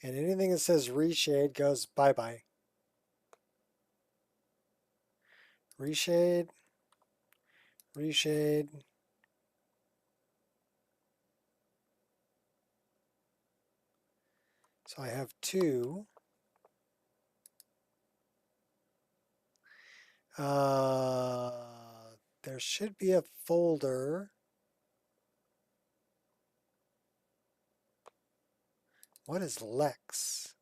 And anything that says reshade goes bye-bye. Reshade. Reshade. So I have two. There should be a folder. What is Lex?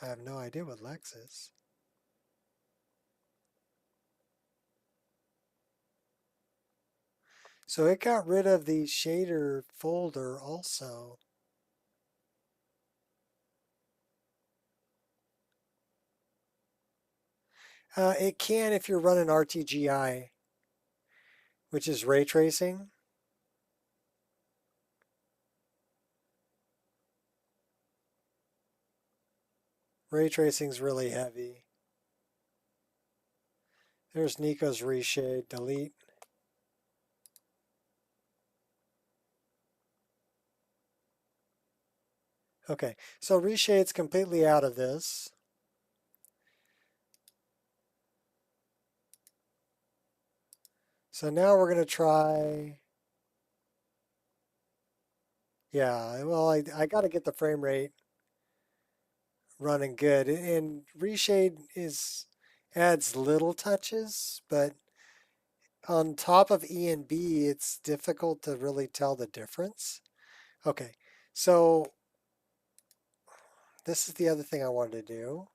I have no idea what Lex is. So it got rid of the shader folder also. It can if you're running RTGI, which is ray tracing. Ray tracing is really heavy. There's Nico's reshade, delete. Okay, so reshade's completely out of this. So now we're going to try. Yeah, well, I got to get the frame rate running good. And reshade adds little touches, but on top of E and B, it's difficult to really tell the difference. Okay, so this is the other thing I wanted to do.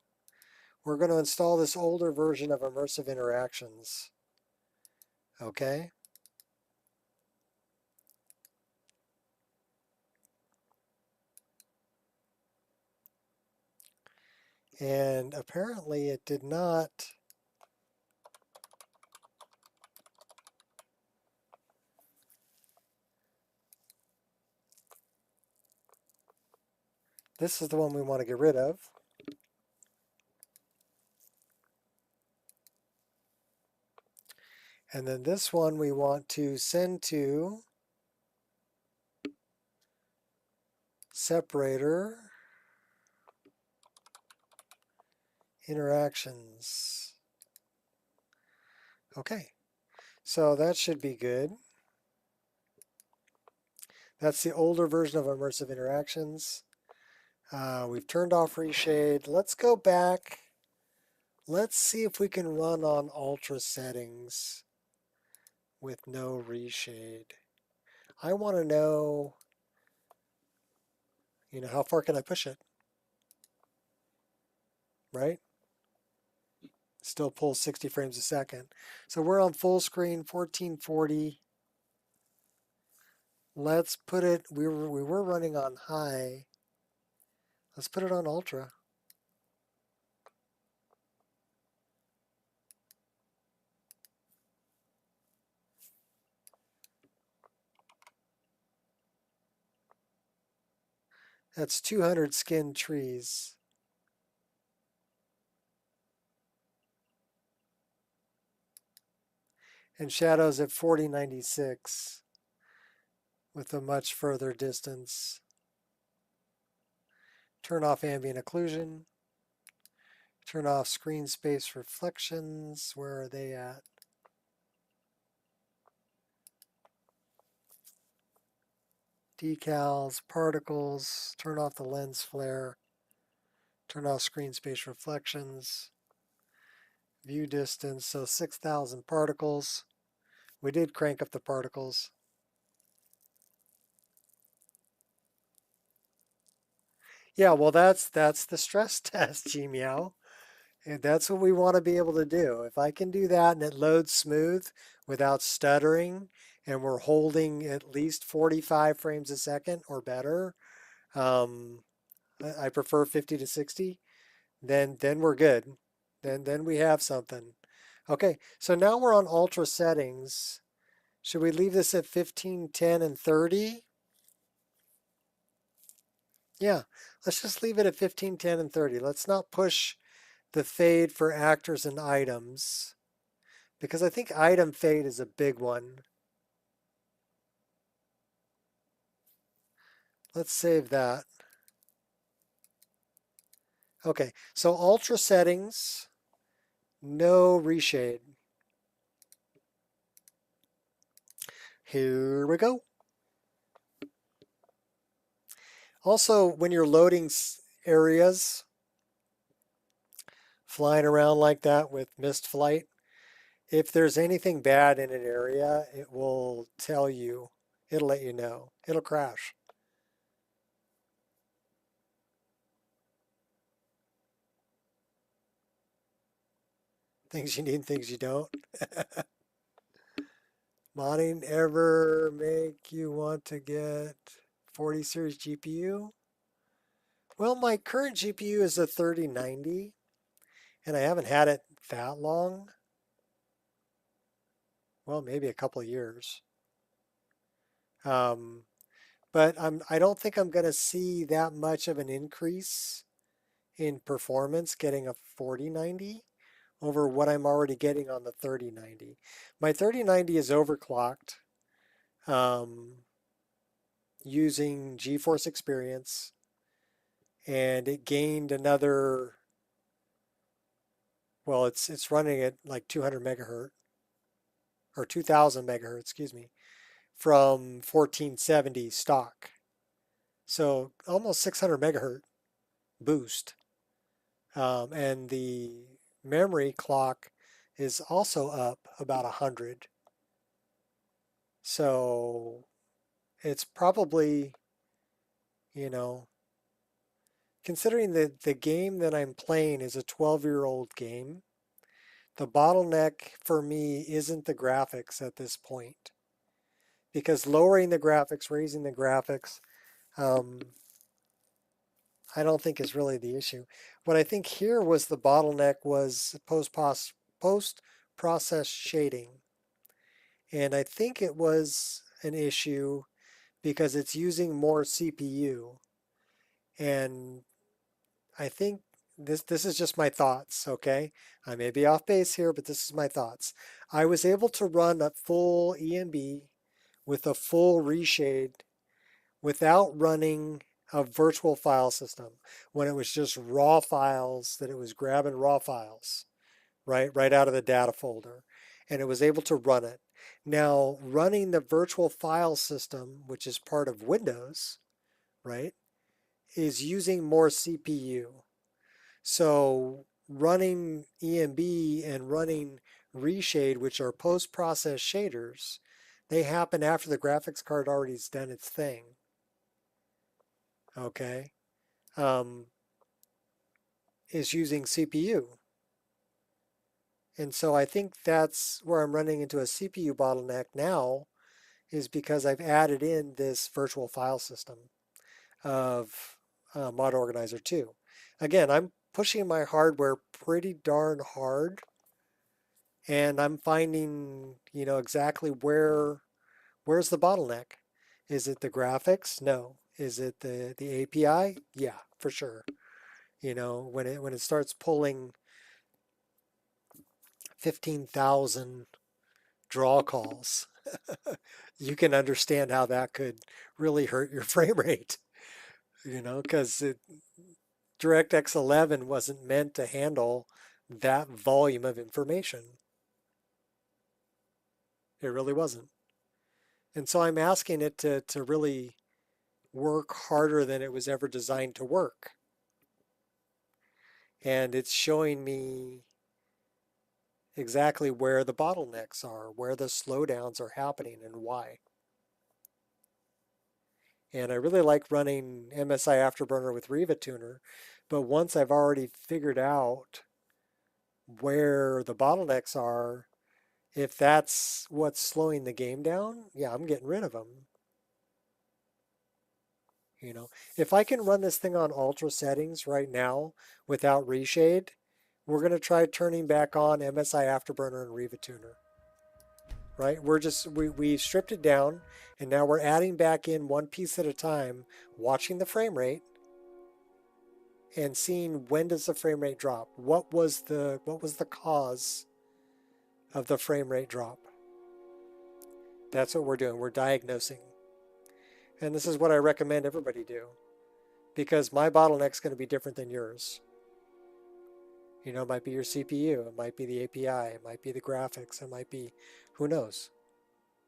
We're going to install this older version of Immersive Interactions. Okay. And apparently it did not. This is the one we want to get rid of. And then this one we want to send to separator interactions. Okay, so that should be good. That's the older version of immersive interactions. We've turned off reshade. Let's go back. Let's see if we can run on ultra settings with no reshade. I want to know, how far can I push it? Right? Still pulls 60 frames a second. So we're on full screen, 1440. Let's put it, we were running on high. Let's put it on ultra. That's 200 skinned trees. And shadows at 4096 with a much further distance. Turn off ambient occlusion. Turn off screen space reflections. Where are they at? Decals, particles, turn off the lens flare. Turn off screen space reflections. View distance, so 6,000 particles. We did crank up the particles. Yeah, well, that's the stress test, Gmeow. And that's what we want to be able to do. If I can do that and it loads smooth without stuttering, and we're holding at least 45 frames a second or better, I prefer 50 to 60, then we're good. Then we have something. Okay, so now we're on ultra settings. Should we leave this at 15, 10, and 30? Yeah, let's just leave it at 15, 10, and 30. Let's not push the fade for actors and items, because I think item fade is a big one. Let's save that. Okay, so ultra settings, no reshade. Here we go. Also, when you're loading areas, flying around like that with mist flight, if there's anything bad in an area, it will tell you. It'll let you know. It'll crash. Things you need, things you don't. Modding ever make you want to get 40 series GPU? Well, my current GPU is a 3090, and I haven't had it that long. Well, maybe a couple of years. But I don't think I'm going to see that much of an increase in performance getting a 4090 over what I'm already getting on the 3090. My 3090 is overclocked using GeForce Experience, and it gained another, well, it's running at like 200 megahertz, or 2000 megahertz, excuse me, from 1470 stock. So almost 600 megahertz boost. And the memory clock is also up about 100. So it's probably, considering that the game that I'm playing is a 12-year-old game, the bottleneck for me isn't the graphics at this point. Because lowering the graphics, raising the graphics, I don't think is really the issue. What I think here was the bottleneck was post-process shading. And I think it was an issue because it's using more CPU. And I think this is just my thoughts, okay? I may be off base here, but this is my thoughts. I was able to run a full ENB with a full reshade without running a virtual file system when it was just raw files that it was grabbing raw files, right out of the data folder, and it was able to run it. Now, running the virtual file system, which is part of Windows, right, is using more CPU. So running ENB and running reshade, which are post-process shaders, they happen after the graphics card already's done its thing. Okay, is using CPU. And so I think that's where I'm running into a CPU bottleneck now, is because I've added in this virtual file system of Mod Organizer 2. Again, I'm pushing my hardware pretty darn hard, and I'm finding, exactly where's the bottleneck. Is it the graphics? No. Is it the API? Yeah, for sure. When it starts pulling 15,000 draw calls, you can understand how that could really hurt your frame rate. Because DirectX 11 wasn't meant to handle that volume of information. It really wasn't. And so I'm asking it to really work harder than it was ever designed to work. And it's showing me exactly where the bottlenecks are, where the slowdowns are happening, and why. And I really like running MSI Afterburner with Riva Tuner, but once I've already figured out where the bottlenecks are, if that's what's slowing the game down, yeah, I'm getting rid of them. If I can run this thing on ultra settings right now without reshade, we're going to try turning back on MSI Afterburner and Riva Tuner. Right? We stripped it down, and now we're adding back in one piece at a time, watching the frame rate and seeing when does the frame rate drop. What was the cause of the frame rate drop? That's what we're doing. We're diagnosing. And this is what I recommend everybody do, because my bottleneck's going to be different than yours. It might be your CPU, it might be the API, it might be the graphics, it might be, who knows?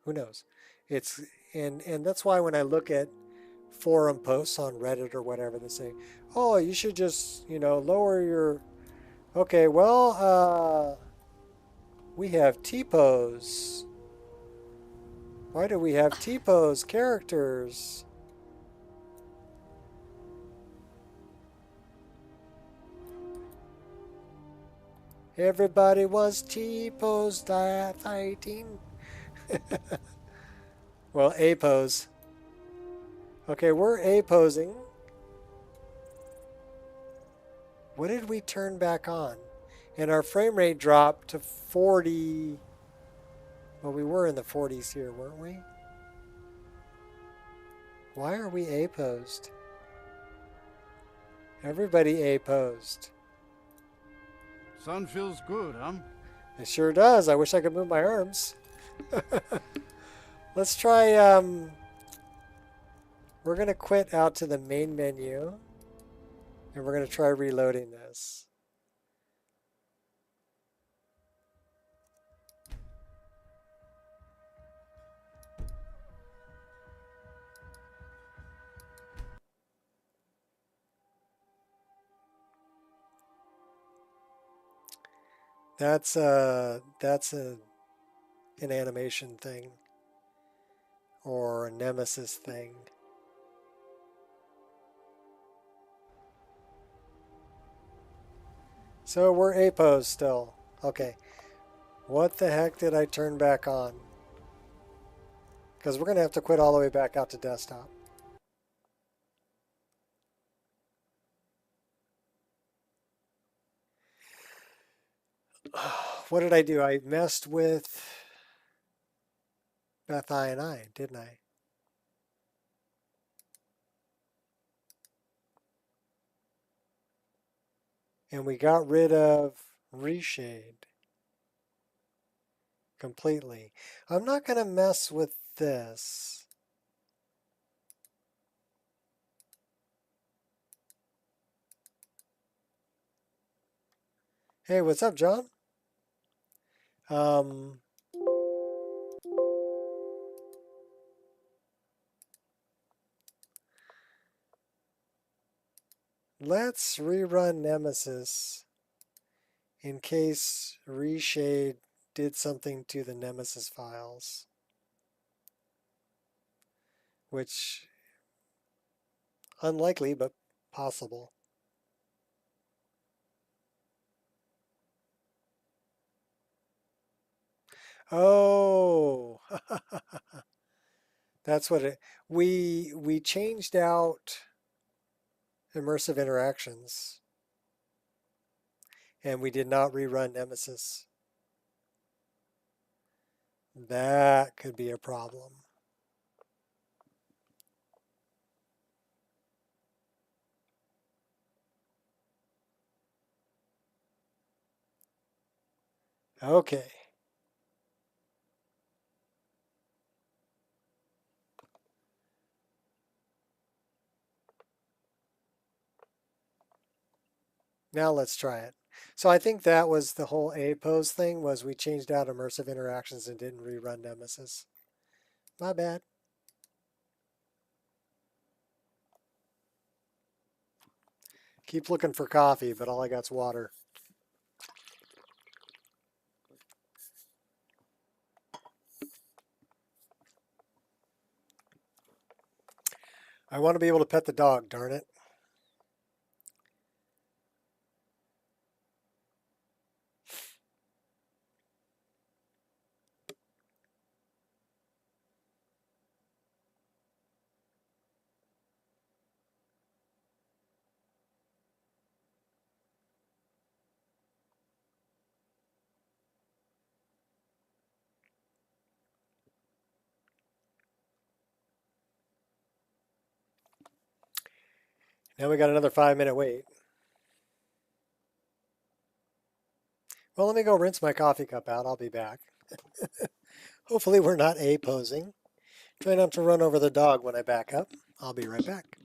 Who knows? And that's why when I look at forum posts on Reddit or whatever, they say, oh, you should just, lower your, okay, well, we have typos. Why do we have typos, characters? Everybody was T-pose fighting. Well, A-pose. Okay, we're A-posing. What did we turn back on? And our frame rate dropped to 40. Well, we were in the 40s here, weren't we? Why are we A-posed? Everybody A-posed. Sun feels good, huh? It sure does. I wish I could move my arms. Let's try, we're going to quit out to the main menu, and we're going to try reloading this. That's an animation thing, or a Nemesis thing. So we're A-pose still. Okay. What the heck did I turn back on? Because we're going to have to quit all the way back out to desktop. What did I do? I messed with Beth I and I, didn't I? And we got rid of reshade completely. I'm not going to mess with this. Hey, what's up, John? Let's rerun Nemesis in case reshade did something to the Nemesis files, which unlikely, but possible. Oh, that's what it. We changed out immersive interactions, and we did not rerun Nemesis. That could be a problem. Okay. Now let's try it. So I think that was the whole A pose thing, was we changed out immersive interactions and didn't rerun Nemesis. My bad. Keep looking for coffee, but all I got's water. I want to be able to pet the dog, darn it. Now we got another 5-minute wait. Well, let me go rinse my coffee cup out. I'll be back. Hopefully we're not A posing. Try not to run over the dog when I back up. I'll be right back.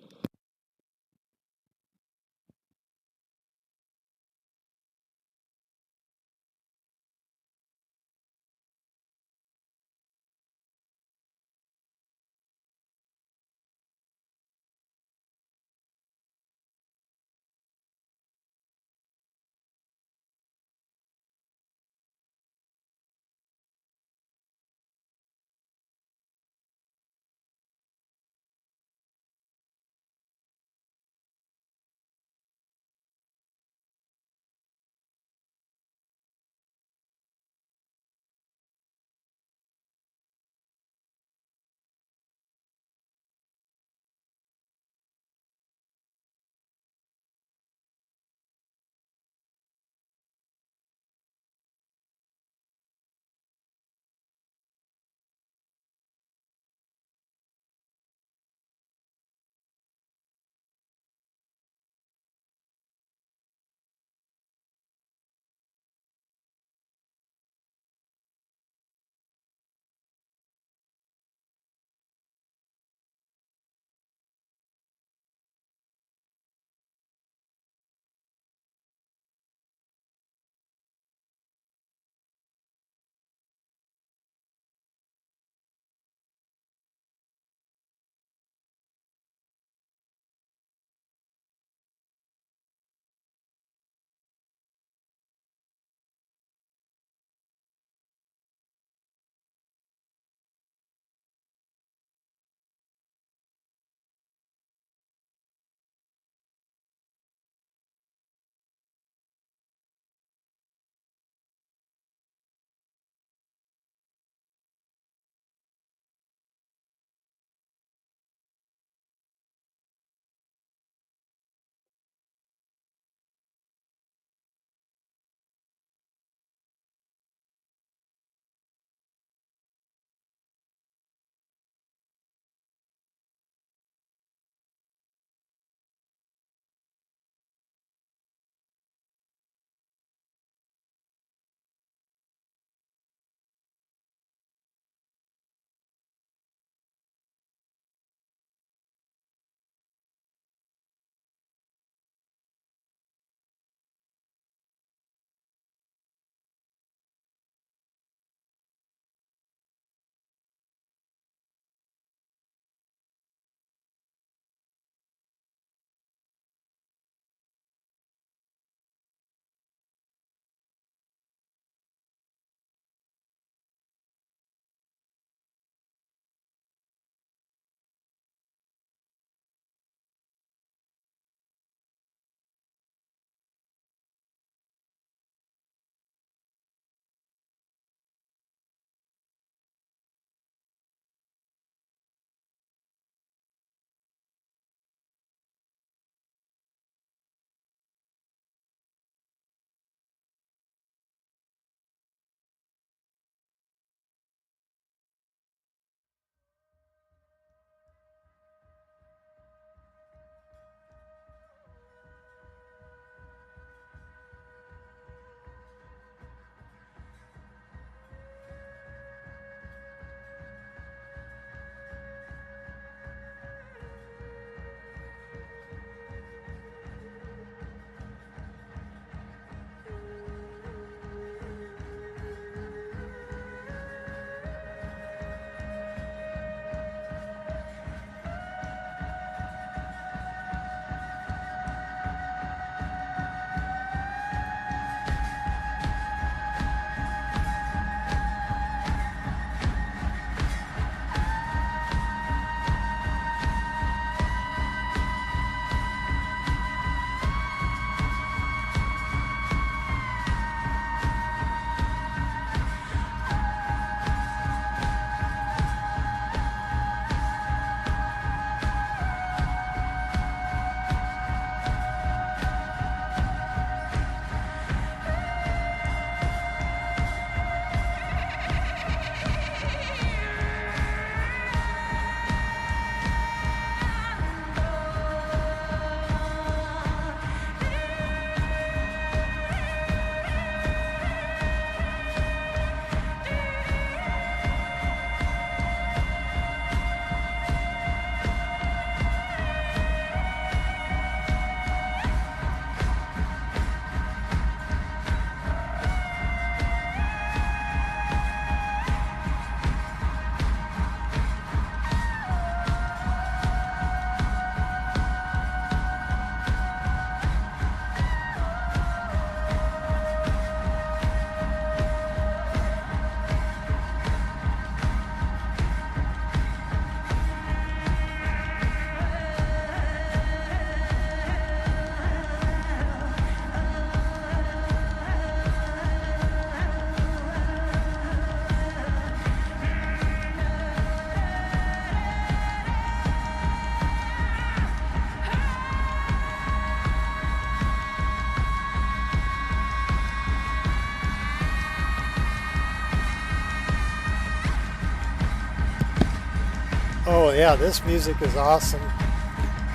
yeah, this music is awesome.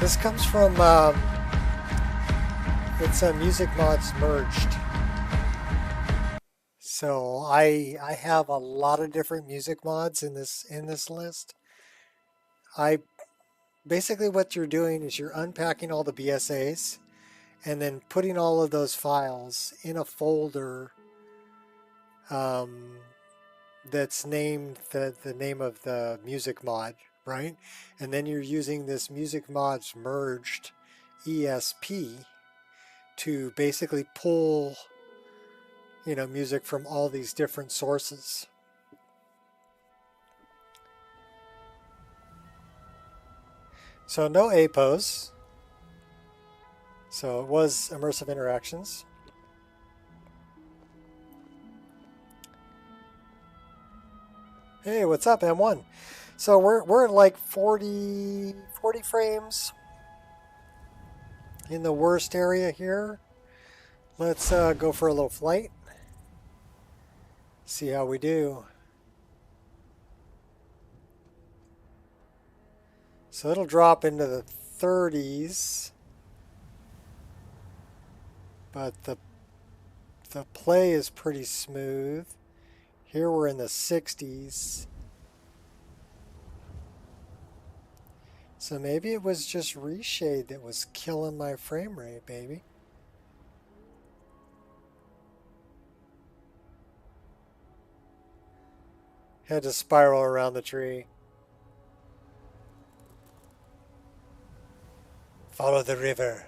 This comes from, it's Music Mods Merged. So I have a lot of different music mods in this list. Basically what you're doing is you're unpacking all the BSAs and then putting all of those files in a folder that's named the name of the music mod, right? And then you're using this Music Mods Merged ESP to basically pull, music from all these different sources. So no APOs. So it was immersive interactions. Hey, what's up, M1? So we're at like 40 frames in the worst area here. Let's go for a little flight. See how we do. So it'll drop into the 30s, but the play is pretty smooth. Here we're in the 60s. So maybe it was just reshade that was killing my frame rate, baby. Had to spiral around the tree. Follow the river.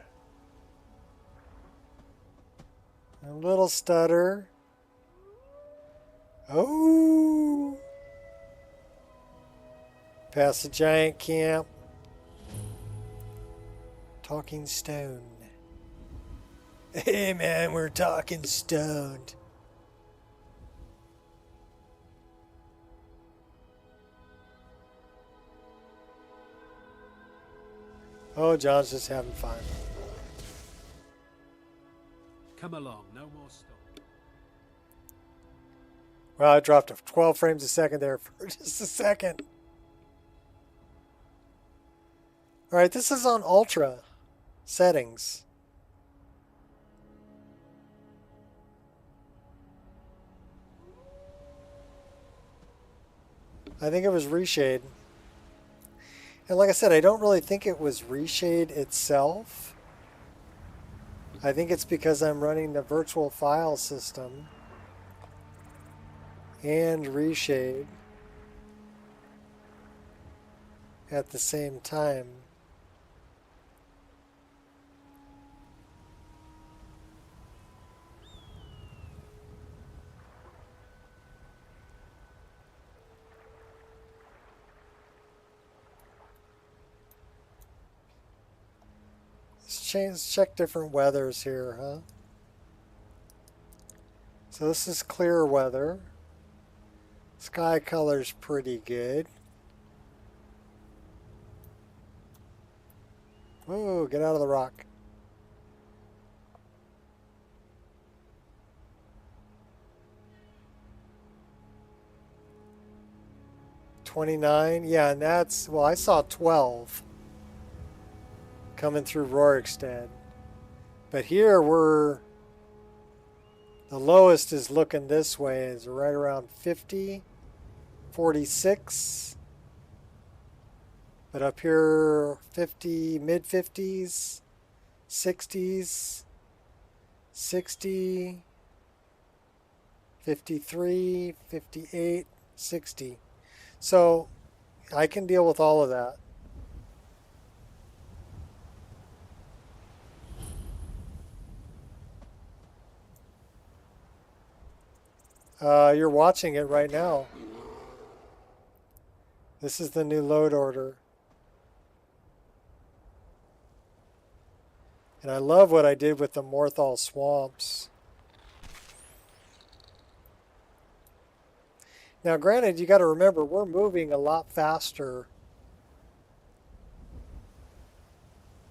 A little stutter. Oh! Past the giant camp. Talking stone. Hey man, we're talking stoned. Oh, John's just having fun. Come along, no more stop. Well, I dropped to 12 frames a second there for just a second. All right, this is on ultra settings. I think it was reshade. And like I said, I don't really think it was reshade itself. I think it's because I'm running the virtual file system and reshade at the same time. Let's check different weathers here, huh? So this is clear weather. Sky color's pretty good. Whoa, get out of the rock. $29, yeah, and that's, well, I saw 12 coming through Rorikstead. But here the lowest is looking this way, is right around 50, 46. But up here, 50, mid 50s, 60s, 60, 53, 58, 60. So I can deal with all of that. You're watching it right now. This is the new load order. And I love what I did with the Morthal swamps. Now granted, you got to remember, we're moving a lot faster.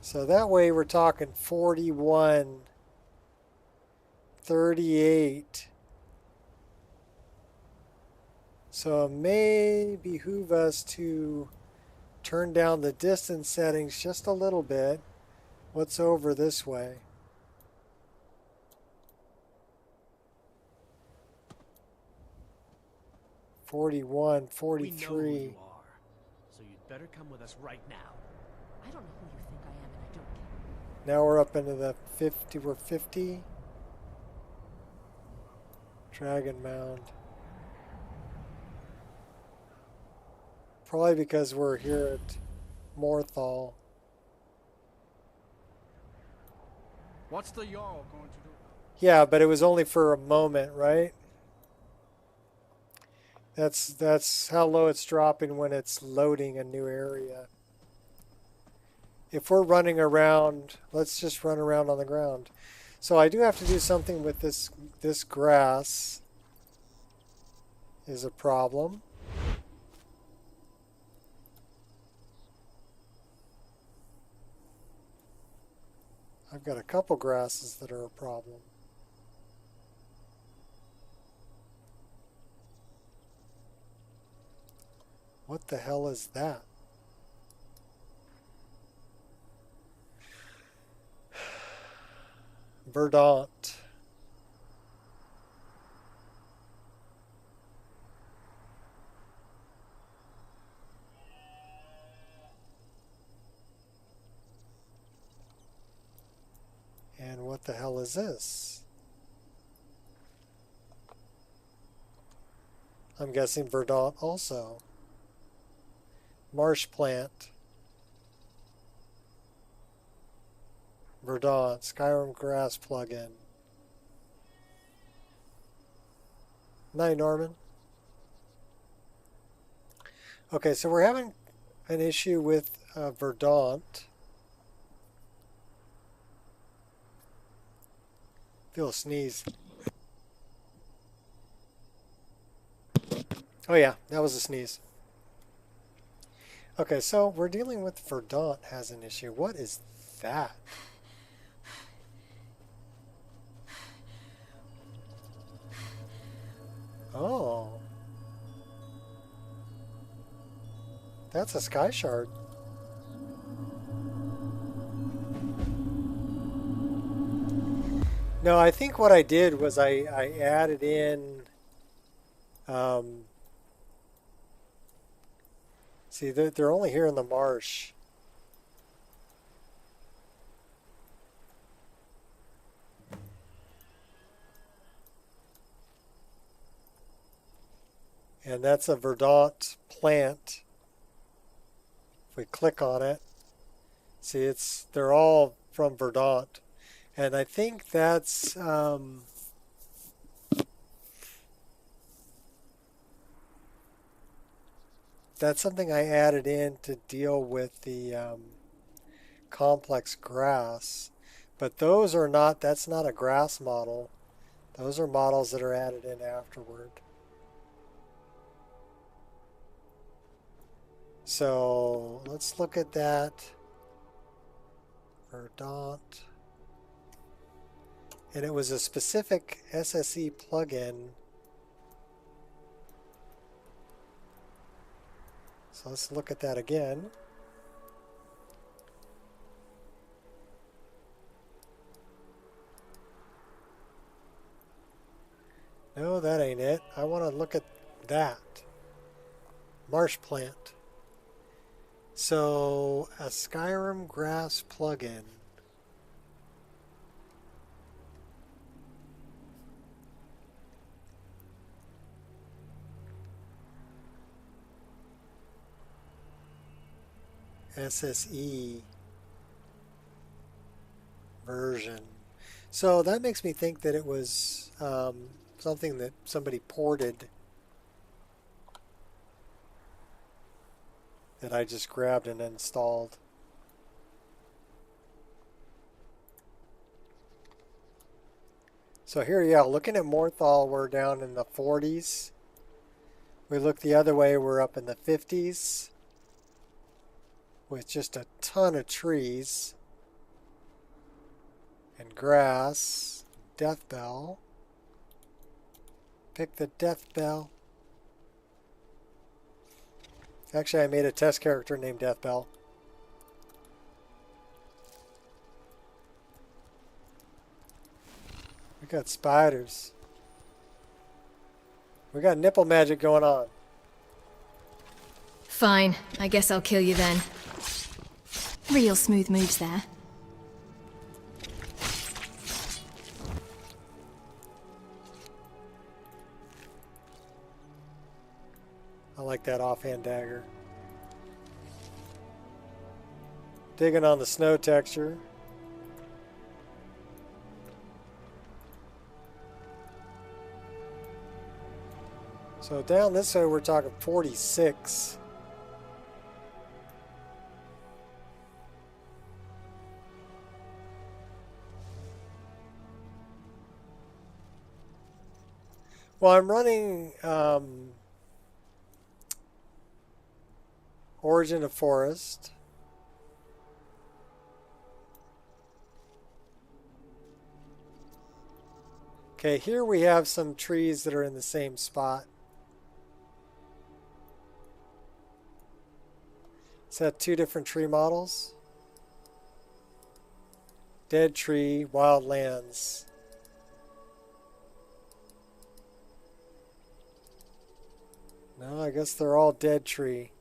So that way we're talking 41, 38. So it may behoove us to turn down the distance settings just a little bit. What's over this way? "41, We know who 43. you are, so you'd better come with us right now. I don't know who you think I am, and I don't care. Now we're up into the 50. We're 50. Dragon Mound. Probably because we're here at Morthal. What's the Jarl going to do? Yeah, but it was only for a moment, right? That's how low it's dropping when it's loading a new area. If we're running around, let's just run around on the ground. So I do have to do something with this grass is a problem. I've got a couple grasses that are a problem. What the hell is that? Verdant. And what the hell is this? I'm guessing Verdant also. Marsh plant. Verdant, Skyrim grass plugin. Night, Norman. Okay, so we're having an issue with Verdant. Feel a sneeze. Oh yeah, that was a sneeze. Okay, so we're dealing with Verdant has an issue. What is that? Oh. That's a sky shard. No, I think what I did was I added in see, they're only here in the marsh. And that's a Verdant plant. If we click on it, see, they're all from Verdant. And I think that's something I added in to deal with the complex grass. But those are not, that's not a grass model. Those are models that are added in afterward. So let's look at that. Verdant. And it was a specific SSE plugin. So let's look at that again. No, that ain't it. I want to look at that. Marsh plant. So, a Skyrim grass plugin. SSE version. So that makes me think that it was something that somebody ported that I just grabbed and installed. So here, yeah, looking at Morthal, we're down in the 40s. We look the other way, we're up in the 50s. With just a ton of trees. And grass. Death bell. Pick the death bell. Actually, I made a test character named Deathbell. We got spiders. We got nipple magic going on. Fine, I guess I'll kill you then. Real smooth moves there. I like that offhand dagger. Digging on the snow texture. So down this way we're talking 46. Well, I'm running Origin of Forest. Okay, here we have some trees that are in the same spot. Is that two different tree models? Dead tree, wild lands. No, I guess they're all dead tree.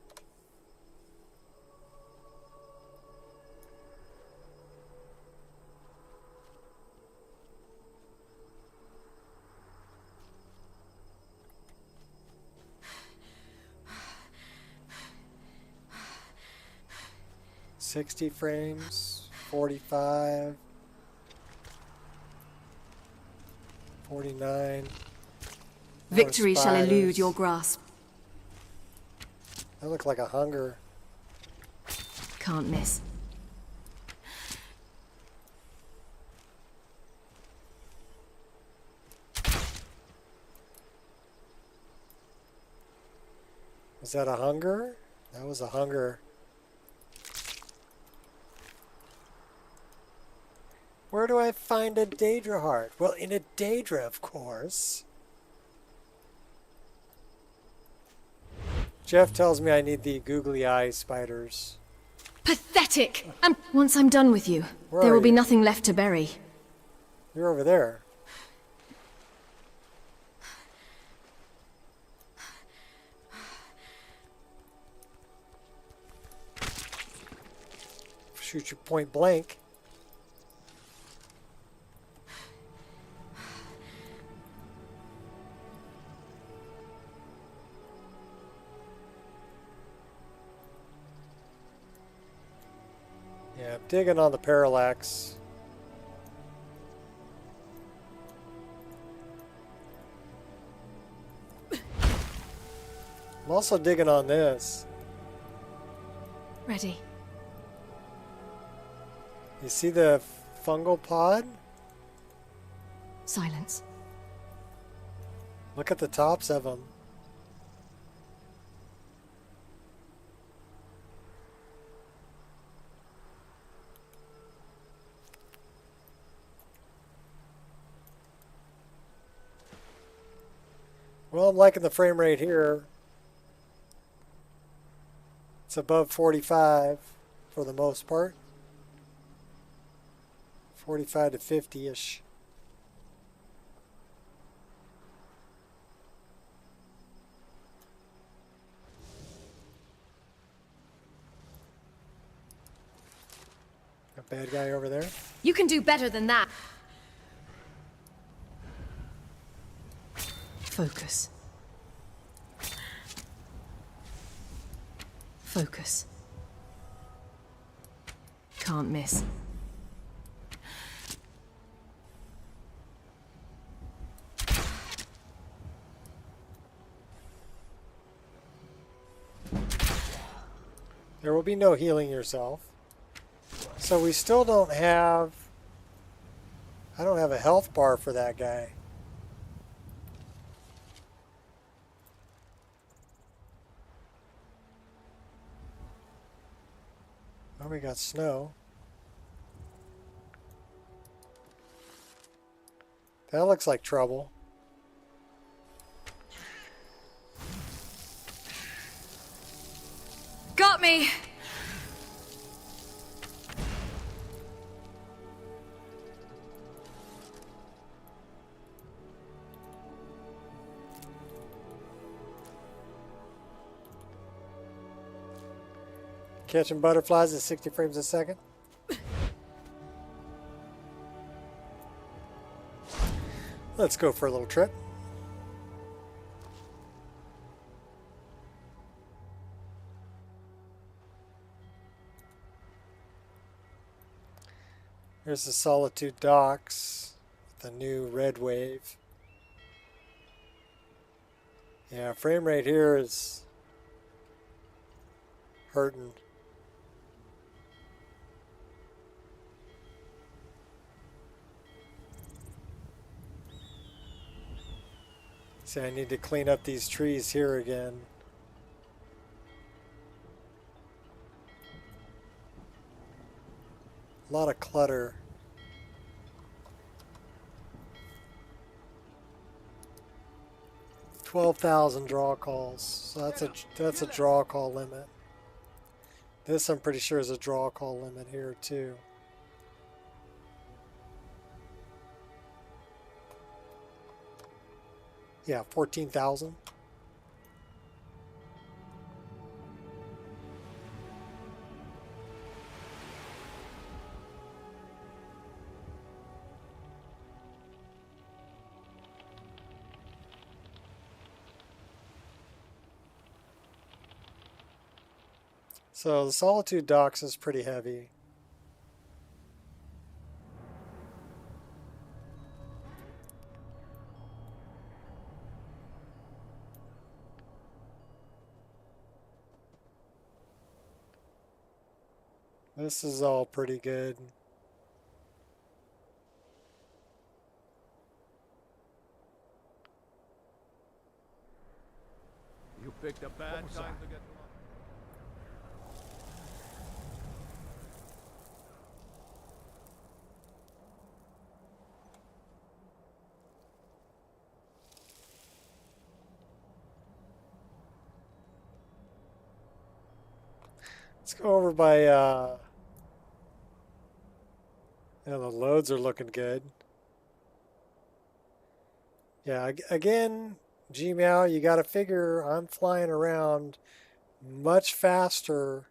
$60 frames, 45, 49. Victory shall elude your grasp. That looked like a hunger. Can't miss. Was that a hunger? That was a hunger. Where do I find a Daedra heart? Well, in a Daedra, of course. Jeff tells me I need the googly eye spiders. Pathetic! And once I'm done with you, Where there are will be you? nothing left to bury. You're over there. Shoot you point blank. Yeah, I'm digging on the parallax. I'm also digging on this. Ready. You see the fungal pod? Silence. Look at the tops of them. Well, I'm liking the frame rate here. It's above 45 for the most part. 45 to 50-ish. A bad guy over there. You can do better than that. Focus. Focus. Can't miss. There will be no healing yourself. So we still don't have... I don't have a health bar for that guy. Oh, we got snow. That looks like trouble. Catching butterflies at 60 frames a second. Let's go for a little trip. Here's the Solitude docks, the new red wave. Yeah, frame rate here is hurting. See, I need to clean up these trees here again. A lot of clutter. $12,000 draw calls. So that's a draw call limit. This I'm pretty sure is a draw call limit here too. Yeah, 14,000. So the Solitude docks is pretty heavy. This is all pretty good. You picked a bad time to get to Let's go over by, yeah, the loads are looking good. Yeah, again, Gmeow, you got to figure I'm flying around much faster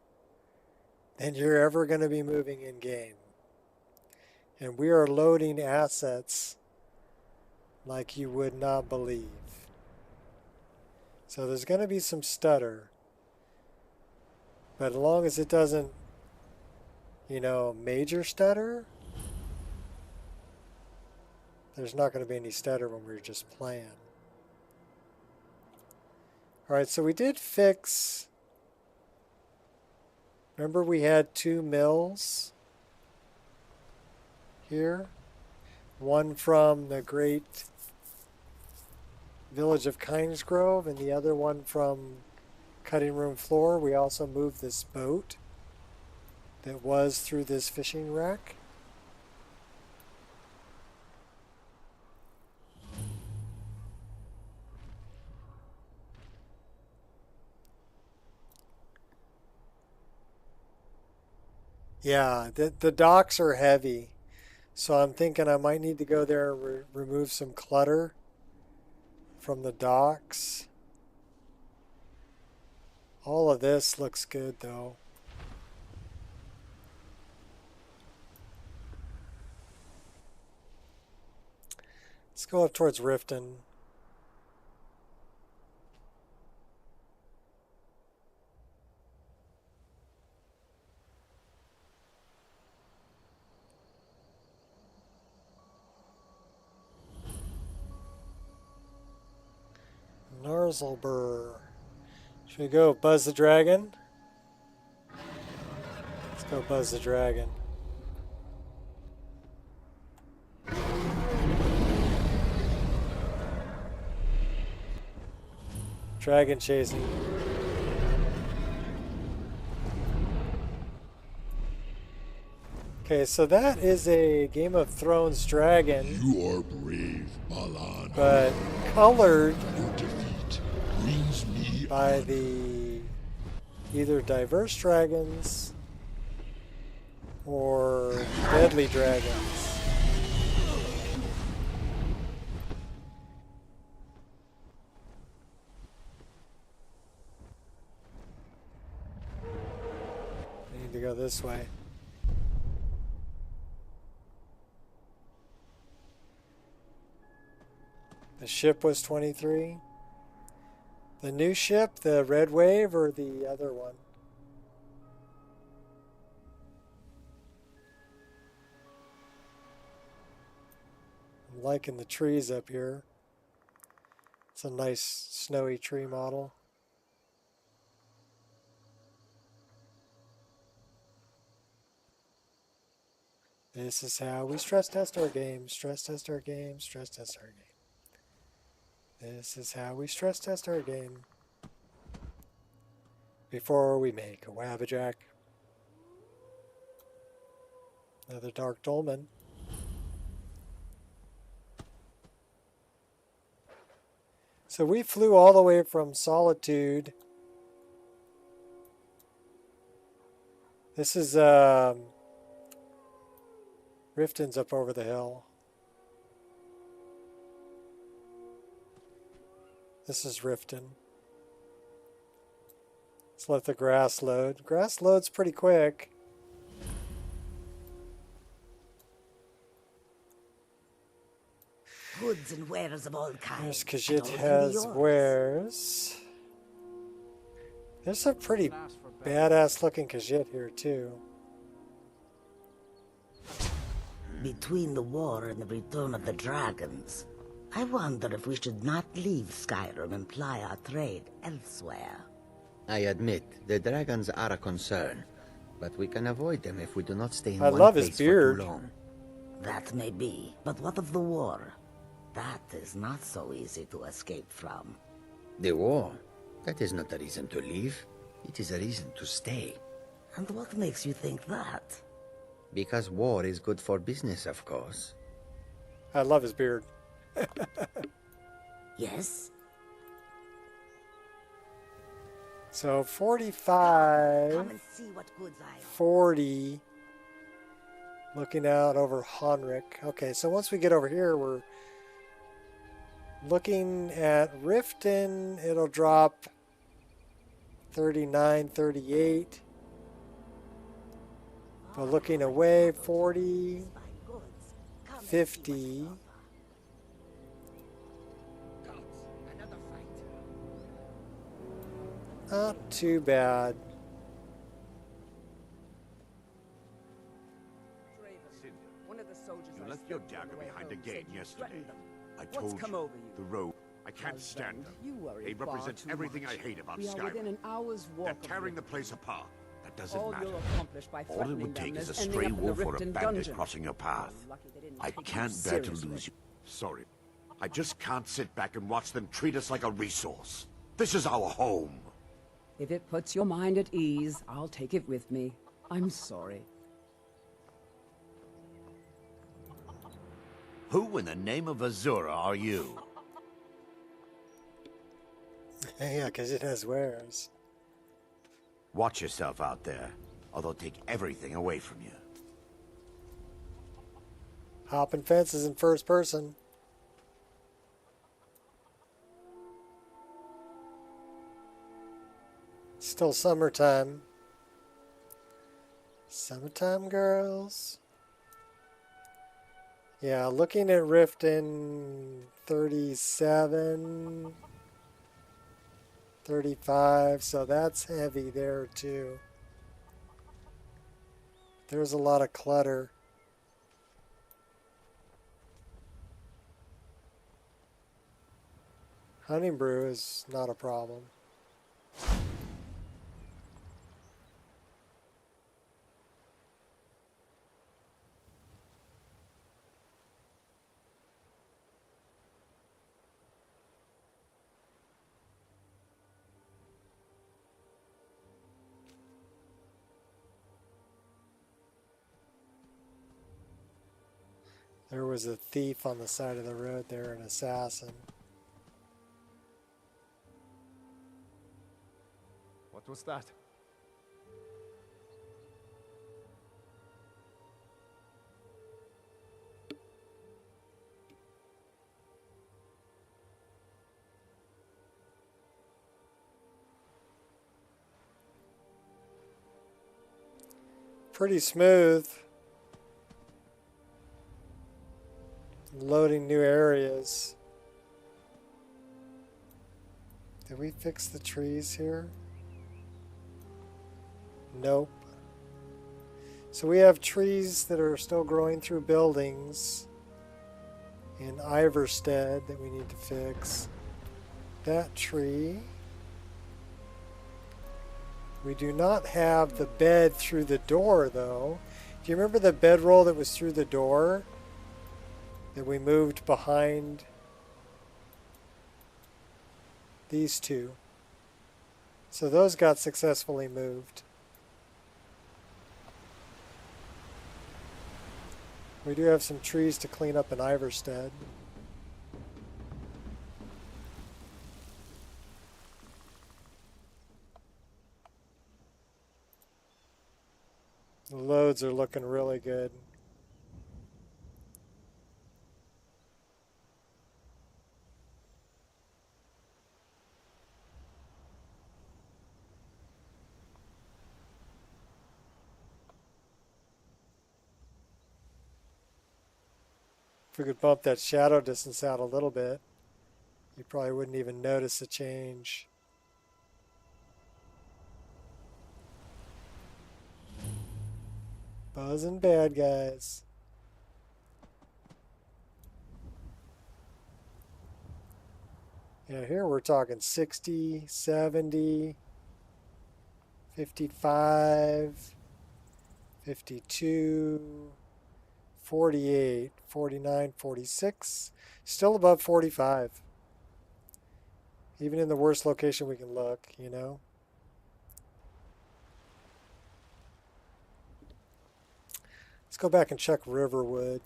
than you're ever going to be moving in game. And we are loading assets like you would not believe. So there's going to be some stutter. But as long as it doesn't, major stutter, there's not going to be any stutter when we're just playing. Alright, so we did fix, remember we had 2 mills here? One from the great village of Kingsgrove and the other one from Cutting Room Floor. We also moved this boat that was through this fishing wreck. Yeah, the docks are heavy, so I'm thinking I might need to go there and remove some clutter from the docks. All of this looks good though. Let's go up towards Riften. Narzelbur. Should we go buzz the dragon? Let's go buzz the dragon. Dragon chasing. Okay, so that is a Game of Thrones dragon. You are brave, Balan. But colored Your defeat brings me by the either diverse dragons or deadly dragons. this way. The ship was 23. The new ship, the Red Wave, or the other one? I'm liking the trees up here. It's a nice snowy tree model. This is how we stress test our game, stress test our game, stress test our game. This is how we stress test our game before we make a Wabbajack. Another Dark Dolmen. So we flew all the way from Solitude. This is Riften's up over the hill. This is Riften. Let's let the grass load. Grass loads pretty quick. Goods and wares of all kinds. There's Khajiit has wares. There's a pretty badass looking Khajiit here too. Between the war and the return of the dragons, I wonder if we should not leave Skyrim and ply our trade elsewhere. I admit, the dragons are a concern, but we can avoid them if we do not stay in I one love place his beard. for too long. That may be, but what of the war? That is not so easy to escape from. The war? That is not a reason to leave. It is a reason to stay. And what makes you think that? Because war is good for business, of course. I love his beard. Yes? So 45, Come and see what goods I have. 40, looking out over Honrick. Okay, so once we get over here, we're looking at Riften. It'll drop 39, 38. But looking away, 40, 50. Not too bad. You left your dagger behind the gate yesterday. I told come you, over you? the road. I can't stand them. You worry They far represent too everything much. I hate about We are within Skyrim. an hour's walk They're of tearing the Riften. place apart. That doesn't All matter. you'll accomplish by All it threatening would them take is a is ending stray up in the wolf or a Riften bandit dungeon. crossing your path. Lucky they didn't I take you can't bear to seriously. lose you. Sorry. I just can't sit back and watch them treat us like a resource. This is our home. If it puts your mind at ease, I'll take it with me. I'm sorry. Who in the name of Azura are you? Yeah, because it has wares. Watch yourself out there, or they'll take everything away from you. Hopping fences in first person. Still summertime. Summertime girls. Yeah, looking at Riften 37, 35, so that's heavy there too. There's a lot of clutter. Honey brew is not a problem. There was a thief on the side of the road there, an assassin. What was that? pretty smooth. Loading new areas. Did we fix the trees here? Nope. So we have trees that are still growing through buildings in Iverstead that we need to fix. That tree. We do not have the bed through the door though. Do you remember the bedroll that was through the door that we moved behind these two? So those got successfully moved. We do have some trees to clean up in Iverstead. The loads are looking really good. If we could bump that shadow distance out a little bit, you probably wouldn't even notice a change. Buzzing bad guys. Yeah, here we're talking 60, 70, 55, 52, 48, 49, 46. Still above 45. Even in the worst location we can look, you know. Let's go back and check Riverwood.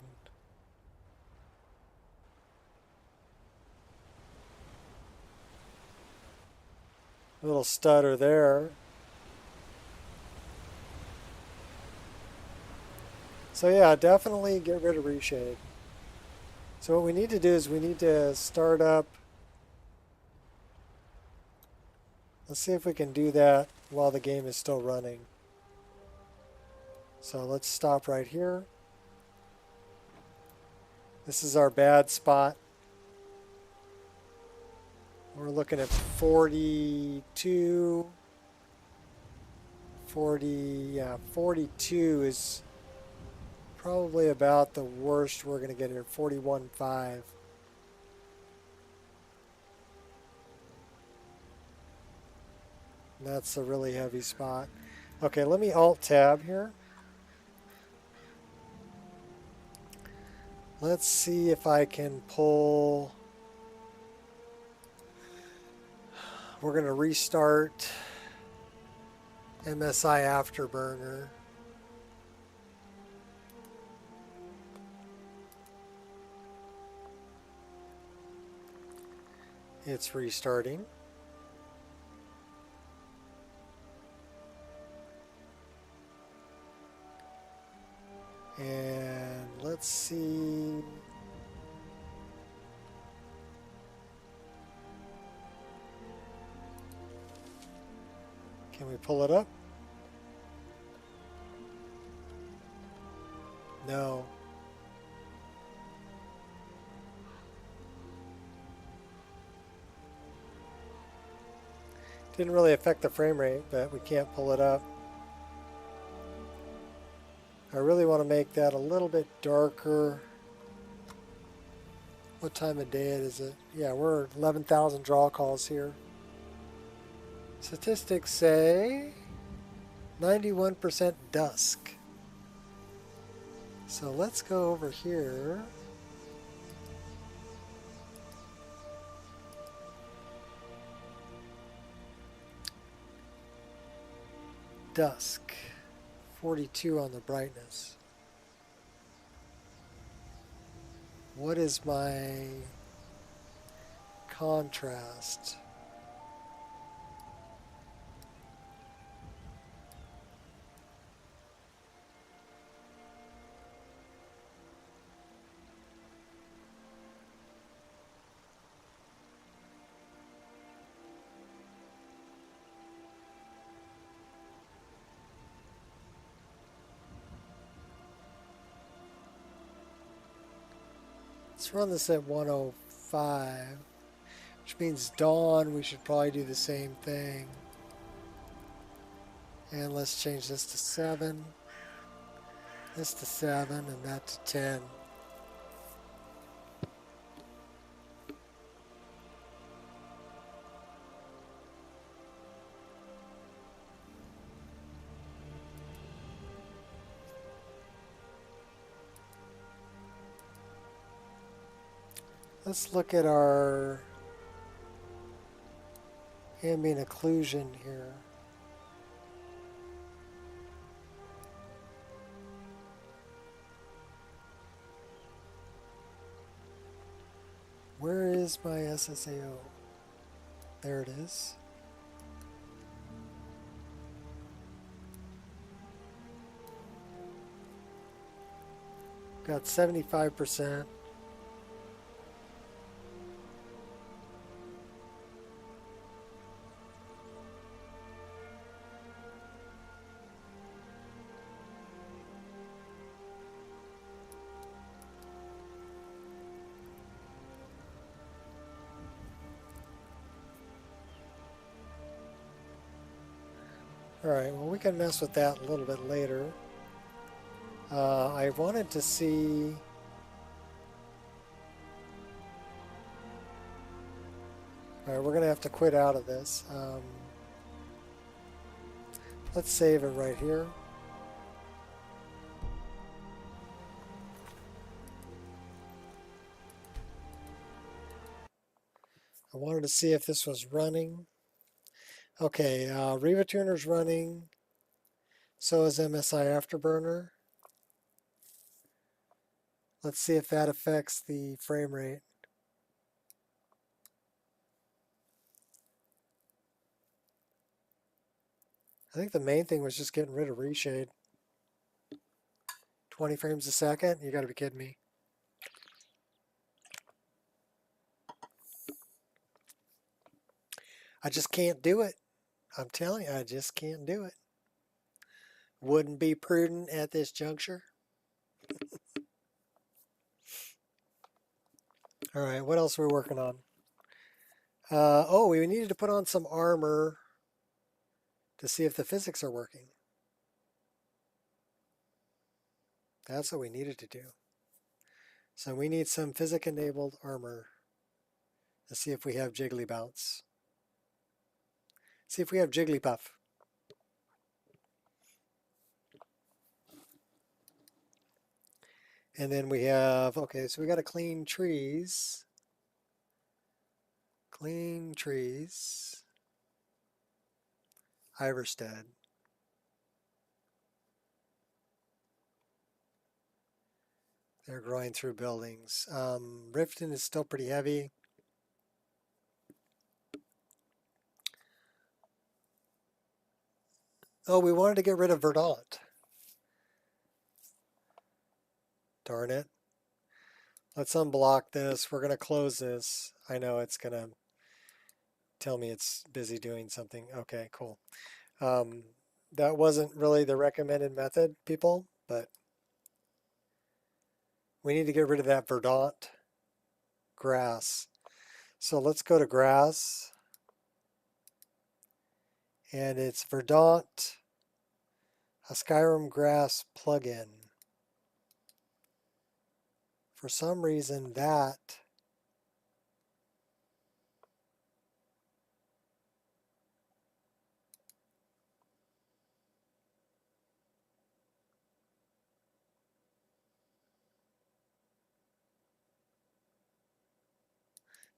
A little stutter there. So yeah, definitely get rid of reshade. So what we need to do is we need to start up. Let's see if we can do that while the game is still running. So let's stop right here. This is our bad spot. We're looking at 42, 42 is probably about the worst we're going to get here, 41.5. That's a really heavy spot. Okay, let me Alt-Tab here. Let's see if I can pull... We're going to restart MSI Afterburner. It's restarting. And let's see. Can we pull it up? No. Didn't really affect the frame rate, but we can't pull it up. I really want to make that a little bit darker. What time of day is it? Yeah, we're 11,000 draw calls here. Statistics say 91% dusk. So let's go over here. Dusk. 42 on the brightness. What is my contrast? Let's run this at 105, which means dawn, we should probably do the same thing. And let's change this to 7, this to 7, and that to 10. Let's look at our ambient occlusion here. Where is my SSAO? There it is. Got 75%. Alright, well we can mess with that a little bit later. I wanted to see... Alright, we're going to have to quit out of this. Let's save it right here. I wanted to see if this was running. Okay, Riva Tuner's running. So is MSI Afterburner. Let's see if that affects the frame rate. I think the main thing was just getting rid of reshade. 20 frames a second? You gotta be kidding me. I just can't do it. I'm telling you, I just can't do it. Wouldn't be prudent at this juncture. All right, what else are we working on? Oh, we needed to put on some armor to see if the physics are working. That's what we needed to do. So we need some physic-enabled armor to see if we have Jiggly Bounce. See if we have Jigglypuff. And then we have, okay, so we got to clean trees. Clean trees. Iverstead. They're growing through buildings. Riften is still pretty heavy. Oh, we wanted to get rid of Verdant. Darn it. Let's unblock this. We're going to close this. I know it's going to tell me it's busy doing something. Okay, cool. That wasn't really the recommended method, people, but we need to get rid of that Verdant grass. So let's go to grass. And it's Verdant, a Skyrim grass plugin. For some reason that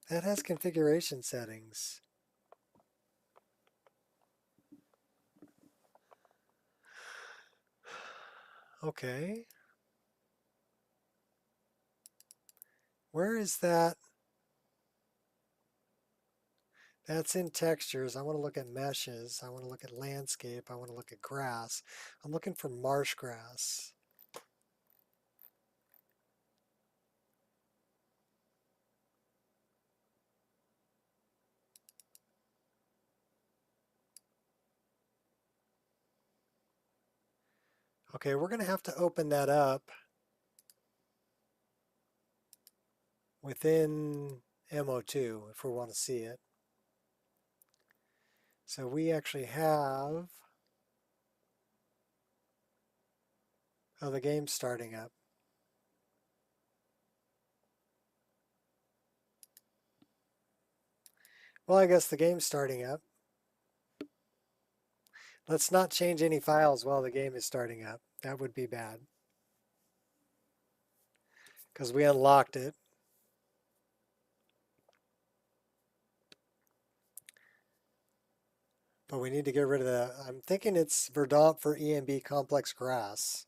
has configuration settings. Okay. Where is that? That's in textures. I want to look at meshes. I want to look at landscape. I want to look at grass. I'm looking for marsh grass. Okay, we're going to have to open that up. within MO2 if we want to see it. So we actually have, oh, the game's starting up. Well, I guess the game's starting up. Let's not change any files while the game is starting up. That would be bad. Because we unlocked it. But we need to get rid of that. I'm thinking it's Verdant for EMB complex grass.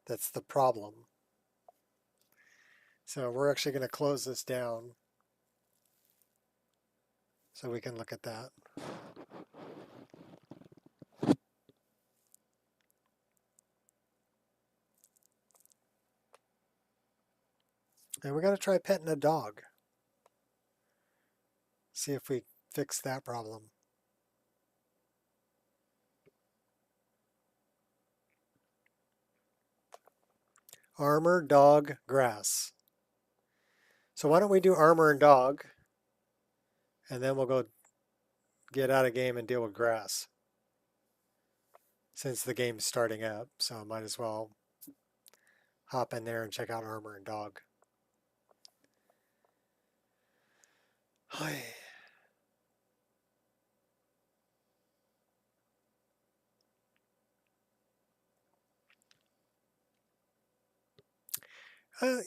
That's the problem. So we're actually going to close this down so we can look at that. And we got to try petting a dog. See if we fix that problem. Armor, dog, grass. So why don't we do armor and dog, and then we'll go get out of game and deal with grass. Since the game's starting up, so I might as well hop in there and check out armor and dog. Hi.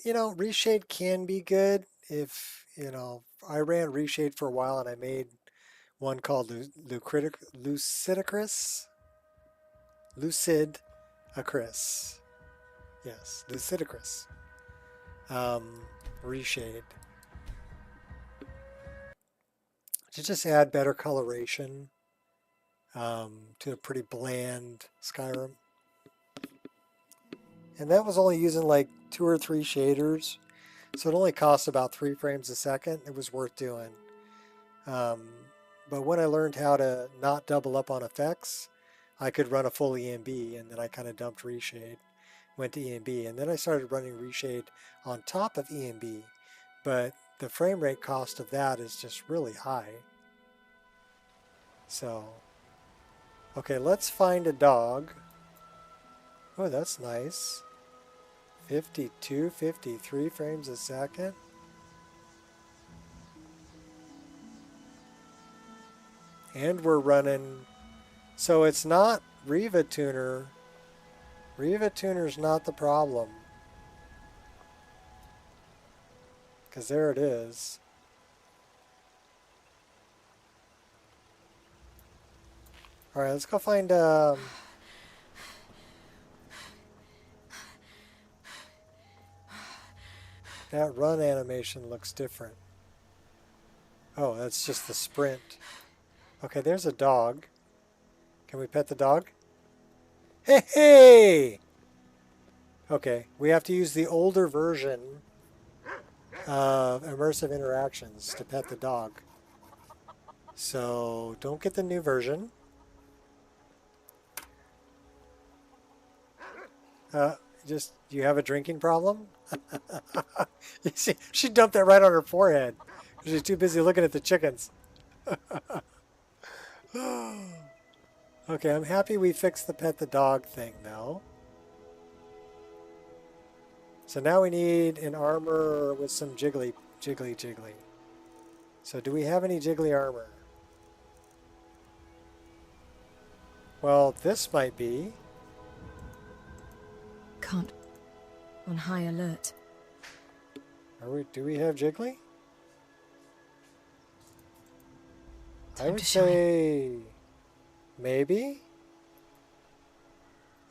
You know, reshade can be good if, you know, I ran reshade for a while and I made one called Lucidacris. Lucidacris. Yes, Lucidacris. Reshade. To just add better coloration to a pretty bland Skyrim. And that was only using like 2 or 3 shaders. So it only cost about 3 frames a second. It was worth doing. But when I learned how to not double up on effects, I could run a full EMB, and then I kind of dumped reshade, went to EMB, and then I started running reshade on top of EMB. But the frame rate cost of that is just really high. So, okay, let's find a dog. Oh, that's nice. 52, 53 frames a second. And we're running, so it's not Riva Tuner. Riva Tuner's not the problem. Because there it is. All right, let's go find that run animation looks different. Oh, that's just the sprint. Okay, there's a dog. Can we pet the dog? Hey, hey! Okay, we have to use the older version of immersive interactions to pet the dog. So don't get the new version. Just, you have a drinking problem? You see, she dumped that right on her forehead. She's too busy looking at the chickens. Okay, I'm happy we fixed the pet the dog thing though. So now we need an armor with some jiggly. So do we have any jiggly armor? Well, this might be. Can't. On high alert. Do we have jiggly? Time I would to shine. say maybe.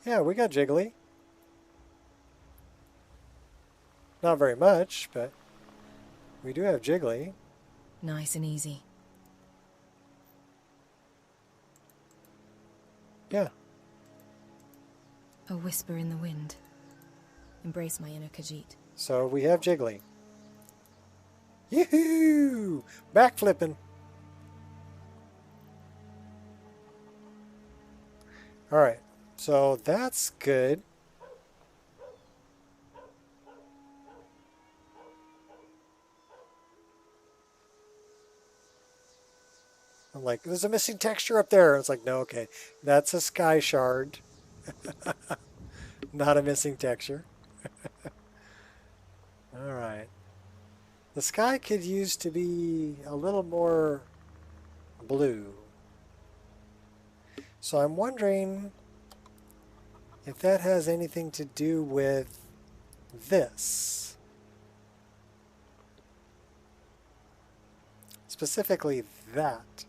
Yeah, we got jiggly. Not very much, but we do have jiggly. Nice and easy. Yeah. A whisper in the wind. Embrace my inner Khajiit. So we have jiggly. Yoo-hoo! Backflipping. Alright, so that's good. I'm like, there's a missing texture up there. It's like, no, okay, that's a sky shard, not a missing texture. All right. The sky could use to be a little more blue. So I'm wondering if that has anything to do with this. Specifically that.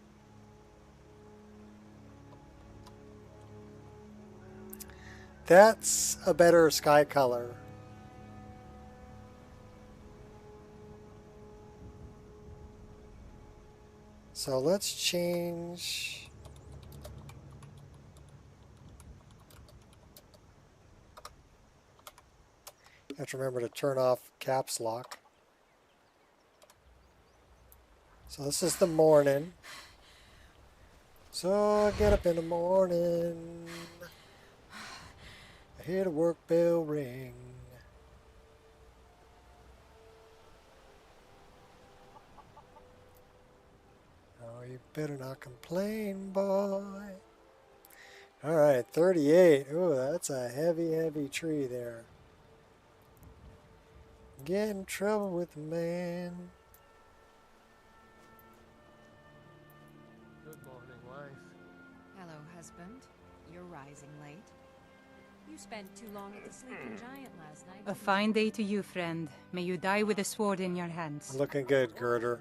That's a better sky color. So let's change. Have to remember to turn off caps lock. So this is the morning. So I get up in the morning. I hear the work bell ring. Oh, you better not complain, boy. All right, 38. Ooh, that's a heavy, heavy tree there. Get in trouble with the man. Good morning, wife. Hello, husband. You're rising late. You spent too long at the Sleeping Giant last night. A fine day to you, friend. May you die with a sword in your hands. Looking good, Girder.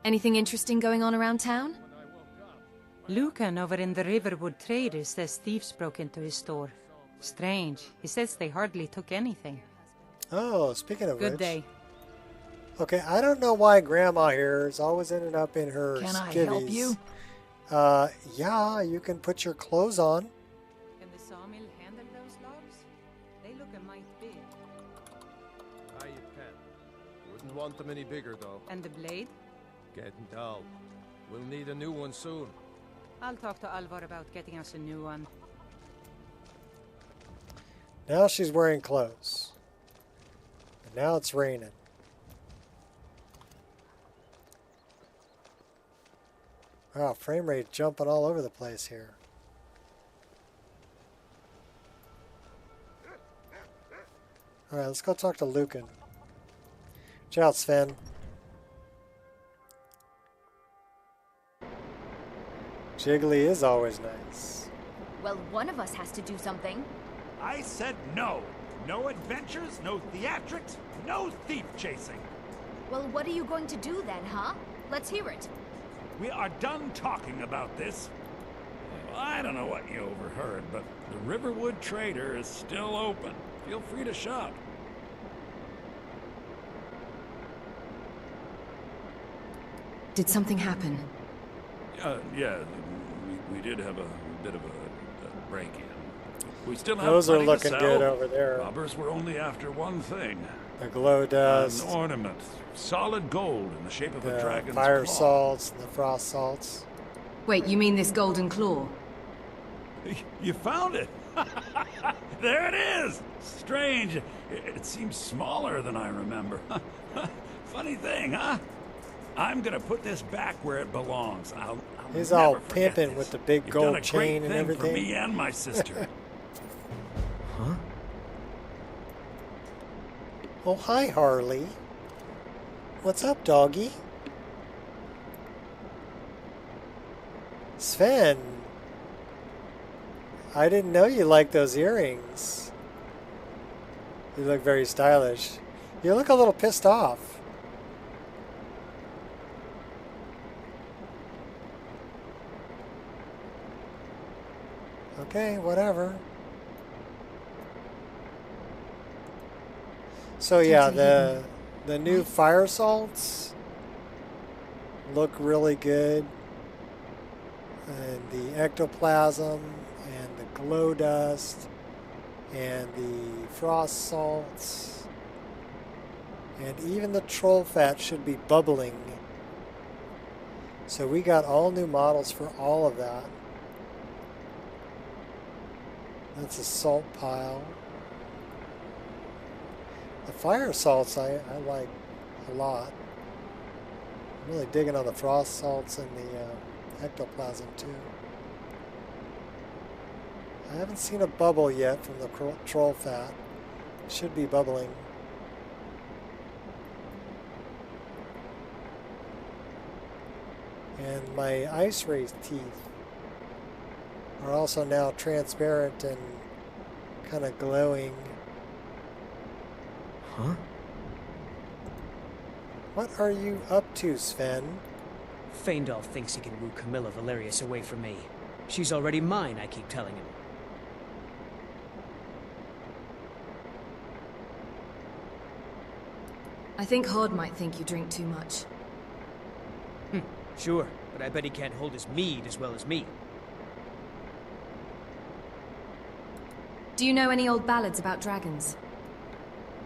Anything interesting going on around town? Lucan over in the Riverwood Traders says thieves broke into his store. Strange. He says they hardly took anything. Oh, speaking of which. Good day. Okay, I don't know why Grandma here is always ending up in her Can I skivvies. help you? Yeah, you can put your clothes on. Can the sawmill handle those logs? They look a mite big. Ah, you can. Wouldn't want them any bigger, though. And the blade? Getting dull. We'll need a new one soon. I'll talk to Alvar about getting us a new one. Now she's wearing clothes. And now it's raining. Wow, frame rate jumping all over the place here. Alright, let's go talk to Lucan. Watch out, Sven. Jiggly is always nice. Well, one of us has to do something. I said no. No adventures, no theatrics, no thief chasing. Well, what are you going to do then, huh? Let's hear it. We are done talking about this. I don't know what you overheard, but the Riverwood Trader is still open. Feel free to shop. Did something happen? Yeah, we did have a bit of a break-in. We still have Those are plenty to looking sell. good over there. Robbers were only after one thing. The glow dust. An ornament. Solid gold in the shape of a The dragon's fire claw. salts and the frost salts. Wait, you mean this golden claw? You found it! There it is! Strange. It seems smaller than I remember. Funny thing, huh? I'm gonna put this back where it belongs. I'll He's never all forget pimping this. with the big You've gold done a chain great and thing for everything. me and my sister. Huh? Oh, hi, Harley. What's up, doggy? Sven. I didn't know you liked those earrings. You look very stylish. You look a little pissed off. Okay, whatever. So yeah, the new fire salts look really good. And the ectoplasm and the glow dust and the frost salts and even the troll fat should be bubbling. So we got all new models for all of that. That's a salt pile. The fire salts I like a lot. I'm really digging on the frost salts and the ectoplasm too. I haven't seen a bubble yet from the troll fat. It should be bubbling. And my ice ray teeth are also now transparent and kind of glowing. Huh? What are you up to, Sven? Feindal thinks he can woo Camilla Valerius away from me. She's already mine, I keep telling him. I think Hod might think you drink too much. Sure, but I bet he can't hold his mead as well as me. Do you know any old ballads about dragons?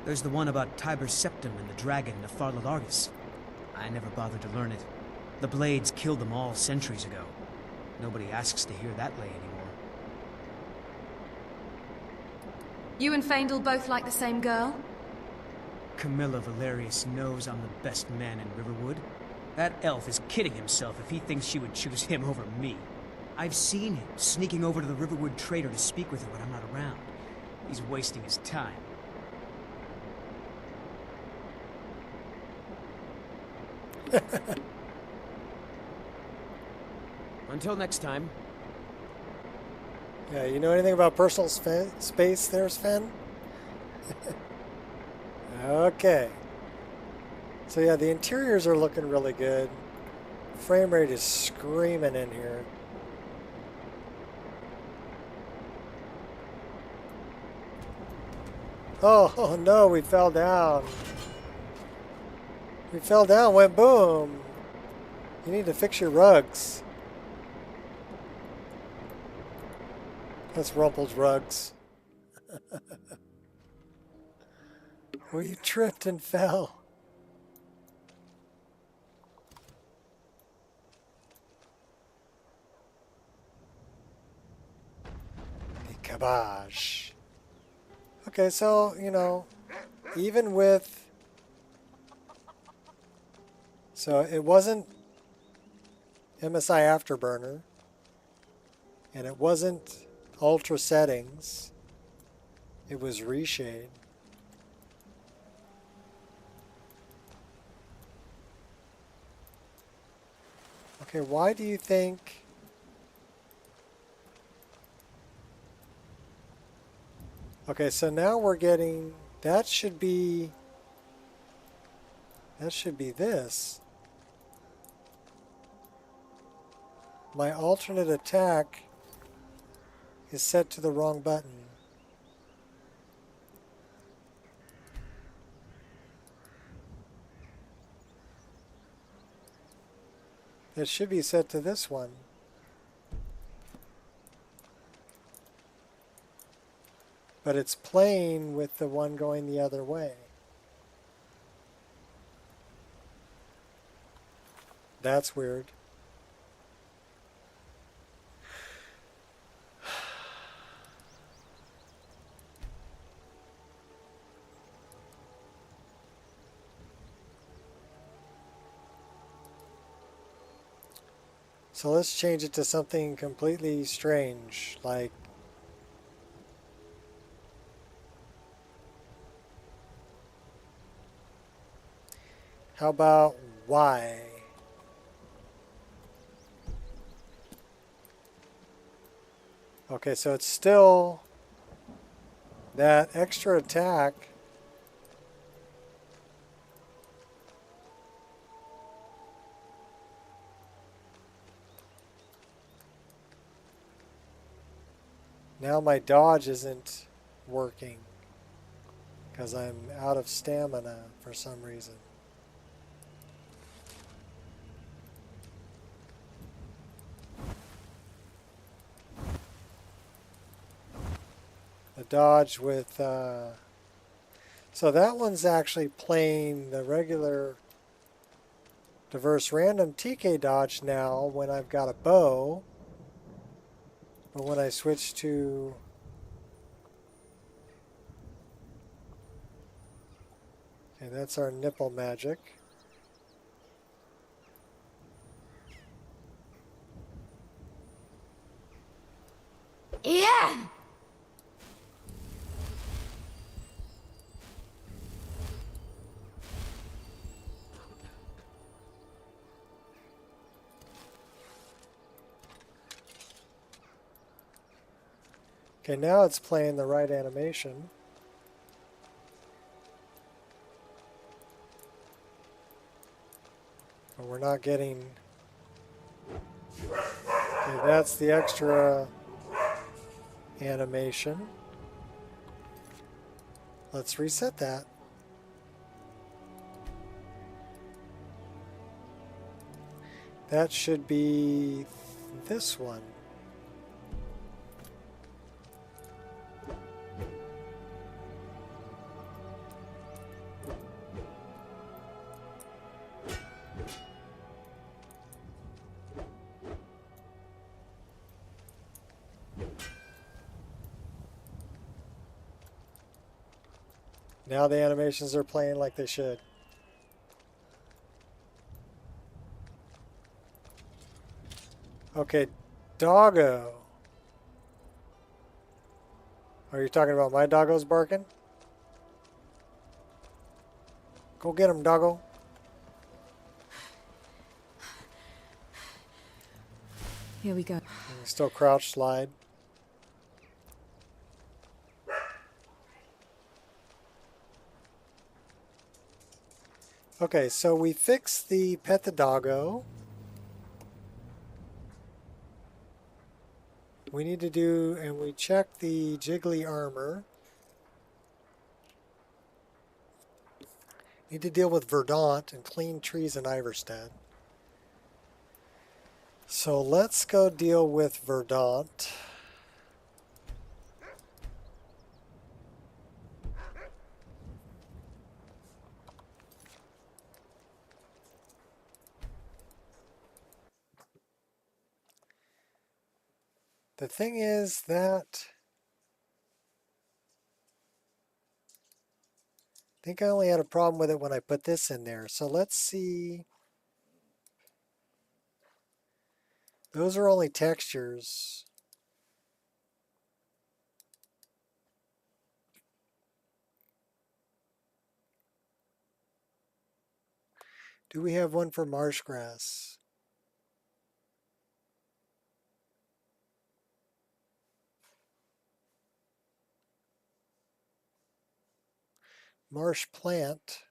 There's the one about Tiber Septim and the dragon Nefarla Largus. I never bothered to learn it. The Blades killed them all centuries ago. Nobody asks to hear that lay anymore. You and Feindal both like the same girl? Camilla Valerius knows I'm the best man in Riverwood. That elf is kidding himself if he thinks she would choose him over me. I've seen him sneaking over to the Riverwood trader to speak with her when I'm not around. He's wasting his time. Until next time. Yeah, you know anything about personal space there, Sven? Okay. So yeah, the interiors are looking really good. Frame rate is screaming in here. Oh no, we fell down. We fell down, went boom. You need to fix your rugs. That's Rumple's rugs. We tripped and fell. The kibosh. Okay, so, you know, even with... So it wasn't MSI Afterburner, and it wasn't ultra settings, it was reshade. Okay, why do you think... Okay, so now we're getting... That should be this. My alternate attack is set to the wrong button. It should be set to this one. But it's playing with the one going the other way. That's weird. So let's change it to something completely strange, like how about Y? Okay, so it's still that extra attack. Now my dodge isn't working because I'm out of stamina for some reason. The dodge with... So that one's actually playing the regular diverse random TK dodge now when I've got a bow. But when I switch to... Okay, that's our nipple magic. Okay, now it's playing the right animation. But we're not getting... Okay, that's the extra animation. Let's reset that. That should be this one. Now the animations are playing like they should. Okay, doggo. Are you talking about my doggo's barking? Go get him, doggo. Here we go. Still crouch slide. Okay, so we fixed the pet the doggo. We need to do, and we checked the jiggly armor. Need to deal with Verdant and clean trees in Iverstead. So let's go deal with Verdant. The thing is that I think I only had a problem with it when I put this in there. So let's see. Those are only textures. Do we have one for marsh grass? Marsh plant.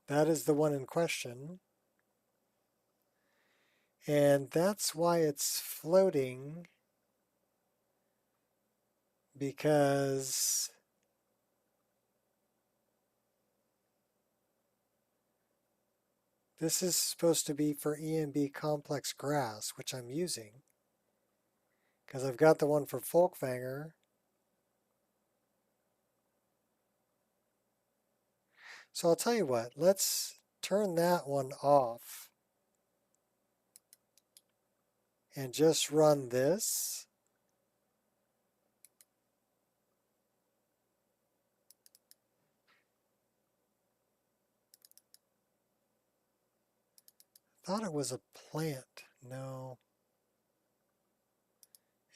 That is the one in question. And that's why it's floating, because this is supposed to be for EMB complex grass, which I'm using, because I've got the one for Folkvanger. So I'll tell you what, let's turn that one off and just run this. Thought it was a plant. No,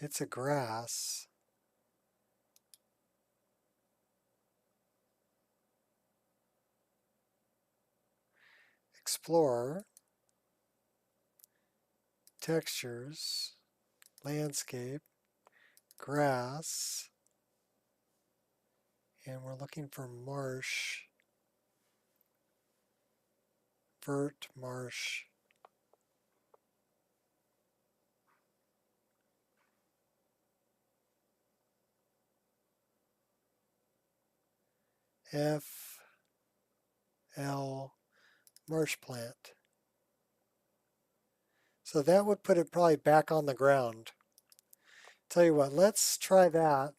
it's a grass. Explorer, textures, landscape, grass, and we're looking for marsh, vert, marsh. F, L, marsh plant. So that would put it probably back on the ground. Tell you what, let's try that,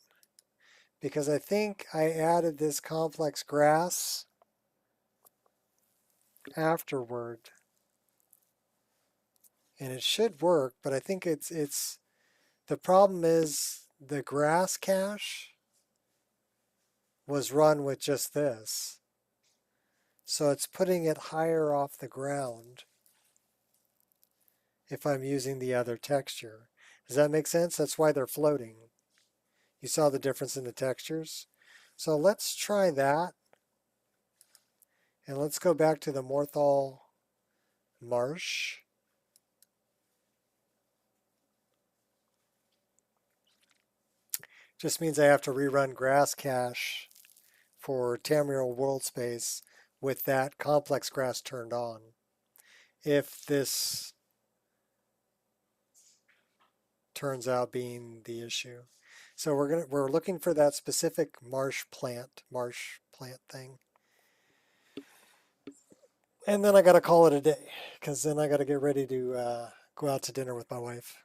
because I think I added this complex grass afterward. And it should work, but I think it's the problem is the grass cache was run with just this. So it's putting it higher off the ground if I'm using the other texture. Does that make sense? That's why they're floating. You saw the difference in the textures. So let's try that. And let's go back to the Morthal Marsh. Just means I have to rerun grass cache for Tamriel World Space with that complex grass turned on. If this turns out being the issue. So we're looking for that specific marsh plant thing. And then I got to call it a day, because then I got to get ready to go out to dinner with my wife.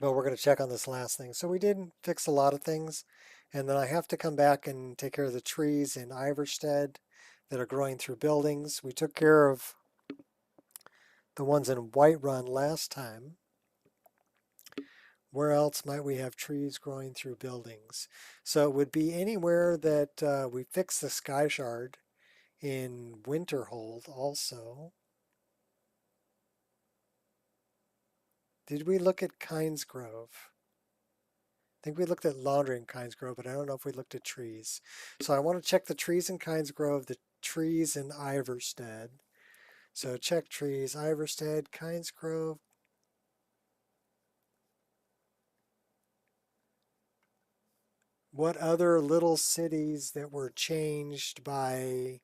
But we're going to check on this last thing. So we did fix a lot of things, and then I have to come back and take care of the trees in Iverstead that are growing through buildings. We took care of the ones in Whiterun last time. Where else might we have trees growing through buildings? So it would be anywhere that we fix the sky shard in Winterhold also. Did we look at Kynes Grove? I think we looked at laundry in Kynes Grove, but I don't know if we looked at trees. So I want to check the trees in Kynes Grove, the trees in Iverstead. So check trees, Iverstead, Kynes Grove. What other little cities that were changed by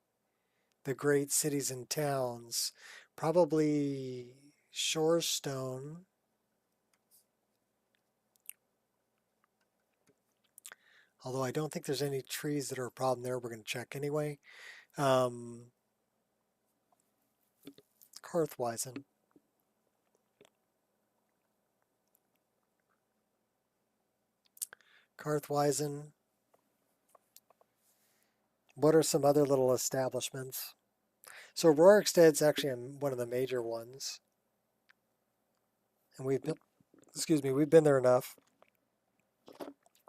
the great cities and towns? Probably Shorestone. Although I don't think there's any trees that are a problem there. We're going to check anyway. Karthweisen. Karthweisen. What are some other little establishments? So Rorikstead's actually one of the major ones. And we've been there enough.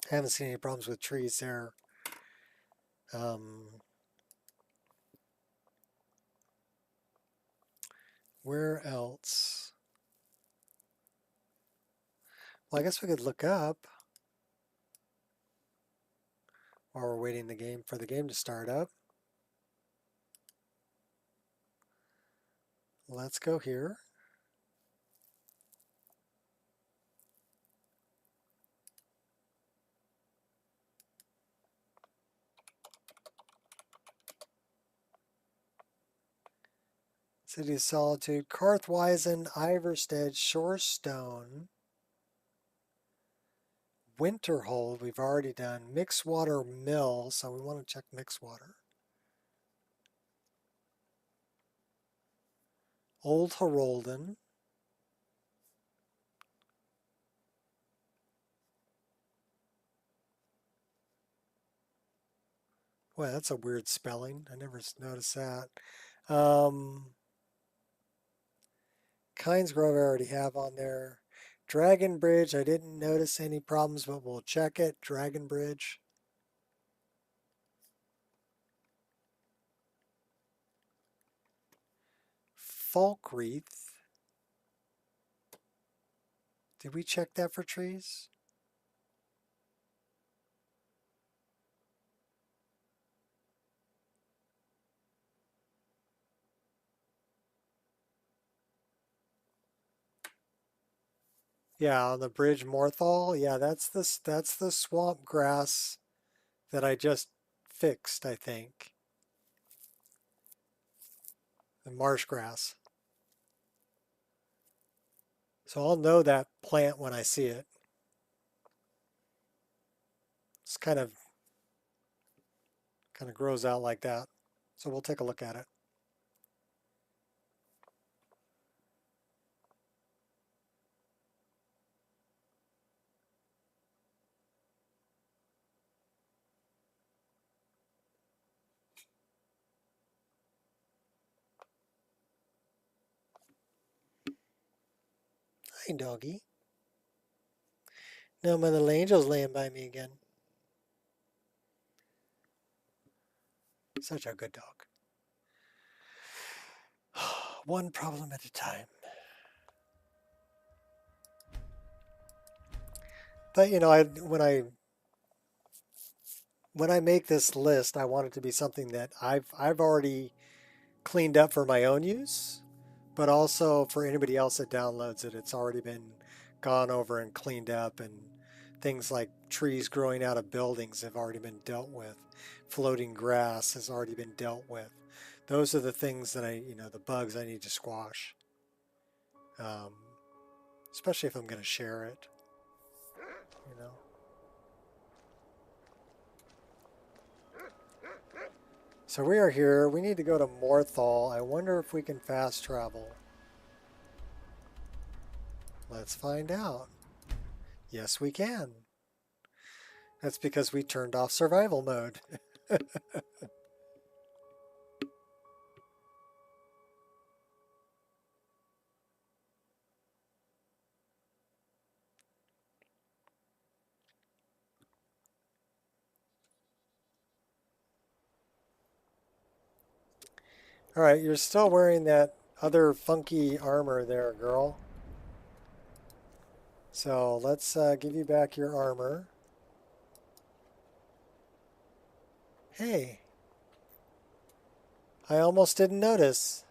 I haven't seen any problems with trees there. Where else? Well, I guess we could look up while we're waiting for the game to start up. Let's go here. City of Solitude, Karthweisen, Iverstead, Shorestone, Winterhold, we've already done. Mixwater Mill, so we want to check Mixwater. Old Harolden. Boy, that's a weird spelling. I never noticed that. Kynes Grove I already have on there. Dragon Bridge, I didn't notice any problems, but we'll check it. Dragon Bridge. Falkreath. Did we check that for trees? Yeah, on the bridge Morthal. Yeah, that's the swamp grass that I just fixed, I think. The marsh grass. So I'll know that plant when I see it. It's kind of grows out like that. So we'll take a look at it. Hi, doggy. Now my little angel's laying by me again. Such a good dog. One problem at a time. But you know, when I make this list, I want it to be something that I've already cleaned up for my own use, but also for anybody else that downloads it. It's already been gone over and cleaned up, and things like trees growing out of buildings have already been dealt with. Floating grass has already been dealt with. Those are the things that the bugs I need to squash. Um, Especially if I'm going to share it, you know. So we are here. We need to go to Morthal. I wonder if we can fast travel. Let's find out. Yes, we can. That's because we turned off survival mode. All right, you're still wearing that other funky armor there, girl. So let's give you back your armor. Hey, I almost didn't notice.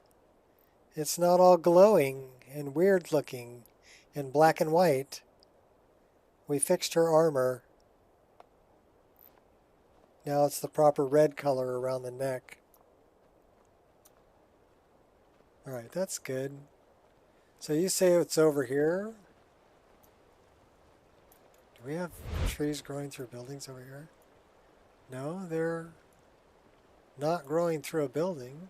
It's not all glowing and weird looking and black and white. We fixed her armor. Now it's the proper red color around the neck. Alright, that's good. So you say it's over here? Do we have trees growing through buildings over here? No, they're not growing through a building.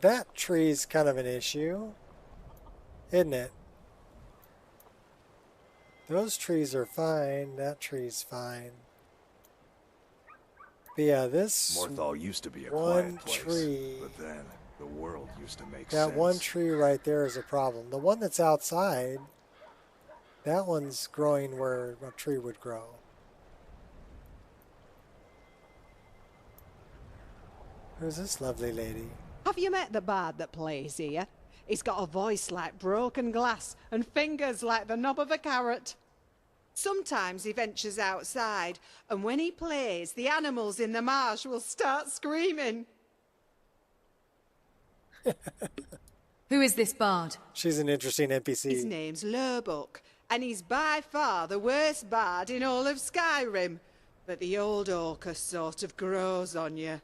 That tree's kind of an issue, isn't it? Those trees are fine. That tree's fine. But yeah, this Morthal used to be a one quiet place, tree, but then the world used to make sense. that one tree right there is a problem. The one that's outside, that one's growing where a tree would grow. Who's this lovely lady? Have you met the bard that plays here? He's got a voice like broken glass and fingers like the knob of a carrot. Sometimes he ventures outside, and when he plays, the animals in the marsh will start screaming. Who is this bard? She's an interesting NPC. His name's Lurbuck, and he's by far the worst bard in all of Skyrim. But the old orcus sort of grows on you.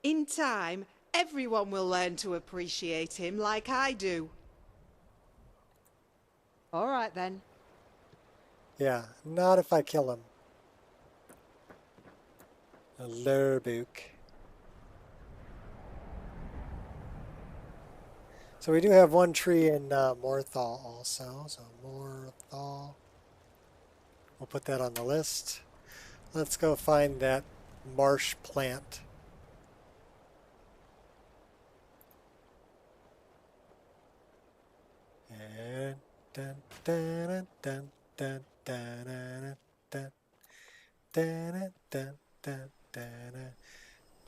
In time, everyone will learn to appreciate him like I do. All right, then. Yeah, not if I kill him. A Lurbuck. So we do have one tree in Morthal also. So Morthal. We'll put that on the list. Let's go find that marsh plant. And dun, dun, dun, dun, dun, dun, dun, dun, dun, dun.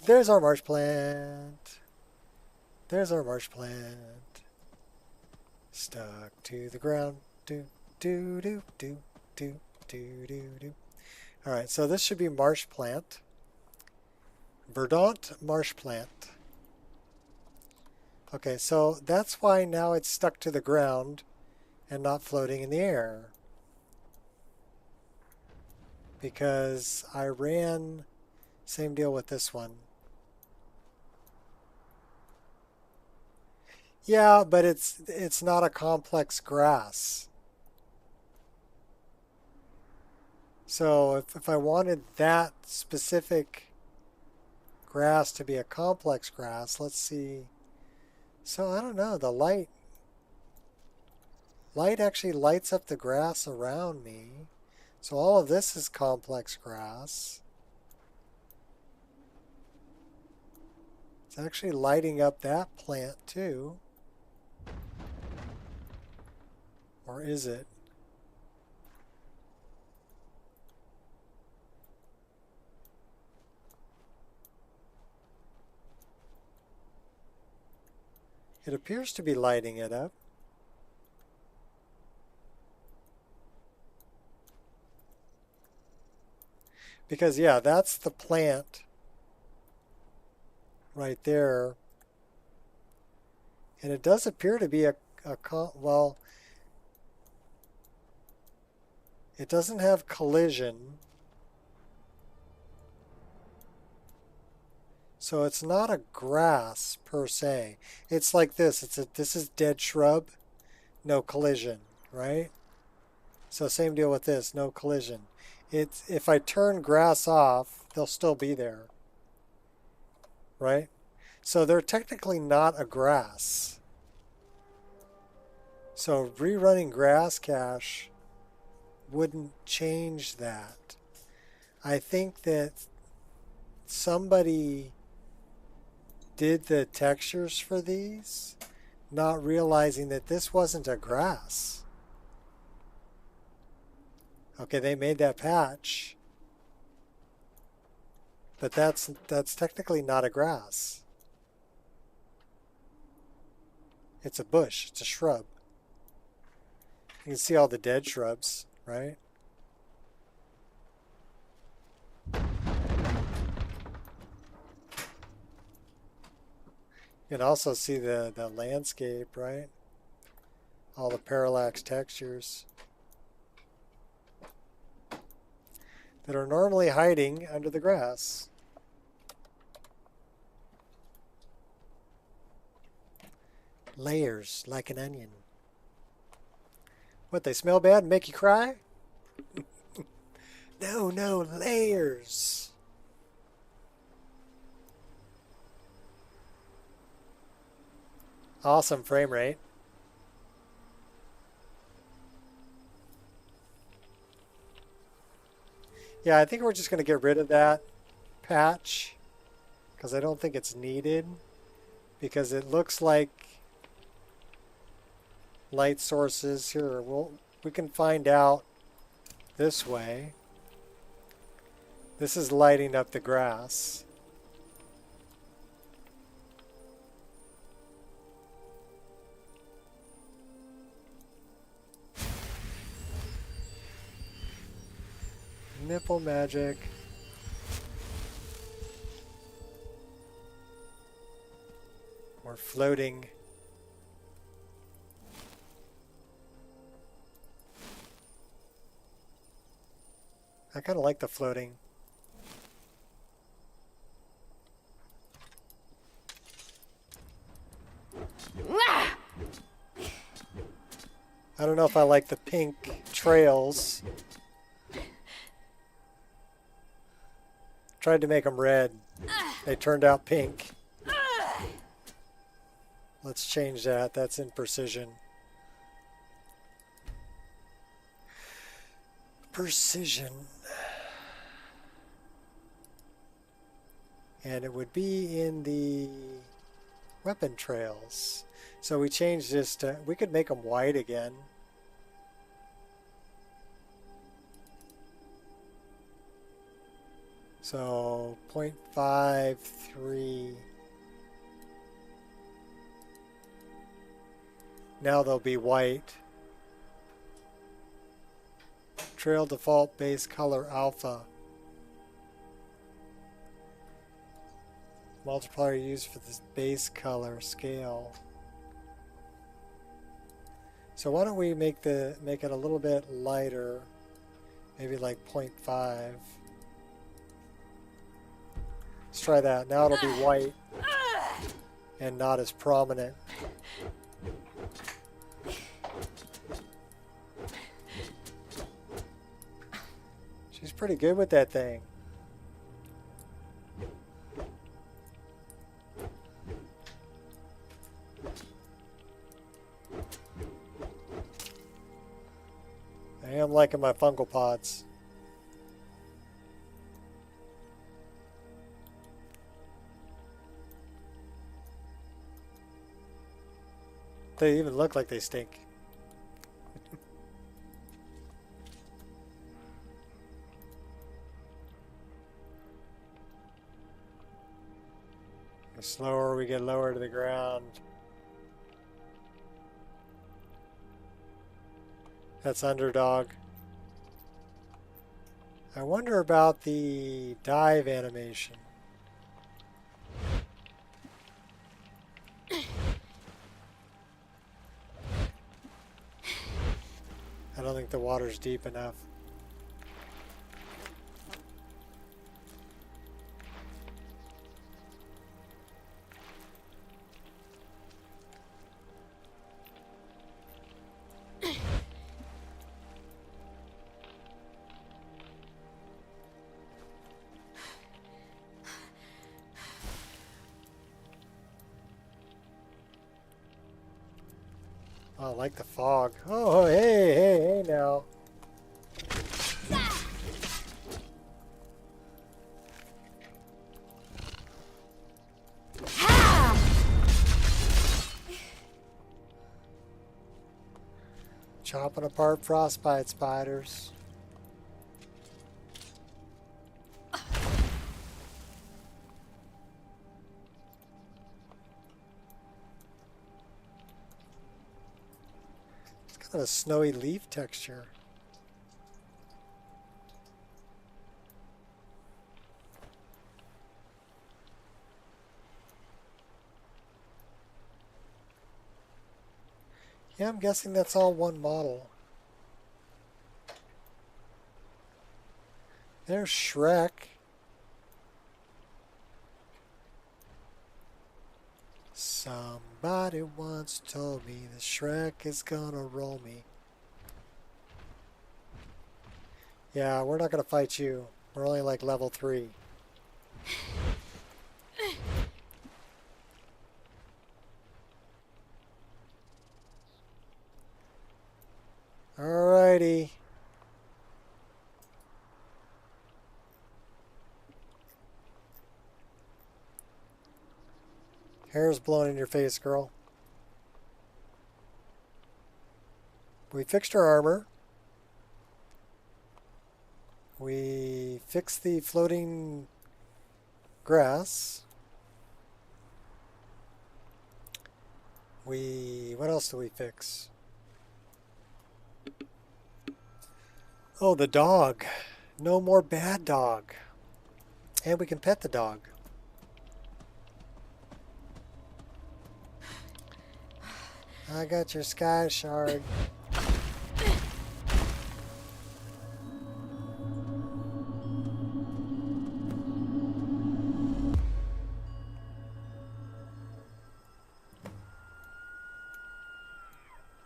There's our marsh plant. There's our marsh plant. Stuck to the ground. Do, do, do, do, do, do, do, do. All right, so this should be marsh plant. Verdant marsh plant. Okay, so that's why now it's stuck to the ground and not floating in the air. Because I ran, same deal with this one. Yeah, but it's not a complex grass. So if I wanted that specific grass to be a complex grass, let's see. So I don't know, the light actually lights up the grass around me. So all of this is complex grass. It's actually lighting up that plant too. Or is it? It appears to be lighting it up. Because, yeah, that's the plant right there. And it does appear to be well, it doesn't have collision. So it's not a grass per se. It's like this. This is dead shrub, no collision, right? So same deal with this, no collision. If I turn grass off, they'll still be there, right? So they're technically not a grass. So rerunning grass cache wouldn't change that. I think that somebody did the textures for these, not realizing that this wasn't a grass. Okay, they made that patch, but that's technically not a grass. It's a bush, it's a shrub. You can see all the dead shrubs, right? You can also see the landscape, right? All the parallax textures that are normally hiding under the grass. Layers like an onion. What, they smell bad and make you cry? No, layers. Awesome frame rate. Yeah, I think we're just going to get rid of that patch because I don't think it's needed, because it looks like light sources here. We can find out this way. This is lighting up the grass. Nipple magic. More floating. I kind of like the floating. I don't know if I like the pink trails. Tried to make them red. They turned out pink. Let's change that. That's in precision. Precision. And it would be in the weapon trails. So we changed this to, we could make them white again. So 0.53. Now they'll be white. Trail default base color alpha. Multiplier used for this base color scale. So why don't we make it a little bit lighter, maybe like 0.5. Let's try that. Now it'll be white and not as prominent. She's pretty good with that thing. I am liking my fungal pods. They even look like they stink. The slower we get lower to the ground, That's Underdog. I wonder about the dive animation. I don't think the water's deep enough. Oh, I like the fog. Oh, hey now. Chopping apart frostbite spiders. It's got a snowy leaf texture. Yeah, I'm guessing that's all one model. There's Shrek. Somebody once told me that Shrek is gonna roll me. Yeah, we're not gonna fight you. We're only like level 3. Alrighty. Hair's blowing in your face, girl. We fixed our armor. We fixed the floating grass. What else do we fix? Oh, the dog. No more bad dog. And we can pet the dog. I got your sky shard.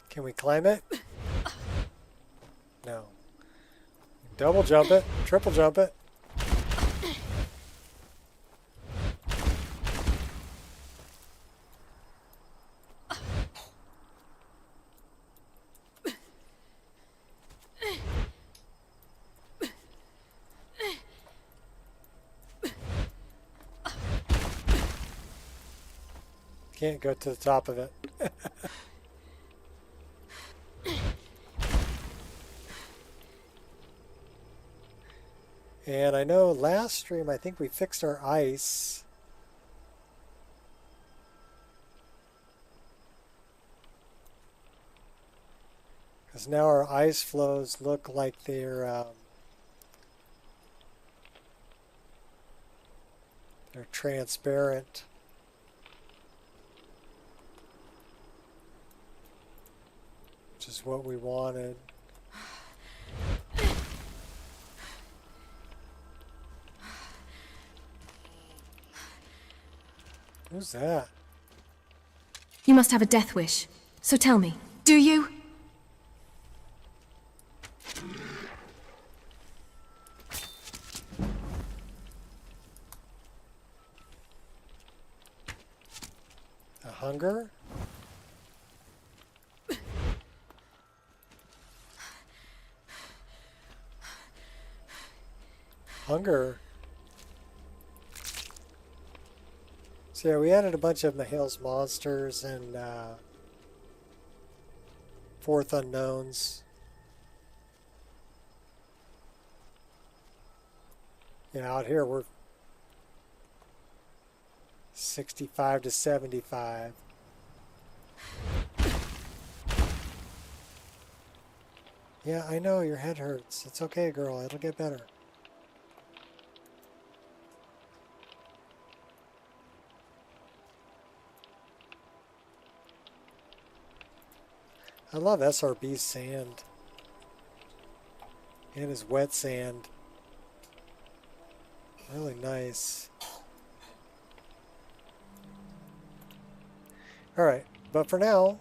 Can we climb it? No. Double jump it, triple jump it. Can't go to the top of it. And I know last stream, I think we fixed our ice. Because now our ice flows look like they're transparent. Which is what we wanted. Who's that? You must have a death wish. So tell me, do you? A hunger? Hunger? So yeah, we added a bunch of Mahale's monsters and Fourth Unknowns. Yeah, out here we're 65 to 75. Yeah, I know your head hurts. It's okay, girl. It'll get better. I love SRB's sand. And his wet sand. Really nice. Alright, but for now,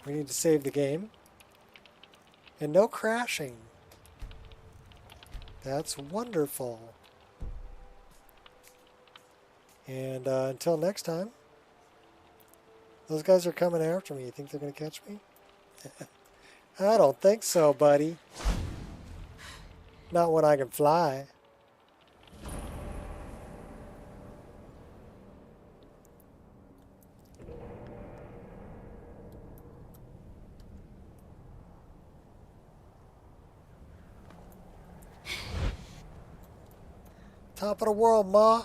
we need to save the game. And no crashing. That's wonderful. And until next time, those guys are coming after me. You think they're going to catch me? I don't think so, buddy. Not when I can fly. Top of the world, Ma.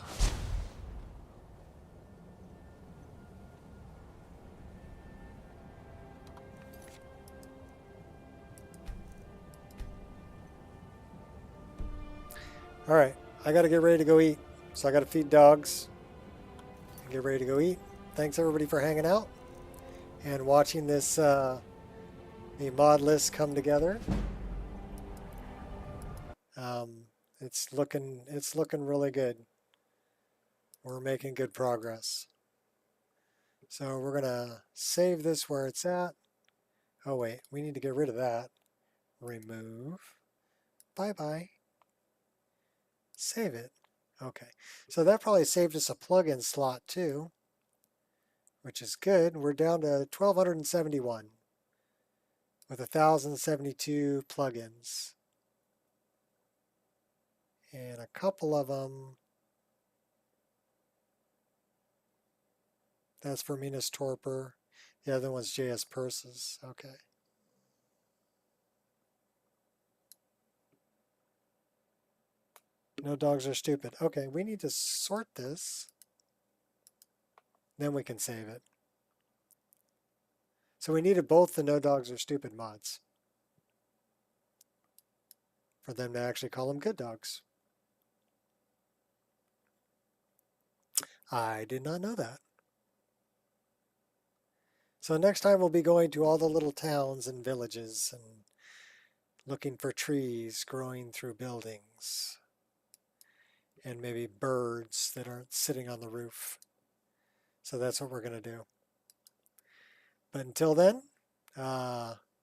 Alright, I gotta get ready to go eat. So I gotta feed dogs and get ready to go eat. Thanks everybody for hanging out and watching this the mod list come together. It's looking really good. We're making good progress. So we're gonna save this where it's at. Oh wait, we need to get rid of that. Remove. Bye-bye. Save it. Okay. So that probably saved us a plugin slot too, which is good. We're down to 1,271 with 1,072 plugins. And a couple of them, that's for Minas Torpor. The other one's JS Purses. Okay. No dogs are stupid. Okay, we need to sort this. Then we can save it. So we needed both the no dogs are stupid mods for them to actually call them good dogs. I did not know that. So next time we'll be going to all the little towns and villages and looking for trees growing through buildings and maybe birds that aren't sitting on the roof. So that's what we're going to do. But until then,